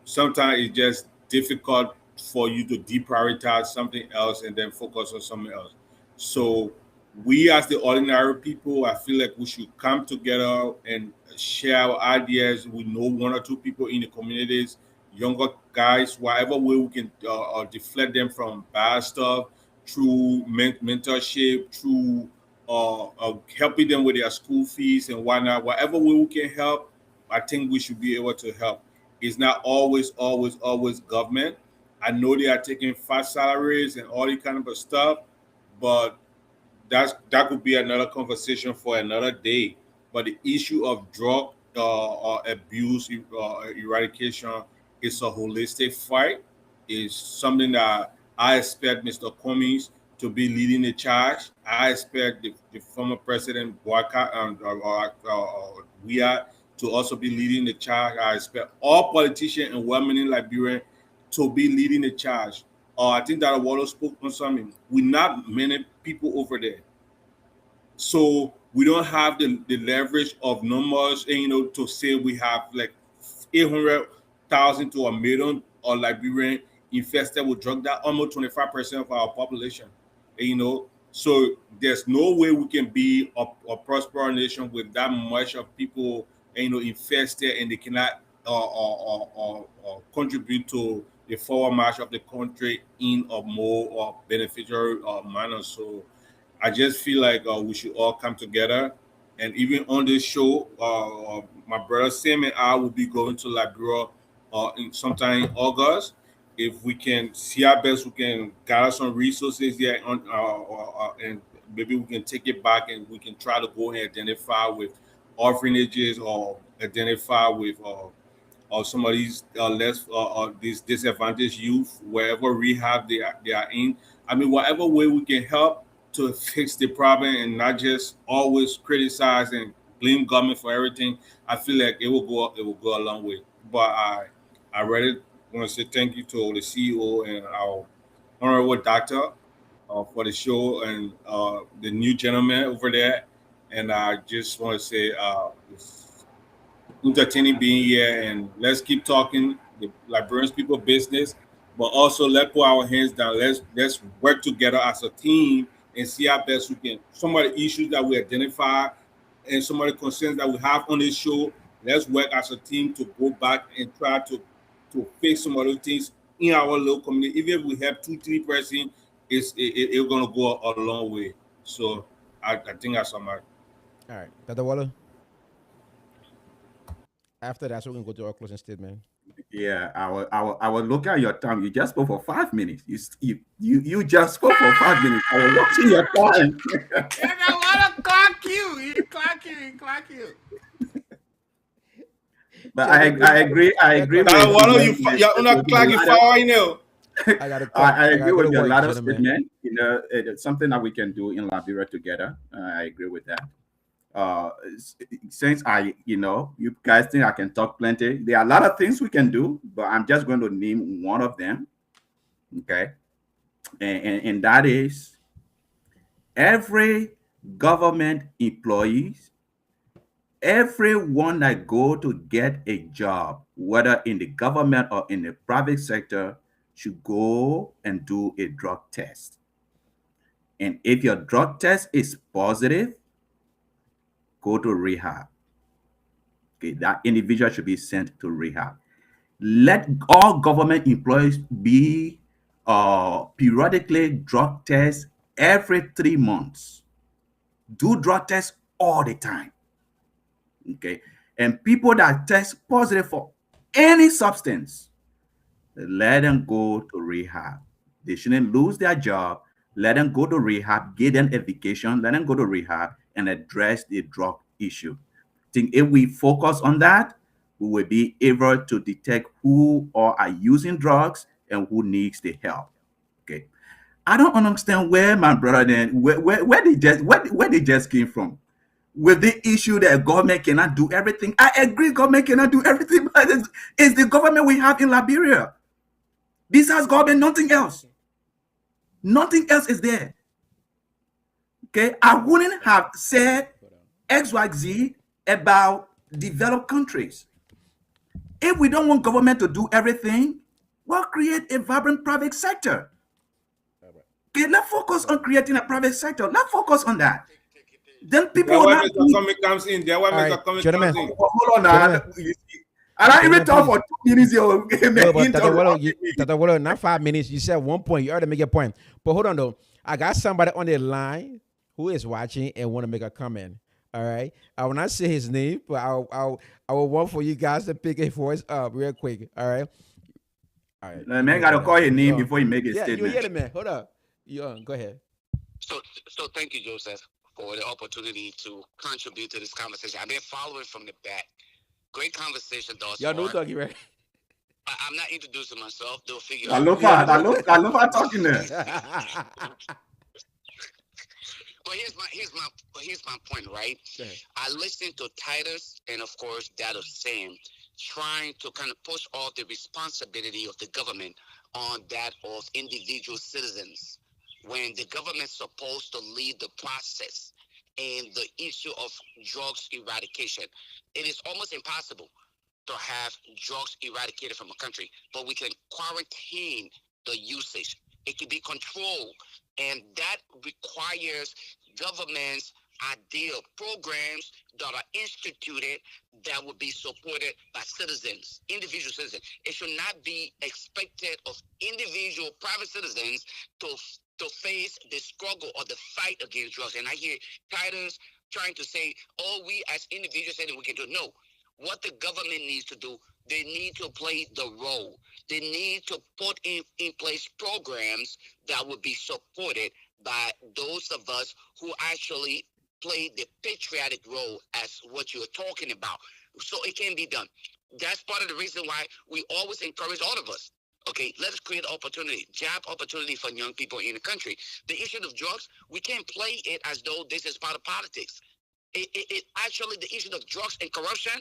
sometimes it's just difficult for you to deprioritize something else and then focus on something else. So we as the ordinary people, I feel like we should come together and share our ideas. We know one or two people in the communities, younger guys, whatever way we can deflect them from bad stuff through mentorship, through helping them with their school fees and whatnot. Whatever way we can help, I think we should be able to help. It's not always government. I know they are taking fast salaries and all that kind of stuff, but that could be another conversation for another day. But the issue of drug abuse eradication is a holistic fight. Is something that I expect Mr. Cummings to be leading the charge. I expect the former president Boakai and we are to also be leading the charge. I expect all politicians and well-meaning Liberians to be leading the charge. I think that Waldo spoke on something. We're not many people over there, so we don't have the leverage of numbers, and to say we have like 800,000 to 1 million or Liberian infested with drug. That almost 25% of our population, so there's no way we can be a prosperous nation with that much of people, infested, and they cannot contribute to the forward march of the country in a more beneficial manner. So I just feel like we should all come together. And even on this show, my brother Sam and I will be going to Liberia sometime in August. If we can see our best, we can gather some resources here and maybe we can take it back and we can try to go and identify with orphanages or identify with or some of these less these disadvantaged youth, wherever rehab they are in. I mean, whatever way we can help to fix the problem and not just always criticize and blame government for everything, I feel like it will go a long way. But I really want to say thank you to the CEO and our honorable doctor for the show and the new gentleman over there. And I just want to say it's entertaining being here, and let's keep talking the Liberians people business, but also let's put our hands down. Let's work together as a team and see how best we can. Some of the issues that we identify and some of the concerns that we have on this show, let's work as a team to go back and try to fix some of those things in our local community. Even if we have 2-3 person, it's gonna go a long way. So I think that's all right. All right, Dr. Waller. After that, so we can go to our closing statement. Yeah, I will look at your time. You just spoke for 5 minutes. You just spoke for 5 minutes. I was watching your time. And I want to clock you. He clock you. But I agree. I agree with Why don't you're not clocking far, I got I agree with your work, latter gentlemen. statement. It's something that we can do in Liberia together. I agree with that. Since you guys think I can talk plenty, there are a lot of things we can do, but I'm just going to name one of them. Okay, and that is every government employees, everyone that go to get a job, whether in the government or in the private sector, should go and do a drug test. And if your drug test is positive, go to rehab. Okay, that individual should be sent to rehab. Let all government employees be periodically drug tests every 3 months. Do drug tests all the time. Okay, and people that test positive for any substance, let them go to rehab. They shouldn't lose their job. Let them go to rehab, give them education, let them go to rehab and address the drug issue. I think if we focus on that, we will be able to detect who are using drugs and who needs the help. Okay. I don't understand where my brother then where they just came from with the issue that government cannot do everything. I agree, government cannot do everything, but it's the government we have in Liberia. Besides government, nothing else. Nothing else is there. Okay, I wouldn't have said XYZ about developed countries. If we don't want government to do everything, we'll create a vibrant private sector. Okay, let's focus on creating a private sector. Let's focus on that. Then people will not. Mr. Cummings comes in. There, why All Mr. right, Cummings gentlemen. comes in. Hold on now. I don't even talk for 2 minutes. No, but Dr. Waller, not 5 minutes. You said 1 point. You already make a point. But hold on though. I got somebody on the line who is watching and want to make a comment. All right. I will not say his name, but I will want for you guys to pick his voice up real quick. All right. The man got to call your name before he make a Yeah, statement. you hear the man. Hold up. Go ahead. So thank you, Joseph, for the opportunity to contribute to this conversation. I've been following from the back. Great conversation thus Y'all know far. talking right. I'm not introducing myself. They'll figure I out. love Yeah, her. no. I love her talking there. But here's my point, right? Go ahead. I listened to Titus and of course that of Sam, trying to kind of push off the responsibility of the government on that of individual citizens, when the government's supposed to lead the process and the issue of drugs eradication. It is almost impossible to have drugs eradicated from a country, but we can quarantine the usage. It can be controlled, and that requires governments ideal programs that are instituted that would be supported by citizens, individual citizens. It should not be expected of individual private citizens to to face the struggle or the fight against drugs. And I hear Titus trying to say, "Oh, we as individuals say that we can do it." No, what the government needs to do, they need to play the role. They need to put in place programs that would be supported by those of us who actually play the patriotic role as what you're talking about. So it can be done. That's part of the reason why we always encourage all of us. Okay, let us create opportunity, job opportunity for young people in the country. The issue of drugs, we can't play it as though this is part of politics. It actually, the issue of drugs and corruption,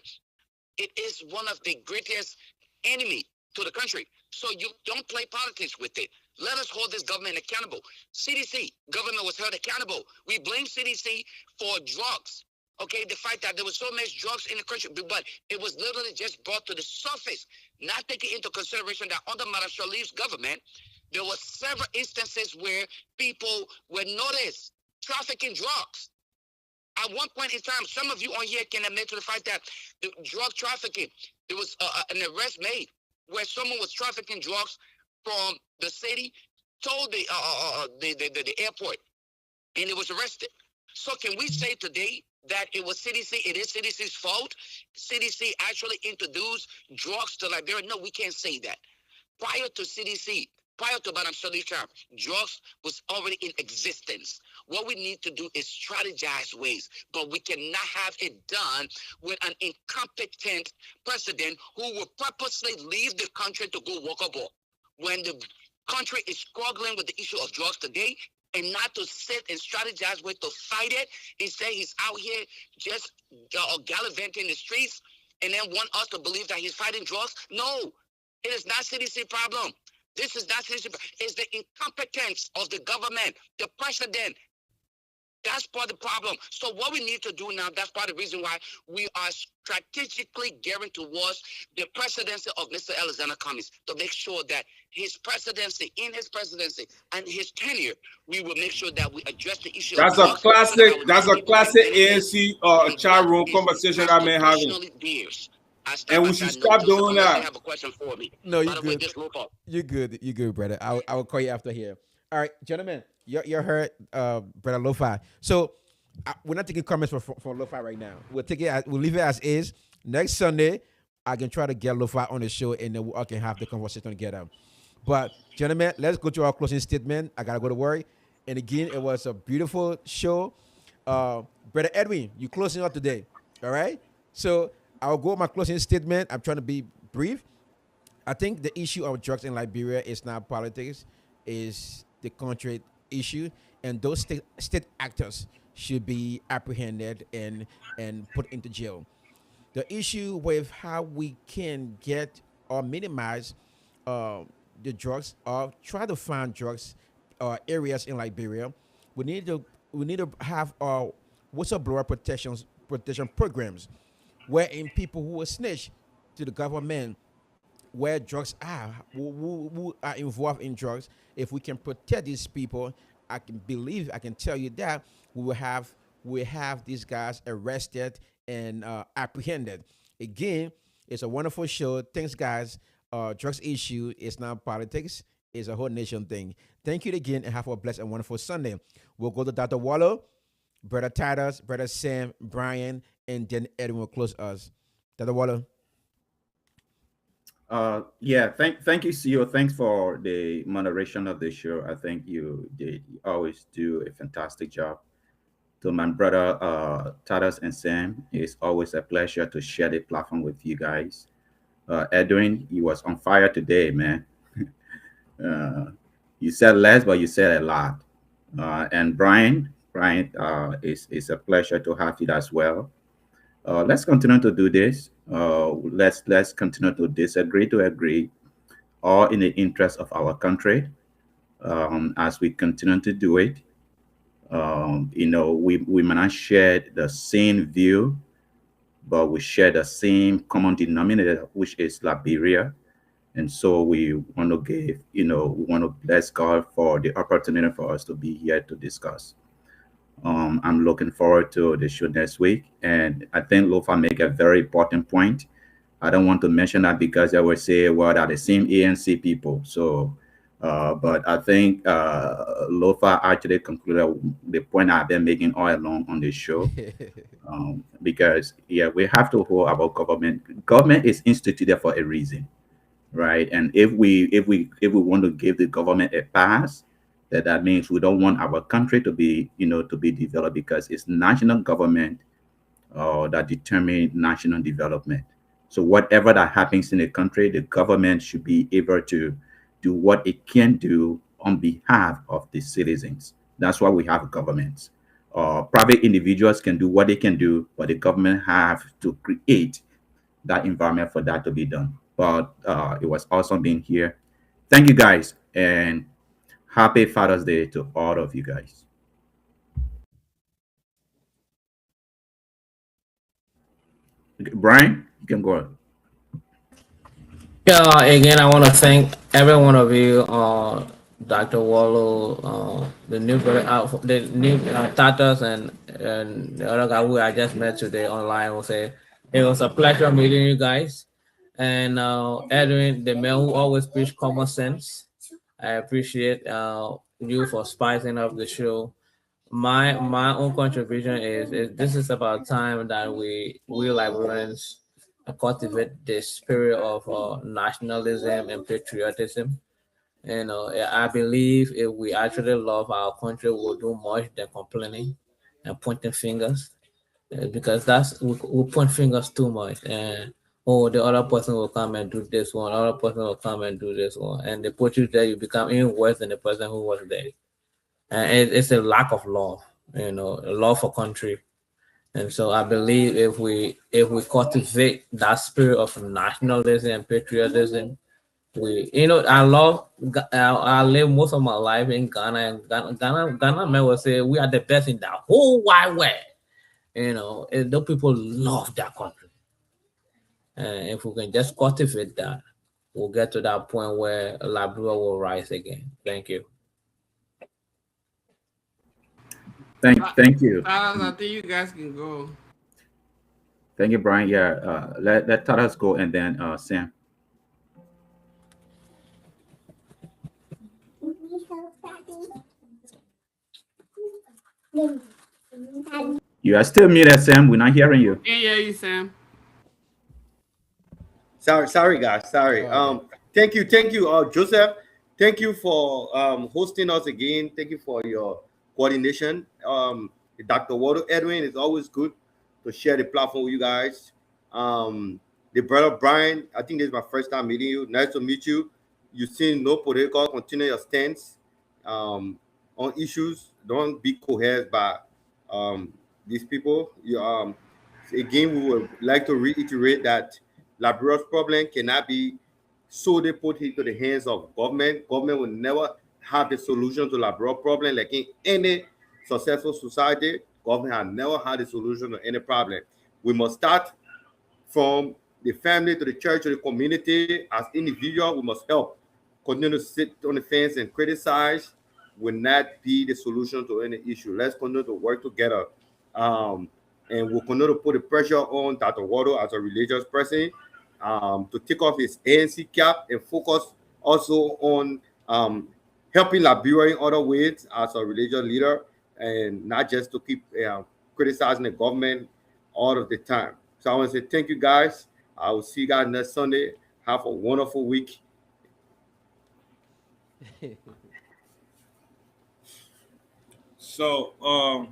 it is one of the greatest enemy to the country. So you don't play politics with it. Let us hold this government accountable. CDC, government was held accountable. We blame CDC for drugs. Okay, the fact that there was so much drugs in the country, but it was literally just brought to the surface, not taking into consideration that under Madam Sharif's government, there were several instances where people were noticed trafficking drugs. At one point in time, some of you on here can admit to the fact that the drug trafficking, there was an arrest made where someone was trafficking drugs from the city to the airport, and it was arrested. So can we say today that it was CDC, it is CDC's fault? CDC actually introduced drugs to Liberia? No, we can't say that. Prior to CDC, prior to Madam Sharif's time, drugs was already in existence. What we need to do is strategize ways, but we cannot have it done with an incompetent president who will purposely leave the country to go walk a ball. When the country is struggling with the issue of drugs today, and not to sit and strategize with to fight it, instead he's out here just gallivanting the streets and then want us to believe that he's fighting drugs. No, it is not CDC problem. This is not CDC. It's the incompetence of the government, the president. That's part of the problem. So what we need to do now, that's part of the reason why we are strategically gearing towards the presidency of Mr. Alexander Cummings, to make sure that his presidency, in his presidency and his tenure, we will make sure that we address the issue of That's a drugs. classic. That's a classic ANC chat room conversation I've been having. And we should stop doing You that. have a question for me. No, you By the way, good. this roll call. You good. You good, brother. I will call you after here. All right, gentlemen. You heard, brother Lo-Fi. So we're not taking comments for Lo-Fi right now. We'll take it. We'll leave it as is. Next Sunday, I can try to get Lo-Fi on the show, and then I can have the conversation together. But gentlemen, let's go to our closing statement. I gotta go to work. And again, it was a beautiful show. Brother Edwin, you closing up today. All right. So I'll go with my closing statement. I'm trying to be brief. I think the issue of drugs in Liberia is not politics, is the country issue, and those state actors should be apprehended and put into jail. The issue with how we can get or minimize the drugs or try to find drugs areas in Liberia, we need to have whistleblower protection programs, wherein people who will snitch to the government where drugs are, who are involved in drugs. If we can protect these people, I can tell you that we will have these guys arrested and apprehended. Again, it's a wonderful show. Thanks, guys. Drugs issue is not politics; it's a whole nation thing. Thank you again, and have a blessed and wonderful Sunday. We'll go to Dr. Wallow, Brother Titus, Brother Sam, Brian, and then Edwin will close us. Dr. Wallow. Yeah, thank you, CEO. Thanks for the moderation of the show. I think you always do a fantastic job. To my brother Tadas and Sam, it's always a pleasure to share the platform with you guys. Edwin, you was on fire today, man. uh, you said less, but you said a lot. And Brian, it's a pleasure to have you as well. Let's continue to do this. Let's continue to disagree to agree, all in the interest of our country. As we continue to do it, we may not share the same view, but we share the same common denominator, which is Liberia. And so we want to we want to bless God for the opportunity for us to be here to discuss. I'm looking forward to the show next week. And I think Lofa make a very important point. I don't want to mention that because they will say, well, they're the same ANC people. So, but I think Lofa actually concluded the point I've been making all along on this show. Because, yeah, we have to hold our government. Government is instituted for a reason, right? And if we want to give the government a pass, that means we don't want our country to be to be developed because it's national government that determine national development. So whatever that happens in the country, the government should be able to do what it can do on behalf of the citizens. That's why we have governments. Private individuals can do what they can do, but the government have to create that environment for that to be done. But it was awesome being here. Thank you guys, and happy Father's Day to all of you guys. Okay, Brian, you can go on. Yeah, again, I want to thank every one of you, Dr. Wallow, the new the new Tatas, and the other guy who I just met today online. Will say it was a pleasure meeting you guys, and Edwin, the man who always preach common sense. I appreciate you for spicing up the show. My own contribution is this is about time that we Liberians cultivate the spirit of nationalism and patriotism. I believe if we actually love our country, we'll do much than complaining and pointing fingers. Because we point fingers too much, and oh, the other person will come and do this one, other person will come and do this one, and they put you there, you become even worse than the person who was there. And it's a lack of love, a love for country. And so I believe if we cultivate that spirit of nationalism and patriotism, I live most of my life in Ghana, and Ghana men will say we are the best in the whole wide world. And those people love that country. And if we can just cultivate that, we'll get to that point where Liberia will rise again. Thank you. Thank you. I think you guys can go. Thank you, Brian. Yeah, let Taras go, and then Sam. You are still muted, Sam. We're not hearing you. Yeah, you, Sam. Sorry, guys. Sorry. Thank you, Joseph. Thank you for hosting us again. Thank you for your coordination. Dr. Waldo Edwin, is always good to share the platform with you guys. The brother Brian, I think this is my first time meeting you. Nice to meet you. You seem no political. Continue your stance on issues. Don't be coerced by these people. Again, we would like to reiterate that Liberia's problem cannot be solely put into the hands of government. Government will never have the solution to Liberia problem. Like in any successful society, government has never had a solution to any problem. We must start from the family to the church to the community. As individual, we must help. Continue to sit on the fence and criticize will not be the solution to any issue. Let's continue to work together. And we'll continue to put the pressure on Dr. Wado as a religious person to take off his ANC cap and focus also on helping Liberia in other ways as a religious leader, and not just to keep criticizing the government all of the time. So I want to say thank you guys. I will see you guys next Sunday. Have a wonderful week. So,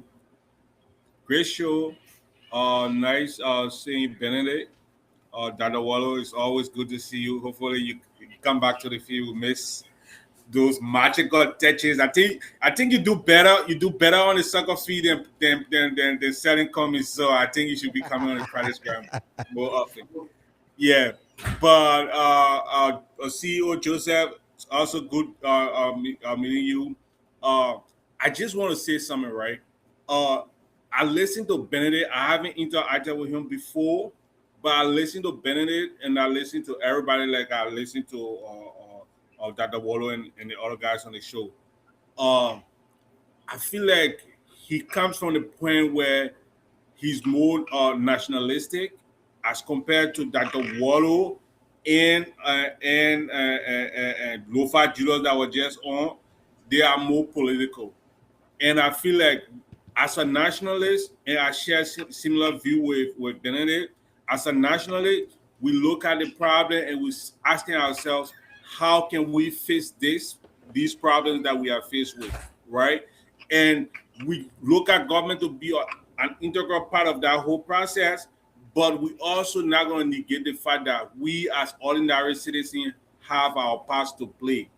great show. Nice seeing Benedict. Dr. Wallow, it's always good to see you. Hopefully, you come back to the field. We miss those magical touches. I think you do better. You do better on the soccer field than selling comics. So I think you should be coming on the practice ground more often. Yeah, but CEO Joseph, it's also good meeting you. I just want to say something, right? Uh, I listened to Benedict. I haven't interacted with him before, but I listened to Benedict and I listened to everybody like I listened to Dr. Wallo and the other guys on the show. Um, I feel like he comes from the point where he's more nationalistic as compared to Dr. Wallo and Lofa Julius that was just on. They are more political. And I feel like as a nationalist, and I share similar view with Benedict, as a nationalist, we look at the problem and we asking ourselves, how can we fix these problems that we are faced with, right? And we look at government to be an integral part of that whole process, but we also not going to negate the fact that we as ordinary citizens have our parts to play.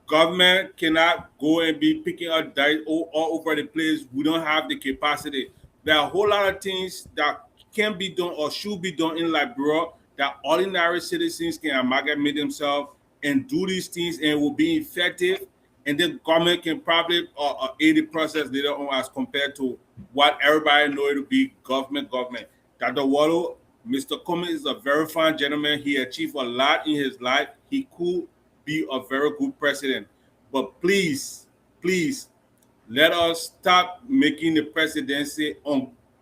Government cannot go and be picking up dice all over the place. We don't have the capacity. There are a whole lot of things that can be done or should be done in Liberia that ordinary citizens can amalgamate themselves and do these things and will be effective. And then government can probably aid the process later on as compared to what everybody know it to be government. Dr. Wallo, Mr. Cummings is a very fine gentleman. He achieved a lot in his life. He could be a very good president. But please, let us stop making the presidency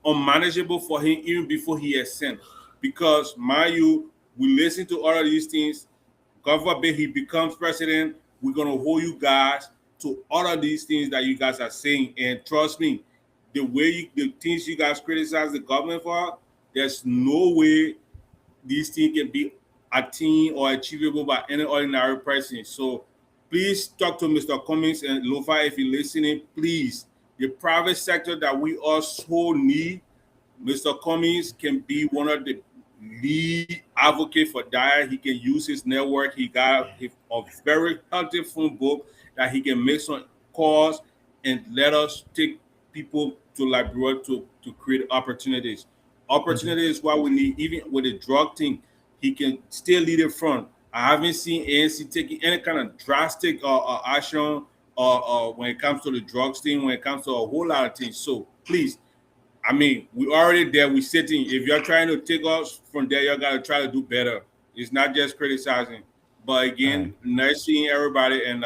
unmanageable for him even before he ascends. Because, mind you, we listen to all of these things. God forbid he becomes president, we're going to hold you guys to all of these things that you guys are saying. And trust me, the things you guys criticize the government for, there's no way these things can be attained or achievable by any ordinary person. So please talk to Mr. Cummings and Lofa if you're listening. Please, the private sector that we also need, Mr. Cummings can be one of the lead advocate for that. He can use his network. He got a very healthy phone book that he can make some calls and let us take people to Liberia to create opportunities. Opportunity is what we need, even with the drug thing. He can still lead it front. I haven't seen ANC taking any kind of drastic action when it comes to the drugs thing, when it comes to a whole lot of things. So please, I mean, we already there. We sitting. If you're trying to take us from there, you gotta try to do better. It's not just criticizing. But again, nice seeing everybody, and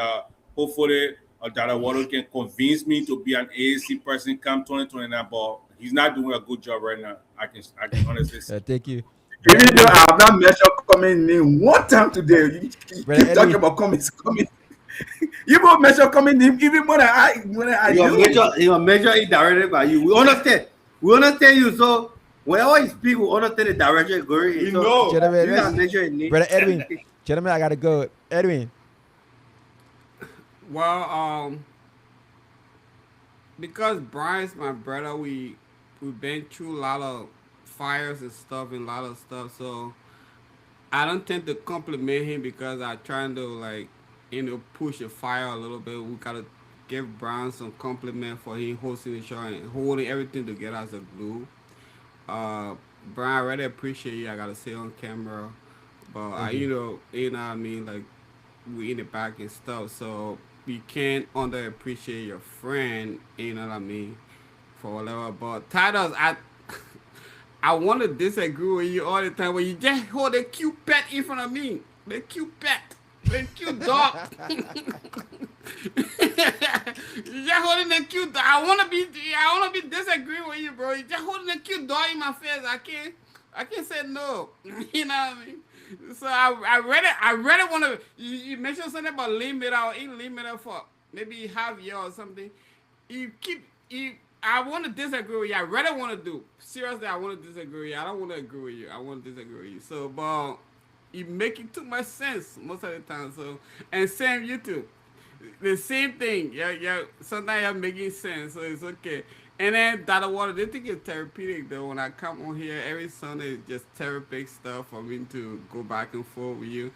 hopefully, Dr. Water can convince me to be an AAC person come 2029. But he's not doing a good job right now. I can honestly say. Thank you. Even though I have not mentioned coming name one time today, you Brother keep talking Edwin. about coming. You won't mention coming name even when I Your do. major is directed by you. We understand. We understand you. So whenever you speak, we understand the direction you're going. We So know. Gentlemen, you let's- can measure in Brother Edwin. Gentlemen, I gotta go. Edwin. Well, because Brian's my brother, we've been through a lot of fires and stuff and a lot of stuff. So I don't tend to compliment him because I trying to push the fire a little bit. We gotta give Brian some compliment for him hosting the show and holding everything together as a glue. Uh, Brian, I really appreciate you. I gotta say on camera, but you know what I mean. Like we in the back and stuff, so you can't underappreciate your friend. You know what I mean, for whatever. But Titus, I want to disagree with you all the time. When you just hold a cute pet in front of me, the cute pet, the cute dog. You just holding the cute dog. I wanna be disagreeing with you, bro. You just holding the cute dog in my face. I can't say no. You know what I mean? So I really want to. You mentioned something about limit or in limit for maybe half year or something. I want to disagree with you. I really want to do. Seriously, I want to disagree with you. I don't want to agree with you. I want to disagree with you. So, but you making too much sense most of the time. So, and same YouTube, the same thing. Yeah, yeah. Sometimes you're making sense, so it's okay. And then that water, they think it's therapeutic though. When I come on here every Sunday, it's just therapeutic stuff for me to go back and forth with you.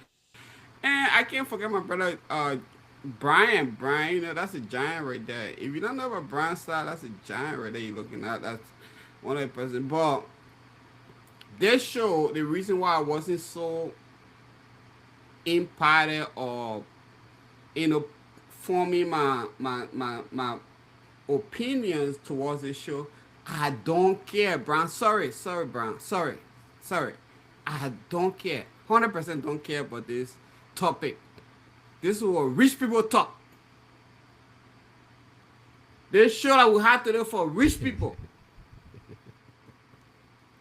And I can't forget my brother, Brian. Brian, that's a giant right there. If you don't know about Brian style, that's a giant right there you're looking at. That's one of the person. But this show, the reason why I wasn't so imparted or you know forming my opinions towards this show, I don't care, Brian. Sorry, Brian. Sorry. I don't care. 100% don't care about this topic. This is what rich people talk. This show that we have to do for rich people.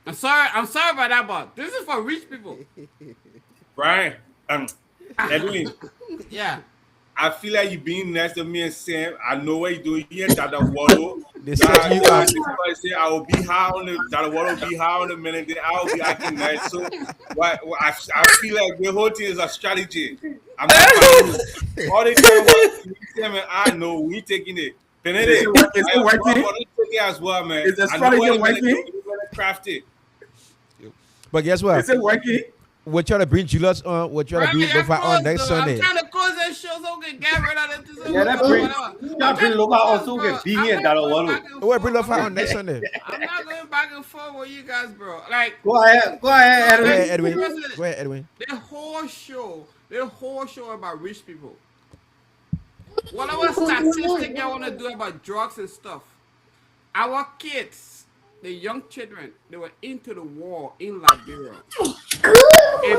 I'm sorry about that, but this is for rich people. Brian, Edwin, Yeah. I feel like you being next to me and Sam. I know what you're doing here. Dr. Waldo. They set you up. I will be high on the Dr. Waldo will be high on the minute. Then I will be acting nice. So I feel like the whole thing is a strategy. I'm not all the time. Sam and I know we taking it. Is it working? Take it as well, man. Is the strategy working? Craft it. But guess what? Is it working? We're trying to bring Julius on. We're trying to bring Lofa on next Sunday. I'm trying to close that show so we can get rid of this. Yeah, that bring Lofa also get being here, Dr. Waldo. We'll bring Lofa on next Sunday. I'm not going back and forth with you guys, bro. Like, Go ahead, Edwin. Go ahead, Edwin. The whole show about rich people. Whatever statistic I want to do about drugs and stuff. Our kids, the young children, they were into the war in Liberia. And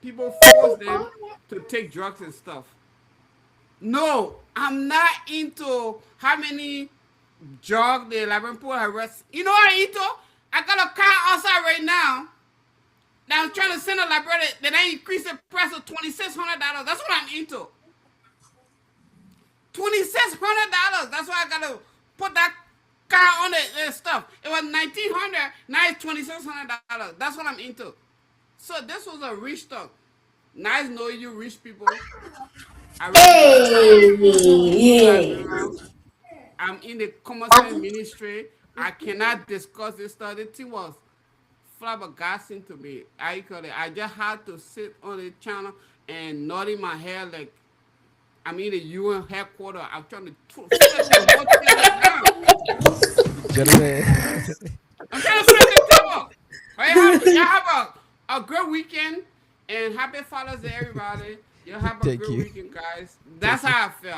people forced them to take drugs and stuff. No, I'm not into how many drugs the Liberian people arrest. You know what I'm into? I got a car outside right now. Now I'm trying to send a Liberia. Then I increase the price to $2,600. That's what I'm into. $2,600. That's why I gotta put that car on the stuff. It was $1,900. Now it's $2,600. That's what I'm into. So this was a rich talk. Nice knowing you, rich people. I'm in the commercial ministry. I cannot discuss this stuff. The thing was flabbergasting to me. I just had to sit on the channel and nodding my head like I'm in the UN headquarters. I'm trying to flip the whole thing down. Gentlemen. I'm trying to flip the table. Y'all have a great weekend and happy Father's Day, everybody. You have a Thank great you. weekend, guys. That's how I feel.